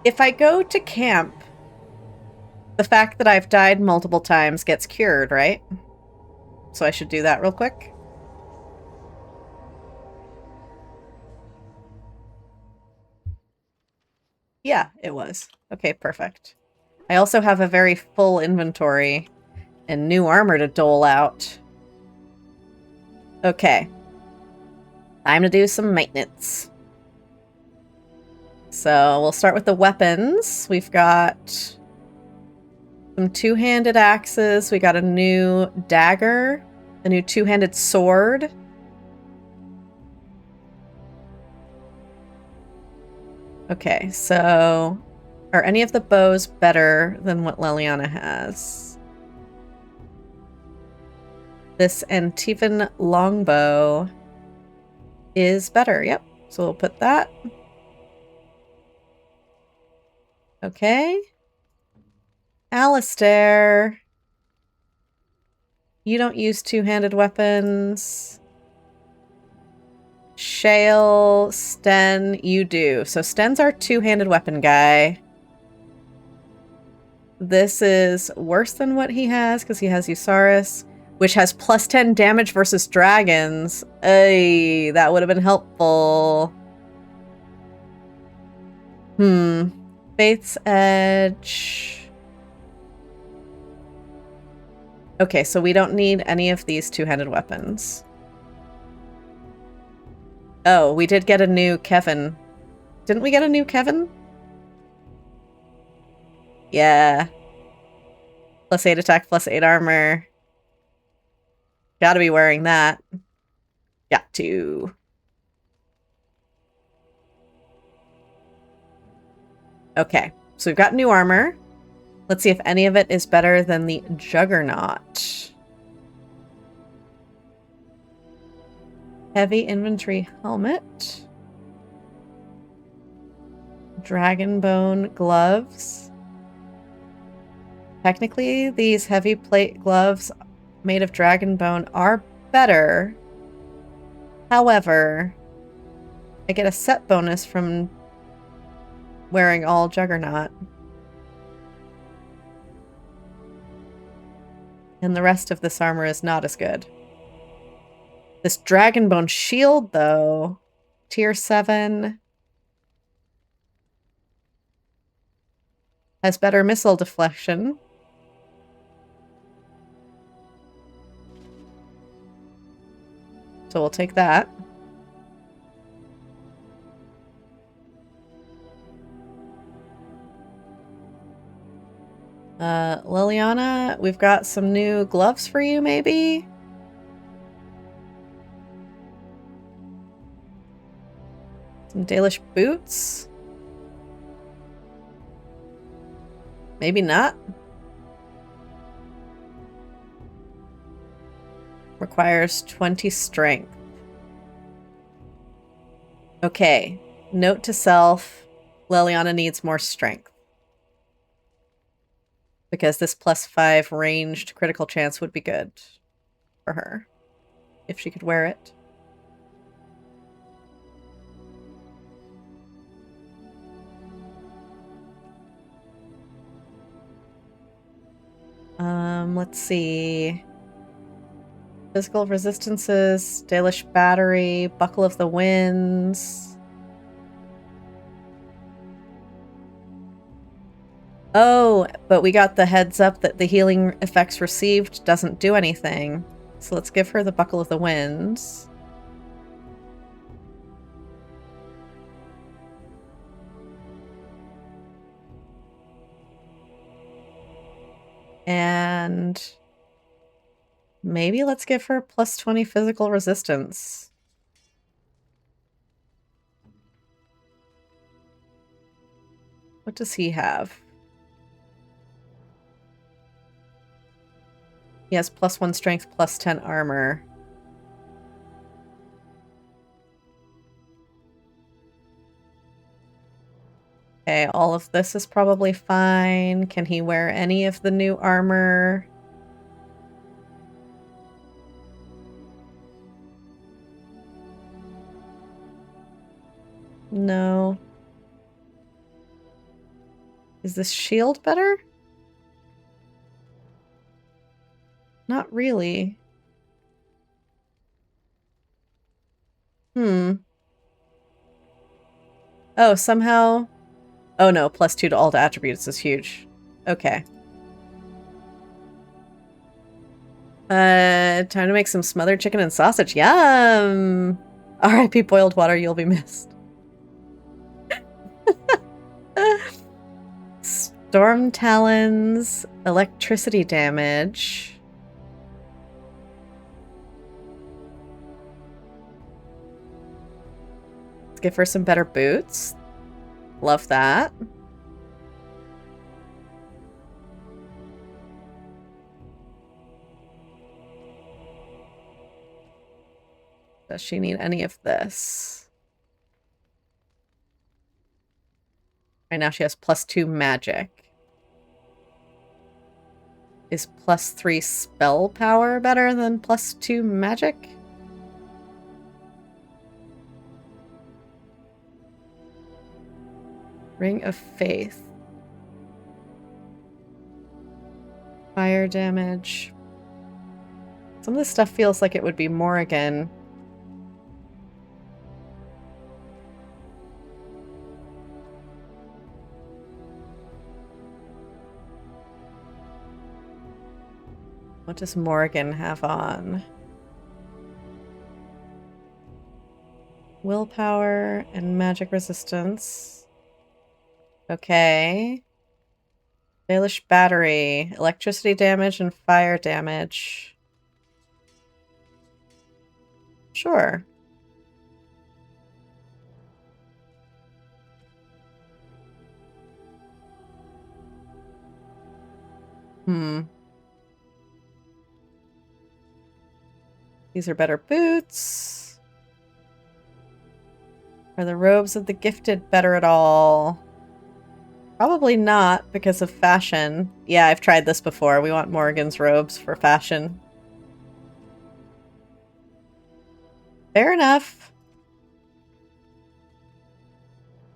If I go to camp, the fact that I've died multiple times gets cured, right? So I should do that real quick. Yeah, it was. Okay, perfect. I also have a very full inventory and new armor to dole out. Okay. Time to do some maintenance. So we'll start with the weapons. We've got some two-handed axes. We got a new dagger, a new two-handed sword. Okay, so are any of the bows better than what Leliana has? This Antivan longbow is better. Yep, so we'll put that. Okay. Alistair. You don't use two-handed weapons. Shale, Sten, you do. So Sten's our two-handed weapon guy. This is worse than what he has because he has Usaris, which has plus 10 damage versus dragons. Ay, that would have been helpful. Faith's Edge. Okay, so we don't need any of these two-handed weapons. Oh, we did get a new Kevin. Didn't we get a new Kevin? Yeah. Plus 8 attack, plus 8 armor. Gotta be wearing that. Got to. Okay, so we've got new armor. Let's see if any of it is better than the Juggernaut. Heavy infantry helmet. Dragonbone gloves. Technically, these heavy plate gloves made of dragonbone are better. However, I get a set bonus from wearing all Juggernaut. And the rest of this armor is not as good. This Dragonbone shield, though, tier 7, has better missile deflection. So we'll take that. Leliana, we've got some new gloves for you, maybe? Some Dalish boots? Maybe not. Requires 20 strength. Okay. Note to self, Leliana needs more strength. Because this +5 ranged critical chance would be good for her. If she could wear it. Let's see. Physical resistances, Dalish battery, Buckle of the Winds. Oh, but we got the heads up that the healing effects received doesn't do anything. So let's give her the Buckle of the Winds. And maybe let's give her +20 physical resistance. What does he have? He has +1 strength, +10 armor. Okay, all of this is probably fine. Can he wear any of the new armor? No. Is this shield better? Not really. Oh, somehow... Oh no, +2 to all attributes is huge. Okay. Time to make some smothered chicken and sausage. Yum! R.I.P. boiled water, you'll be missed. Storm talons, electricity damage. Let's give her some better boots. Love that. Does she need any of this? Right now she has +2 magic. Is +3 spell power better than +2 magic? Ring of Faith. Fire damage. Some of this stuff feels like it would be Morrigan. What does Morrigan have on? Willpower and magic resistance. Okay. Dalish battery, electricity damage and fire damage. Sure. These are better boots. Are the robes of the gifted better at all? Probably not, because of fashion. Yeah, I've tried this before. We want Morrigan's robes for fashion. Fair enough.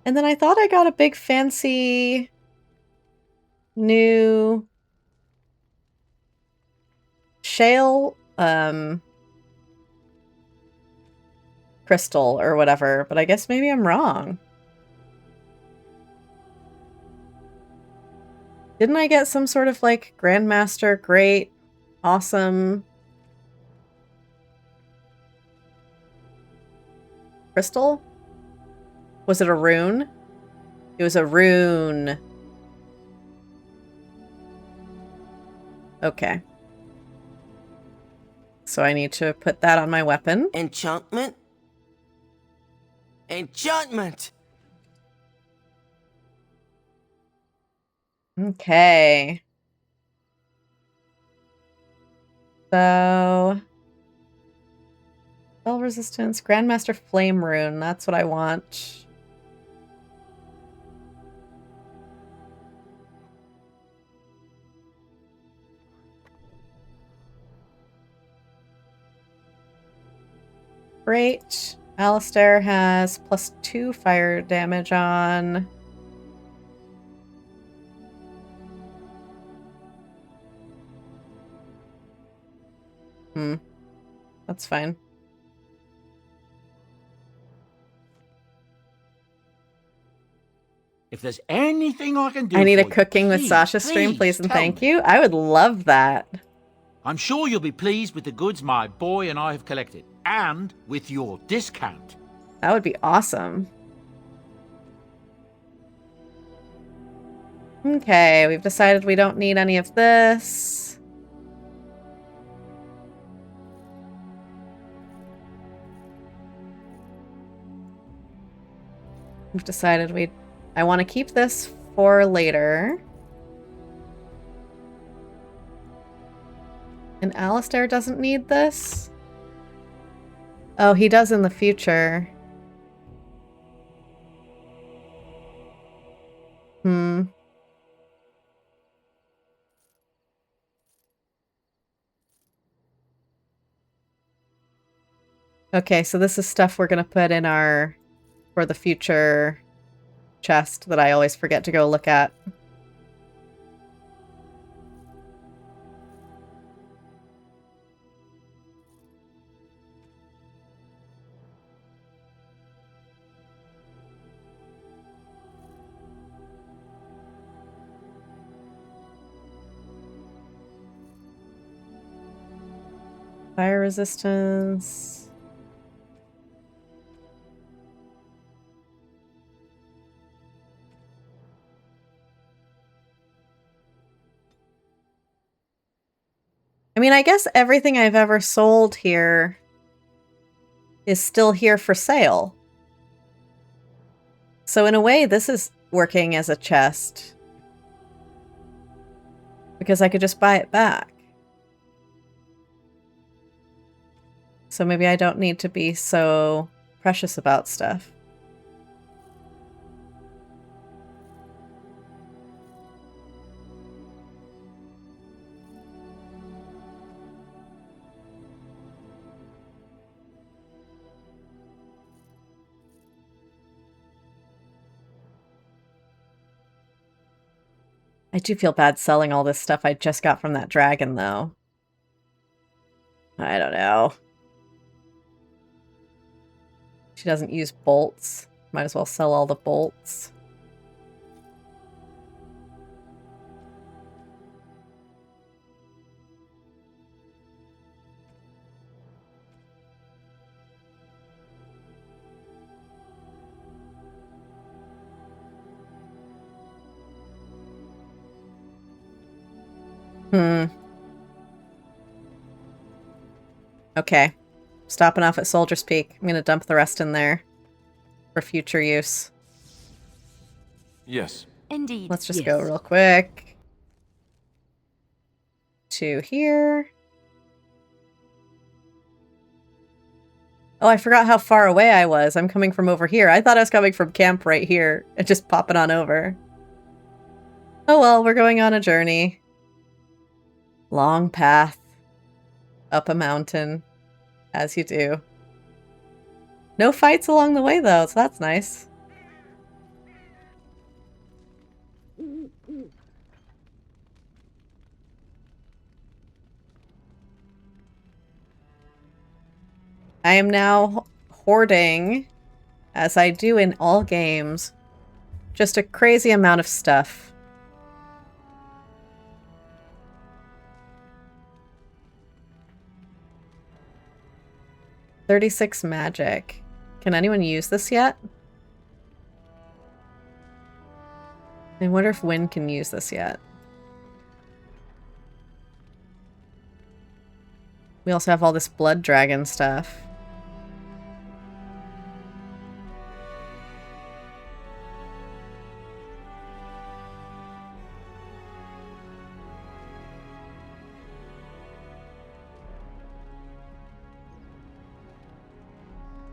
And then I thought I got a big fancy new shale crystal or whatever, but I guess maybe I'm wrong. Didn't I get some sort of like Grandmaster, great, awesome crystal? Was it a rune? It was a rune. Okay. So I need to put that on my weapon. Enchantment? Enchantment! Okay. So... spell resistance, Grandmaster Flame Rune, that's what I want. Great. Alistair has +2 fire damage on. That's fine. If there's anything I can do, I need a for you, cooking with please, Sasha stream, please and tell thank me. you. I would love that. I'm sure you'll be pleased with the goods my boy and I have collected, and with your discount. That would be awesome. Okay, we've decided we don't need any of this. We've decided I want to keep this for later. And Alistair doesn't need this? Oh, he does in the future. Okay, so this is stuff we're gonna put in our for the future chest that I always forget to go look at. Fire resistance. I mean, I guess everything I've ever sold here is still here for sale. So in a way, this is working as a chest. Because I could just buy it back. So maybe I don't need to be so precious about stuff. I do feel bad selling all this stuff I just got from that dragon, though. I don't know. She doesn't use bolts. Might as well sell all the bolts. Okay. Stopping off at Soldier's Peak. I'm gonna dump the rest in there for future use. Yes. Indeed. Let's just go real quick to here. Oh, I forgot how far away I was. I'm coming from over here. I thought I was coming from camp right here and just popping on over. Oh well, we're going on a journey. Long path. Up a mountain. As you do. No fights along the way, though, so that's nice. I am now hoarding, as I do in all games, just a crazy amount of stuff. $36 magic. Can anyone use this yet? I wonder if Wynne can use this yet. We also have all this blood dragon stuff.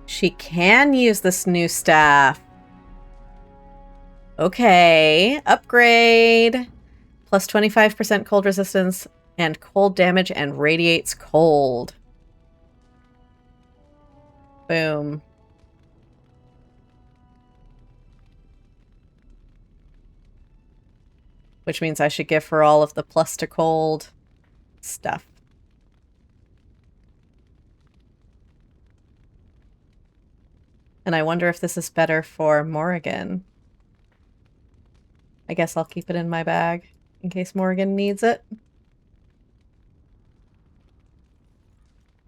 She can use this new staff. Okay, upgrade. Plus 25% cold resistance and cold damage and radiates cold. Boom. Which means I should give her all of the plus to cold stuff. And I wonder if this is better for Morrigan. I guess I'll keep it in my bag in case Morrigan needs it.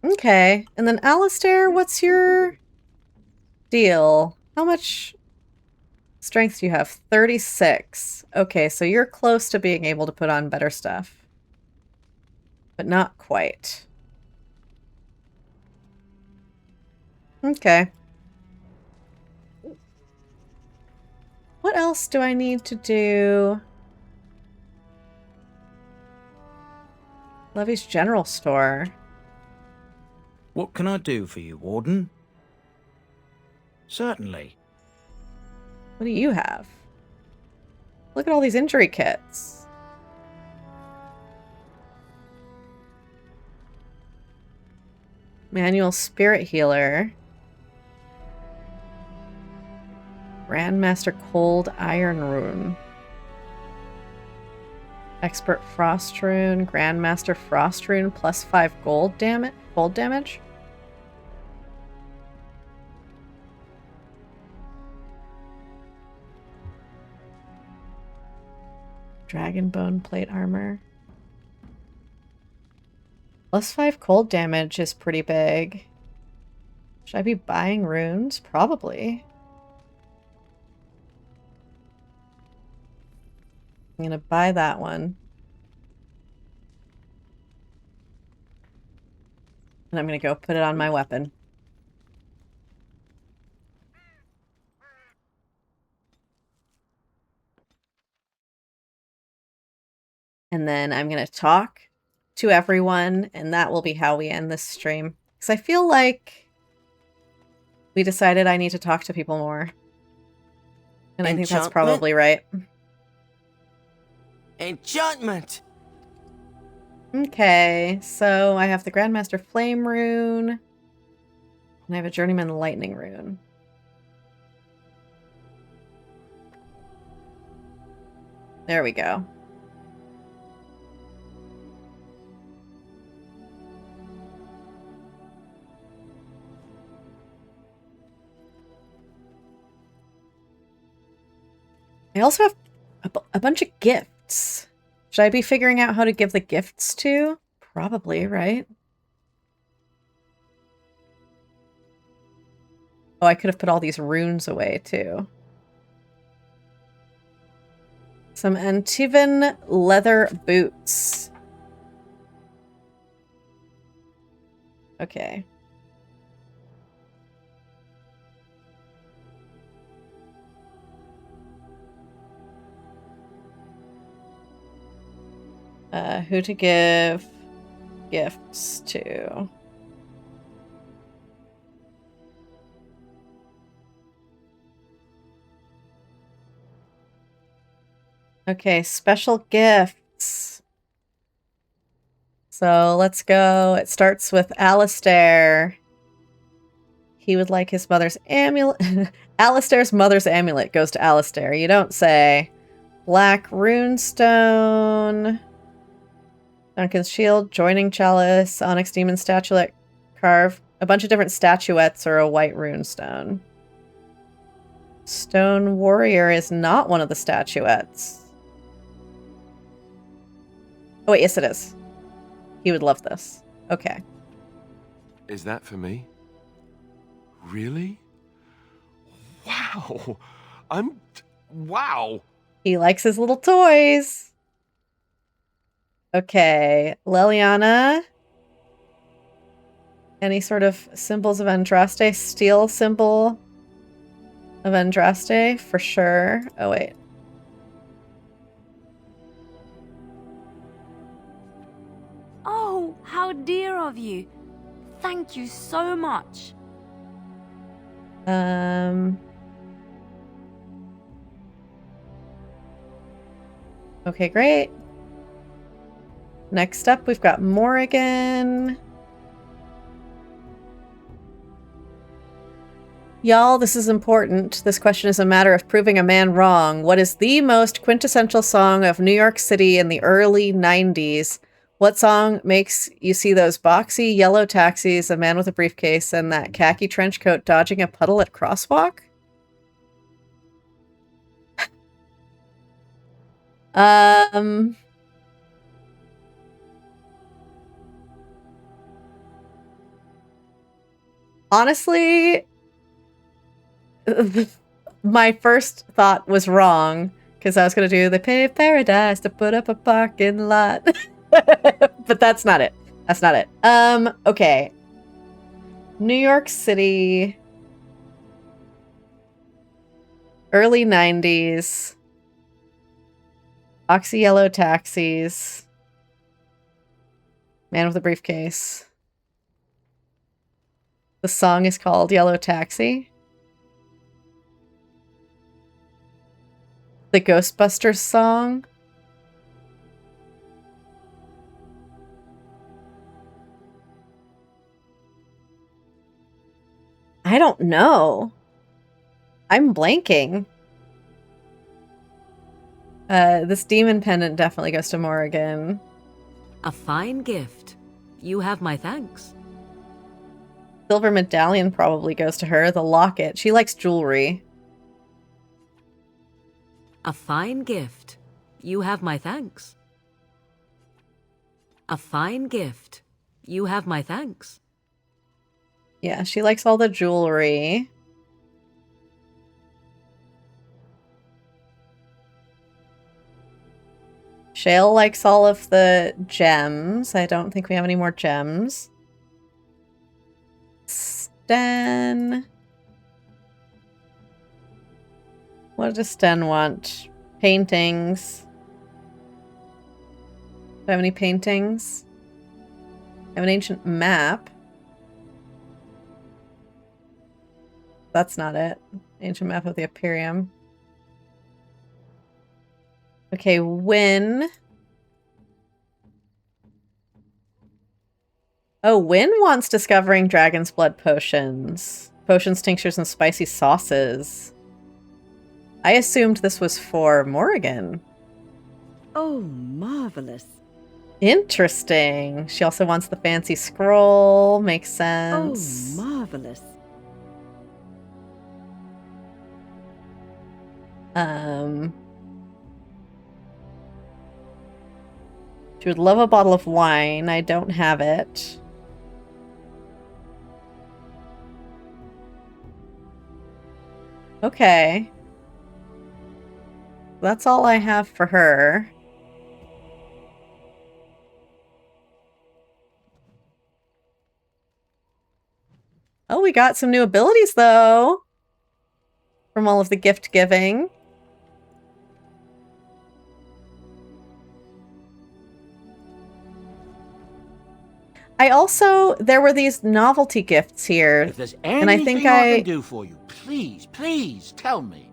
Okay, and then Alistair, what's your deal? How much strength do you have? 36. Okay, so you're close to being able to put on better stuff. But not quite. Okay. What else do I need to do? Levy's General Store. What can I do for you, Warden? Certainly. What do you have? Look at all these injury kits. Manual Spirit Healer. Grandmaster Cold Iron Rune. Expert Frost Rune. Grandmaster Frost Rune plus 5 gold damage. Dragon Bone Plate Armor. Plus 5 cold damage is pretty big. Should I be buying runes? Probably. I'm gonna buy that one. And I'm gonna go put it on my weapon. And then I'm gonna talk to everyone, and that will be how we end this stream. Because I feel like we decided I need to talk to people more. And I think that's probably right. Enchantment! Okay, so I have the Grandmaster Flame Rune. And I have a Journeyman Lightning Rune. There we go. I also have a bunch of gifts. Should I be figuring out how to give the gifts to? Probably, right? Oh, I could have put all these runes away, too. Some Antivan leather boots. Okay. Who to give gifts to? Okay, special gifts. So let's go. It starts with Alistair. He would like his mother's amulet. Alistair's mother's amulet goes to Alistair. You don't say. Black runestone. Duncan's shield, joining chalice, onyx demon statuette carved. A bunch of different statuettes or a white rune stone. Stone warrior is not one of the statuettes. Oh wait, yes it is. He would love this. Okay. Is that for me? Really? Wow. Wow. He likes his little toys. Okay, Leliana. Any sort of symbols of Andraste? Steel symbol of Andraste, for sure. Oh, wait. Oh, how dear of you. Thank you so much. Okay, great. Next up, we've got Morrigan. Y'all, this is important. This question is a matter of proving a man wrong. What is the most quintessential song of New York City in the early 90s? What song makes you see those boxy yellow taxis, a man with a briefcase, and that khaki trench coat dodging a puddle at crosswalk? Honestly, my first thought was wrong because I was going to do the paved paradise to put up a parking lot. But that's not it. That's not it. Okay. New York City. Early 90s. Oxy yellow taxis. Man with a briefcase. The song is called Yellow Taxi. The Ghostbusters song. I don't know. I'm blanking. This demon pendant definitely goes to Morrigan. A fine gift. You have my thanks. Silver medallion probably goes to her. The locket. She likes jewelry. A fine gift. You have my thanks. A fine gift. You have my thanks. Yeah, she likes all the jewelry. Shale likes all of the gems. I don't think we have any more gems. Sten. What does Sten want? Paintings. Do I have any paintings? I have an ancient map. That's not it. Ancient map of the Imperium. Okay, Wynne. Oh, Wynne wants discovering dragon's blood potions. Potions, tinctures, and spicy sauces. I assumed this was for Morrigan. Oh, marvelous. Interesting. She also wants the fancy scroll. Makes sense. Oh, marvelous. She would love a bottle of wine. I don't have it. Okay. That's all I have for her. Oh, we got some new abilities, though. From all of the gift giving. There were these novelty gifts here. If there's and I think anything I can do for you, please tell me.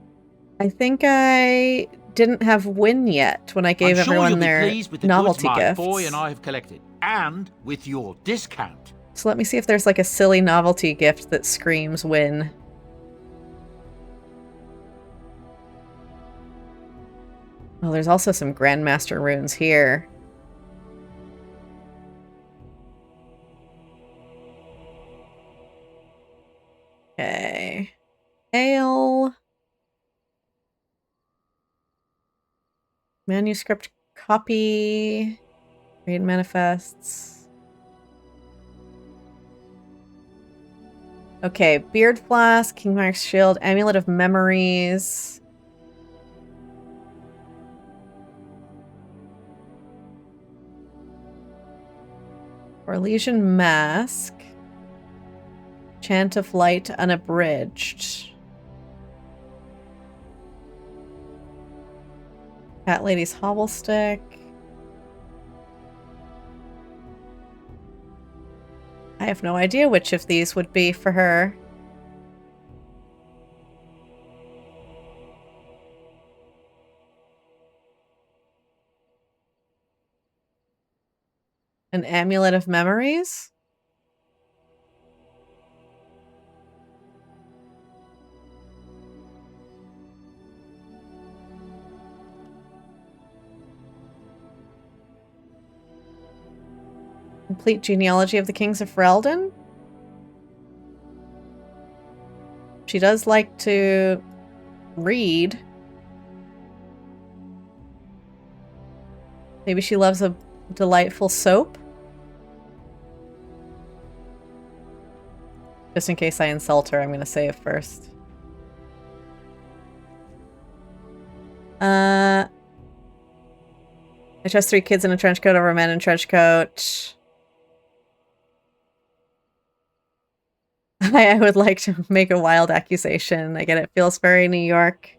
I think I didn't have Wynne yet when I gave everyone their novelty gifts. My boy and I have collected, and with your discount. So let me see if there's like a silly novelty gift that screams Wynne. Oh, there's also some Grandmaster runes here. Okay. Ale. Manuscript copy. Read manifests. Okay, Beard Flask, Kingmark's Shield, Amulet of Memories. Orlesian Mask. Chant of Light Unabridged. Cat Lady's Hobble Stick. I have no idea which of these would be for her. An Amulet of Memories? Complete Genealogy of the Kings of Ferelden? She does like to read. Maybe she loves a delightful soap? Just in case I insult her, I'm going to say it first. I trust 3 kids in a trench coat over a man in a trench coat. I would like to make a wild accusation. Again, it feels very New York.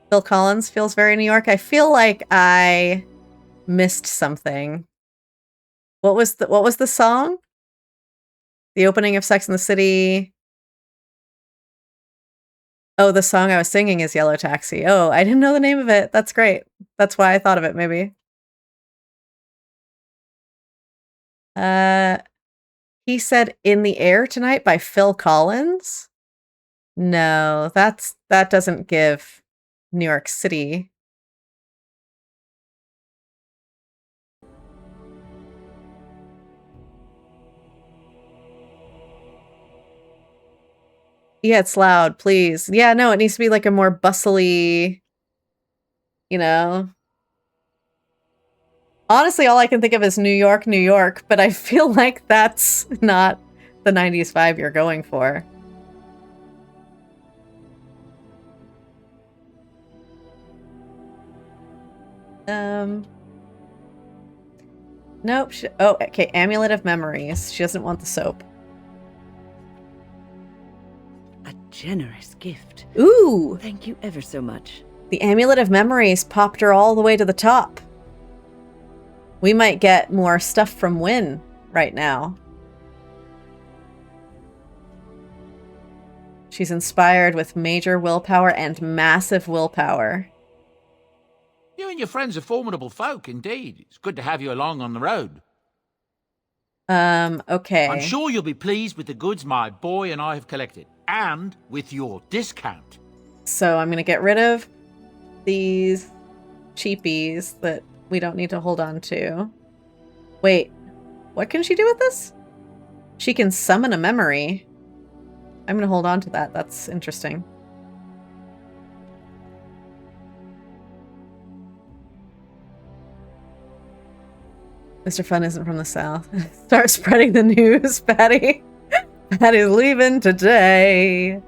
Phil Collins feels very New York. I feel like I missed something. What was the song? The opening of Sex and the City. Oh, the song I was singing is Yellow Taxi. Oh, I didn't know the name of it. That's great. That's why I thought of it, maybe. He said In the Air Tonight by Phil Collins? No, that doesn't give New York City. Yeah, it's loud, please. Yeah, no, it needs to be like a more bustly, you know. Honestly, all I can think of is New York, New York, but I feel like that's not the 90s vibe you're going for. Nope. Oh, okay. Amulet of Memories. She doesn't want the soap. A generous gift. Ooh! Thank you ever so much. The Amulet of Memories popped her all the way to the top. We might get more stuff from Wynne right now. She's inspired with major willpower and massive willpower. You and your friends are formidable folk, indeed. It's good to have you along on the road. Okay. I'm sure you'll be pleased with the goods my boy and I have collected, and with your discount. So I'm going to get rid of these cheapies that we don't need to hold on to. Wait, what can she do with this? She can summon a memory. I'm going to hold on to that. That's interesting. Mr. Fun isn't from the South. Start spreading the news, Batty. Batty's leaving today.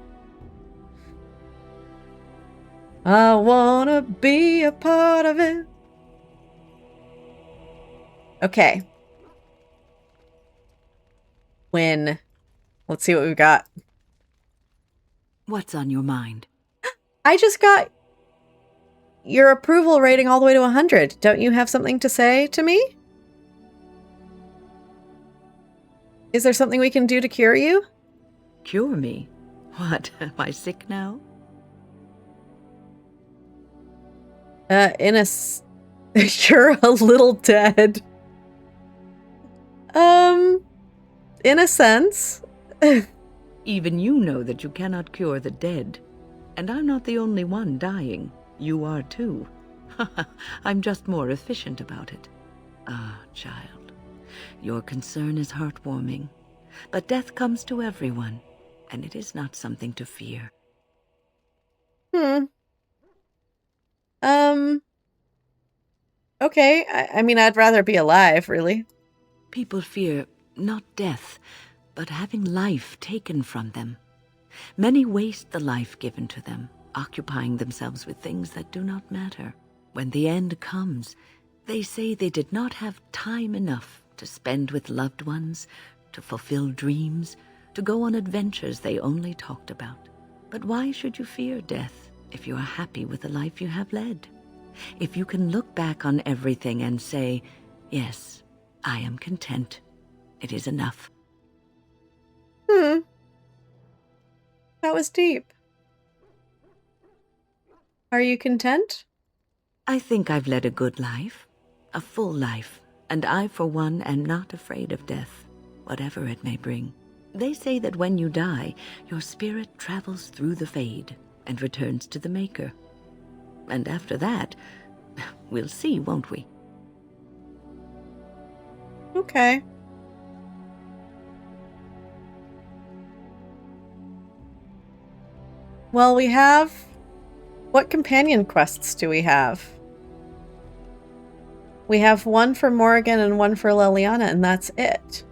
I wanna be a part of it. Okay. Wynne. Let's see what we've got. What's on your mind? I just got your approval rating all the way to 100. Don't you have something to say to me? Is there something we can do to cure you? Cure me? What, am I sick now? You're a little dead. In a sense. Even you know that you cannot cure the dead. And I'm not the only one dying. You are too. I'm just more efficient about it. Ah, child. Your concern is heartwarming. But death comes to everyone. and it is not something to fear. Okay. I mean, I'd rather be alive, really. People fear not death, but having life taken from them. Many waste the life given to them, occupying themselves with things that do not matter. When the end comes, they say they did not have time enough to spend with loved ones, to fulfill dreams, to go on adventures they only talked about. But why should you fear death if you are happy with the life you have led? If you can look back on everything and say, yes, I am content. It is enough. That was deep. Are you content? I think I've led a good life, a full life, and I, for one, am not afraid of death, whatever it may bring. They say that when you die, your spirit travels through the fade and returns to the Maker. And after that, we'll see, won't we? Okay. Well, we have... What companion quests do we have? We have one for Morrigan and one for Leliana, and that's it.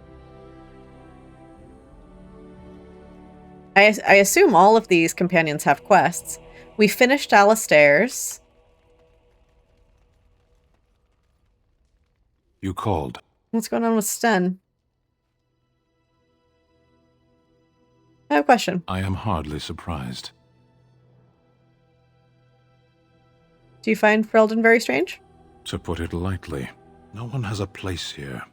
I assume all of these companions have quests. We finished Alistair's. You called. What's going on with Sten? I have a question. I am hardly surprised. Do you find Ferelden very strange? To put it lightly, no one has a place here.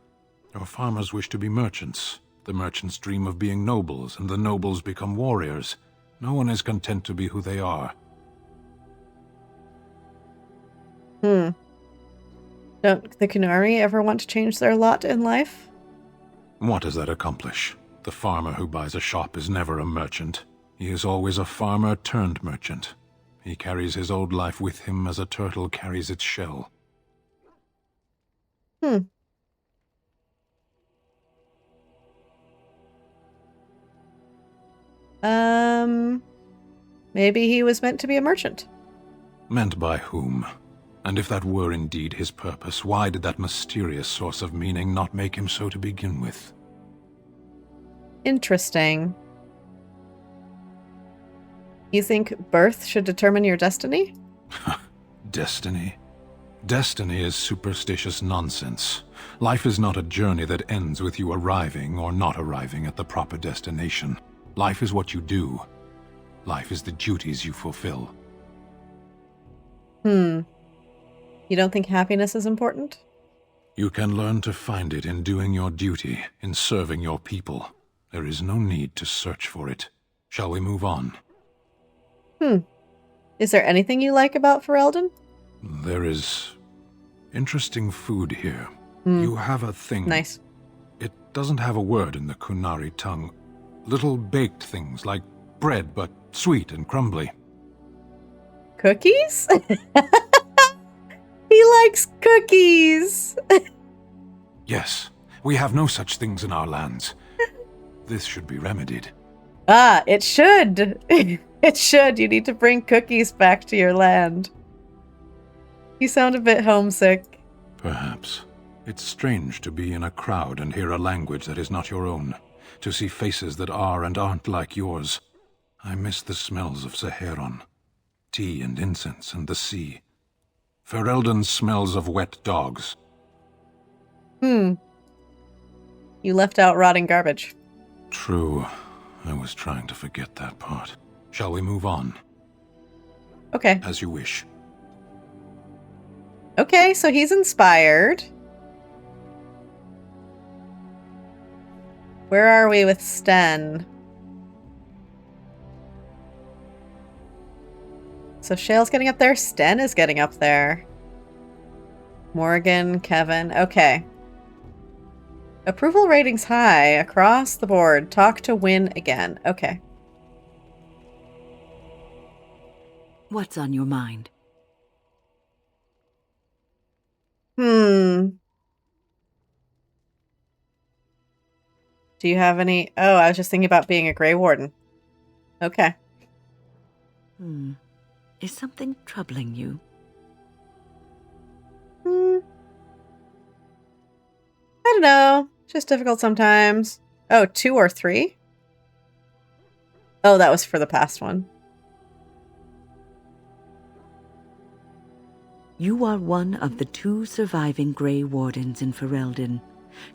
Your farmers wish to be merchants. The merchants dream of being nobles, and the nobles become warriors. No one is content to be who they are. Don't the Kunari ever want to change their lot in life? What does that accomplish? The farmer who buys a shop is never a merchant. He is always a farmer turned merchant. He carries his old life with him as a turtle carries its shell. Maybe he was meant to be a merchant. Meant by whom? And if that were indeed his purpose, why did that mysterious source of meaning not make him so to begin with? Interesting. You think birth should determine your destiny? Destiny? Destiny is superstitious nonsense. Life is not a journey that ends with you arriving or not arriving at the proper destination. Life is what you do. Life is the duties you fulfill. You don't think happiness is important? You can learn to find it in doing your duty, in serving your people. There is no need to search for it. Shall we move on? Is there anything you like about Ferelden? There is interesting food here. You have a thing. Nice. It doesn't have a word in the Kunari tongue. Little baked things like bread, but sweet and crumbly. Cookies? He likes cookies! Yes, we have no such things in our lands. This should be remedied. It should! It should. You need to bring cookies back to your land. You sound a bit homesick. Perhaps. It's strange to be in a crowd and hear a language that is not your own. To see faces that are and aren't like yours. I miss the smells of Seheron. Tea and incense and the sea. Ferelden smells of wet dogs. You left out rotting garbage. True. I was trying to forget that part. Shall we move on? Okay. As you wish. Okay, so he's inspired. Where are we with Sten? So Shale's getting up there. Sten is getting up there. Morgan, Kevin. Okay. Approval ratings high across the board. Talk to Wynne again. Okay. What's on your mind? Do you have any... Oh, I was just thinking about being a Grey Warden. Okay. Is something troubling you? I don't know. Just difficult sometimes. Oh, 2 or 3? Oh, that was for the past one. You are one of the 2 surviving Grey Wardens in Ferelden.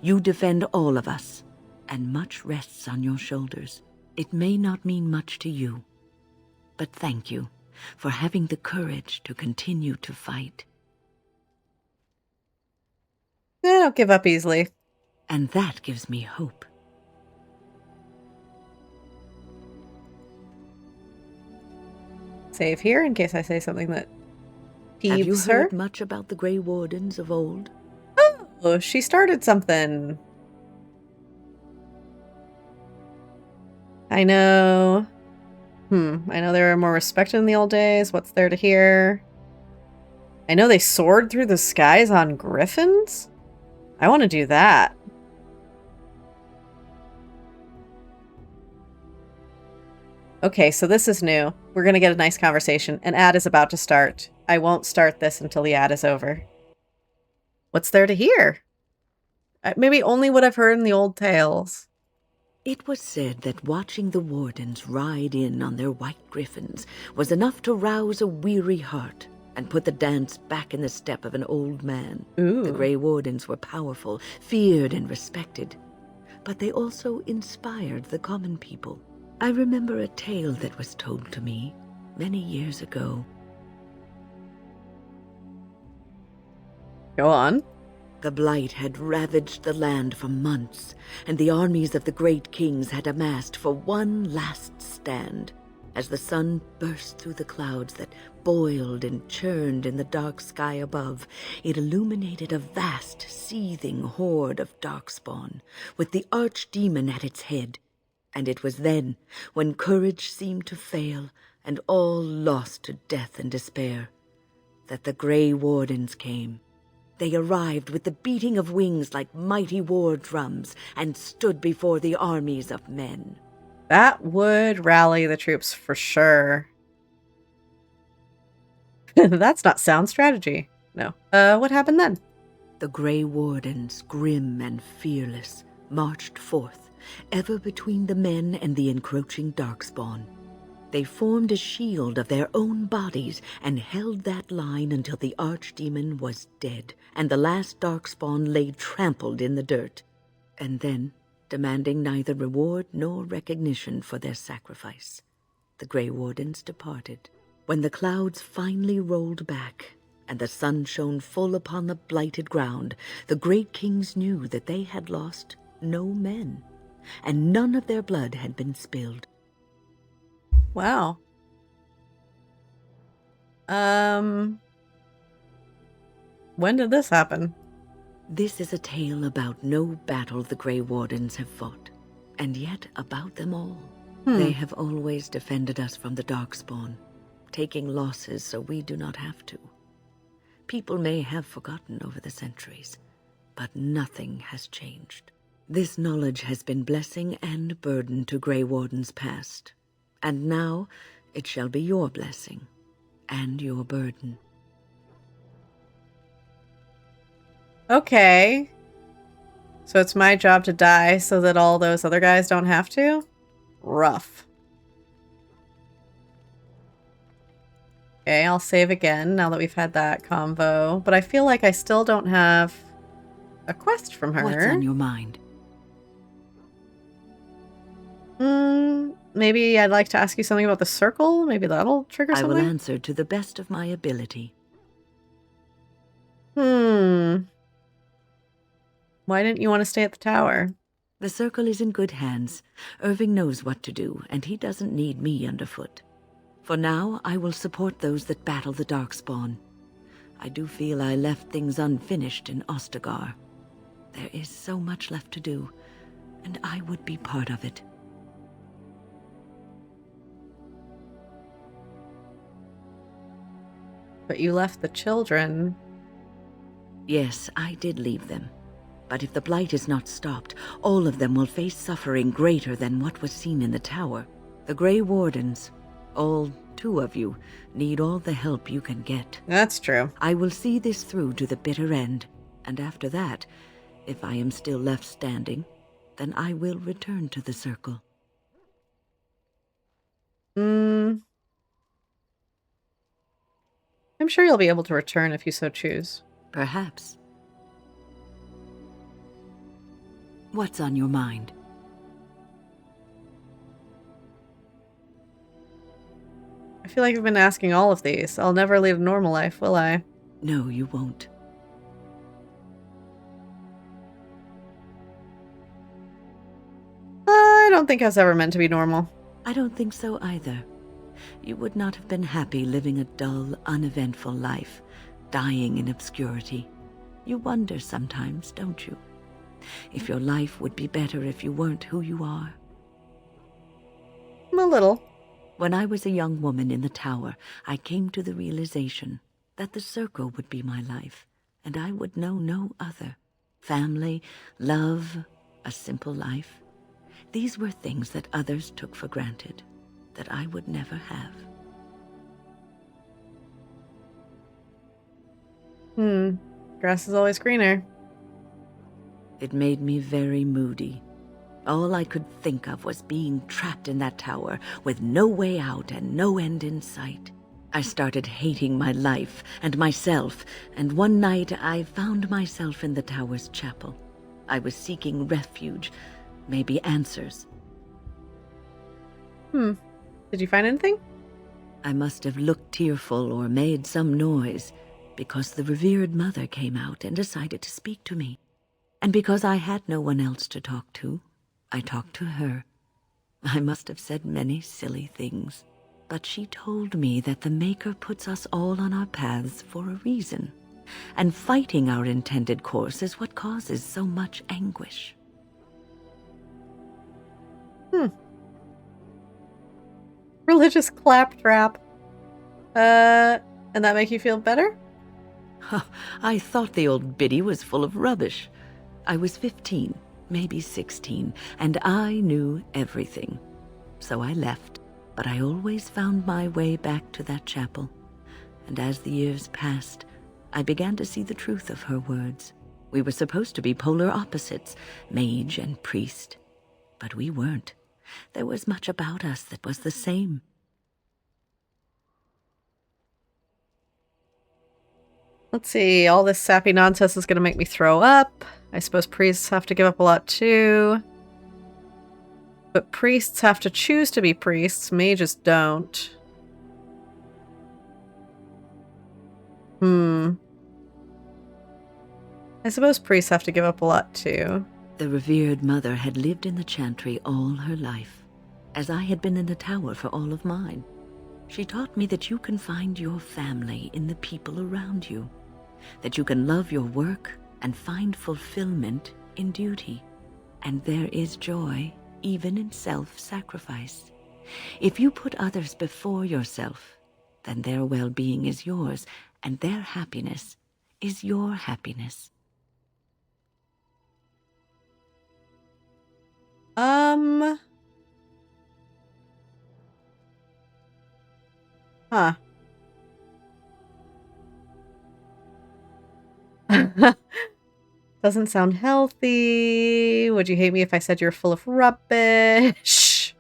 You defend all of us, and much rests on your shoulders. It may not mean much to you, but thank you for having the courage to continue to fight. I don't give up easily. And that gives me hope. Save here in case I say something that Have you peeves her. heard much about the Grey Wardens of old? Oh, she started something. I know. I know they were more respected in the old days. What's there to hear? I know they soared through the skies on griffins. I want to do that. Okay, so this is new. We're going to get a nice conversation. An ad is about to start. I won't start this until the ad is over. What's there to hear? Maybe only what I've heard in the old tales. It was said that watching the Wardens ride in on their white griffins was enough to rouse a weary heart and put the dance back in the step of an old man. Ooh. The Grey Wardens were powerful, feared and respected, but they also inspired the common people. I remember a tale that was told to me many years ago. Go on. The Blight had ravaged the land for months, and the armies of the great kings had amassed for one last stand. As the sun burst through the clouds that boiled and churned in the dark sky above, it illuminated a vast, seething horde of darkspawn, with the archdemon at its head. And it was then, when courage seemed to fail, and all lost to death and despair, that the Grey Wardens came. They arrived with the beating of wings like mighty war drums and stood before the armies of men. That would rally the troops for sure. That's not sound strategy. No. What happened then? The Grey Wardens, grim and fearless, marched forth, ever between the men and the encroaching darkspawn. They formed a shield of their own bodies and held that line until the archdemon was dead and the last darkspawn lay trampled in the dirt. And then, demanding neither reward nor recognition for their sacrifice, the Grey Wardens departed. When the clouds finally rolled back and the sun shone full upon the blighted ground, the great kings knew that they had lost no men, and none of their blood had been spilled. Wow. When did this happen? This is a tale about no battle the Grey Wardens have fought, and yet about them all. They have always defended us from the Darkspawn, taking losses so we do not have to. People may have forgotten over the centuries, but nothing has changed. This knowledge has been blessing and burden to Grey Wardens past, and now it shall be your blessing and your burden. Okay. So it's my job to die so that all those other guys don't have to? Rough. Okay, I'll save again now that we've had that convo. But I feel like I still don't have a quest from her. What's on your mind? Maybe I'd like to ask you something about the circle. Maybe that'll trigger something? I will answer to the best of my ability. Why didn't you want to stay at the tower? The circle is in good hands. Irving knows what to do, and he doesn't need me underfoot. For now, I will support those that battle the Darkspawn. I do feel I left things unfinished in Ostagar. There is so much left to do, and I would be part of it. But you left the children. Yes, I did leave them. But if the Blight is not stopped, all of them will face suffering greater than what was seen in the tower. The Grey Wardens, all 2 of you, need all the help you can get. That's true. I will see this through to the bitter end, and after that, if I am still left standing, then I will return to the Circle. I'm sure you'll be able to return if you so choose. Perhaps. What's on your mind? I feel like I've been asking all of these. I'll never lead a normal life, will I? No, you won't. I don't think I was ever meant to be normal. I don't think so either. You would not have been happy living a dull, uneventful life, dying in obscurity. You wonder sometimes, don't you? If your life would be better if you weren't who you are. A little. When I was a young woman in the tower, I came to the realization that the Circle would be my life, and I would know no other. Family, love, a simple life. These were things that others took for granted, that I would never have. Grass is always greener. It made me very moody. All I could think of was being trapped in that tower with no way out and no end in sight. I started hating my life and myself, and one night I found myself in the tower's chapel. I was seeking refuge, maybe answers. Did you find anything? I must have looked tearful or made some noise, because the revered mother came out and decided to speak to me. And because I had no one else to talk to, I talked to her. I must have said many silly things, but she told me that the Maker puts us all on our paths for a reason, and fighting our intended course is what causes so much anguish. Religious claptrap. And that make you feel better? I thought the old biddy was full of rubbish. I was 15, maybe 16, and I knew everything. So I left, but I always found my way back to that chapel. And as the years passed, I began to see the truth of her words. We were supposed to be polar opposites, mage and priest. But we weren't. There was much about us that was the same. Let's see, all this sappy nonsense is going to make me throw up. I suppose priests have to give up a lot too. But priests have to choose to be priests, mages don't. I suppose priests have to give up a lot too. The revered mother had lived in the chantry all her life, as I had been in the tower for all of mine. She taught me that you can find your family in the people around you, that you can love your work and find fulfillment in duty, and there is joy even in self-sacrifice. If you put others before yourself, then their well-being is yours, and their happiness is your happiness. Doesn't sound healthy. Would you hate me if I said you're full of rubbish?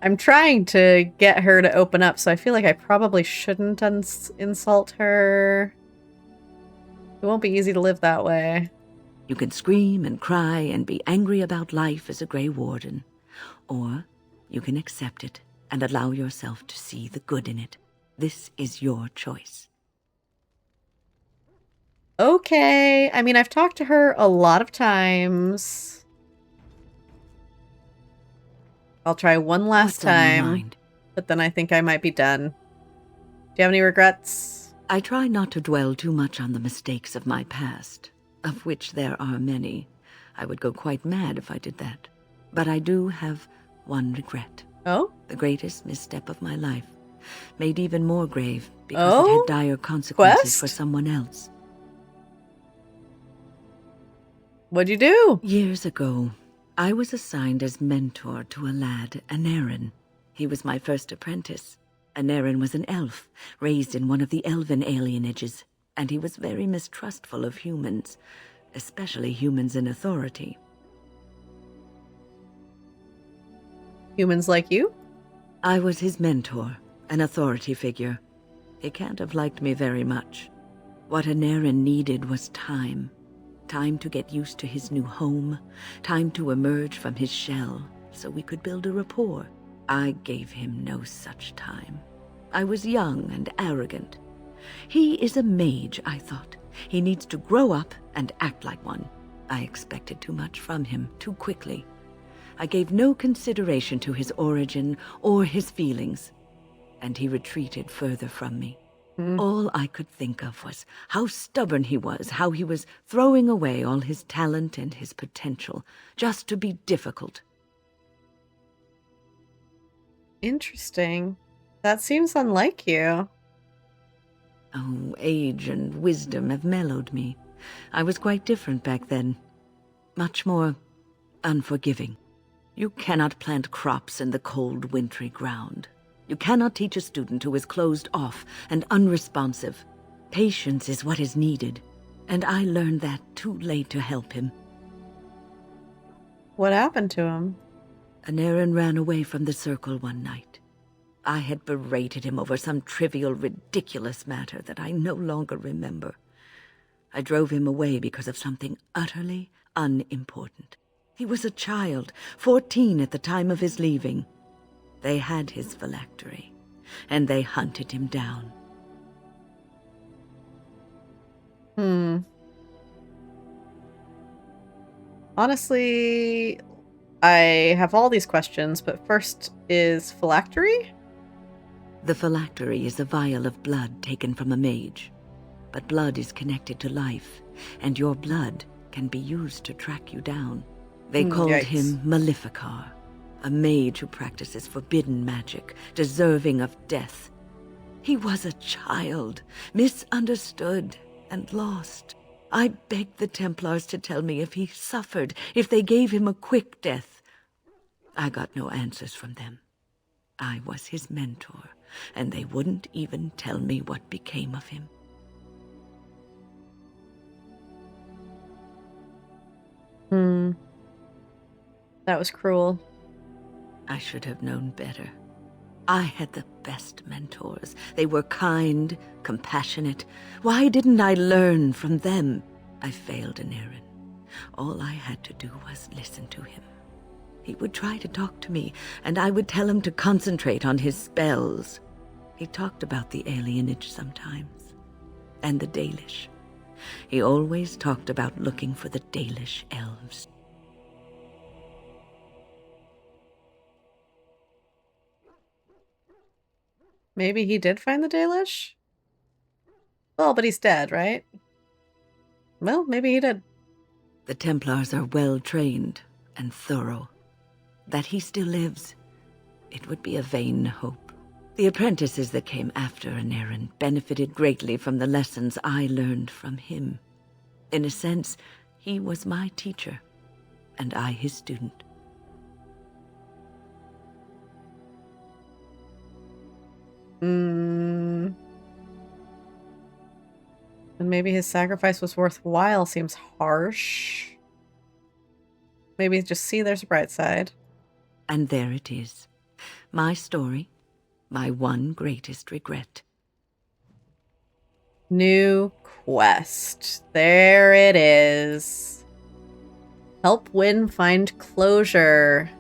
I'm trying to get her to open up, so I feel like I probably shouldn't insult her. It won't be easy to live that way. You can scream and cry and be angry about life as a Grey Warden, or you can accept it and allow yourself to see the good in it. This is your choice. Okay. I mean, I've talked to her a lot of times. I'll try one last time, but then I think I might be done. Do you have any regrets? I try not to dwell too much on the mistakes of my past, of which there are many. I would go quite mad if I did that. But I do have one regret. Oh? The greatest misstep of my life, made even more grave because it had dire consequences for someone else. What'd you do? Years ago, I was assigned as mentor to a lad, Anarin. He was my first apprentice. Anarin was an elf, raised in one of the elven alienages, and he was very mistrustful of humans, especially humans in authority. Humans like you? I was his mentor, an authority figure. He can't have liked me very much. What Anarin needed was time. Time to get used to his new home, time to emerge from his shell, so we could build a rapport. I gave him no such time. I was young and arrogant. He is a mage, I thought. He needs to grow up and act like one. I expected too much from him too quickly. I gave no consideration to his origin or his feelings, and he retreated further from me. All I could think of was how stubborn he was, how he was throwing away all his talent and his potential just to be difficult. Interesting. That seems unlike you. Oh, age and wisdom have mellowed me. I was quite different back then. Much more unforgiving. You cannot plant crops in the cold, wintry ground. You cannot teach a student who is closed off and unresponsive. Patience is what is needed, and I learned that too late to help him. What happened to him? Anarin ran away from the circle one night. I had berated him over some trivial, ridiculous matter that I no longer remember. I drove him away because of something utterly unimportant. He was a child, 14 at the time of his leaving. They had his phylactery, and they hunted him down. Honestly, I have all these questions, but first, is phylactery? The phylactery is a vial of blood taken from a mage. But blood is connected to life, and your blood can be used to track you down. They called him Maleficar, a mage who practices forbidden magic, deserving of death. He was a child, misunderstood and lost. I begged the Templars to tell me if he suffered, if they gave him a quick death. I got no answers from them. I was his mentor, and they wouldn't even tell me what became of him. That was cruel. I should have known better. I had the best mentors. They were kind, compassionate. Why didn't I learn from them? I failed Anarin. All I had to do was listen to him. He would try to talk to me, and I would tell him to concentrate on his spells. He talked about the alienage sometimes, and the Dalish. He always talked about looking for the Dalish elves. Maybe he did find the Dalish? Well, but he's dead, right? Well, maybe he did. The Templars are well trained and thorough. That he still lives, it would be a vain hope. The apprentices that came after Anarin benefited greatly from the lessons I learned from him. In a sense, he was my teacher, and I his student. And maybe his sacrifice was worthwhile seems harsh. Maybe just see there's a bright side. And there it is. My story, my one greatest regret. New quest. There it is. Help Wynne find closure.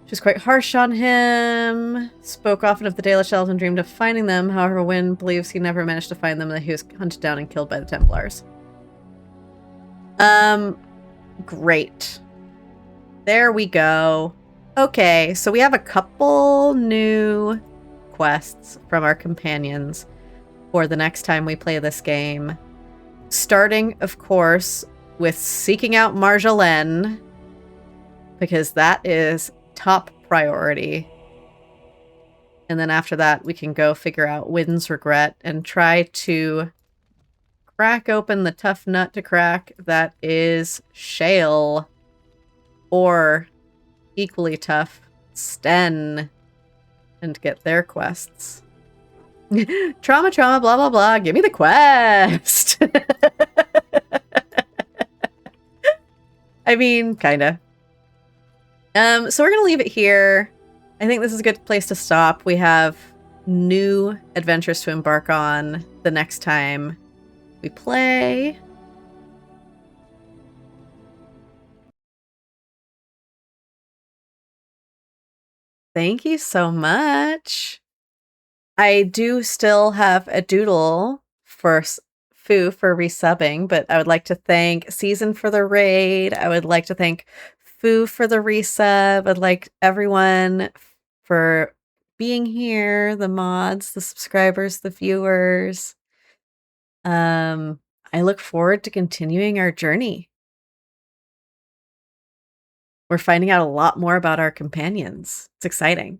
She was quite harsh on him. Spoke often of the Dalish elves and dreamed of finding them. However, Wynne believes he never managed to find them and that he was hunted down and killed by the Templars. Great. There we go. Okay, so we have a couple new quests from our companions for the next time we play this game. Starting, of course, with seeking out Marjolaine, because that is top priority. And then after that, we can go figure out Wynne's regret and try to crack open the tough nut to crack that is Shale. or equally tough, Sten, and get their quests. Trauma, blah, blah, blah. Give me the quest. I mean, kinda. So we're gonna leave it here. I think this is a good place to stop. We have new adventures to embark on the next time we play. Thank you so much. I do still have a doodle for Foo for resubbing, but I would like to thank Season for the raid. I would like to thank Foo for the resub. I'd like everyone for being here, the mods, the subscribers, the viewers. I look forward to continuing our journey. We're finding out a lot more about our companions. It's exciting.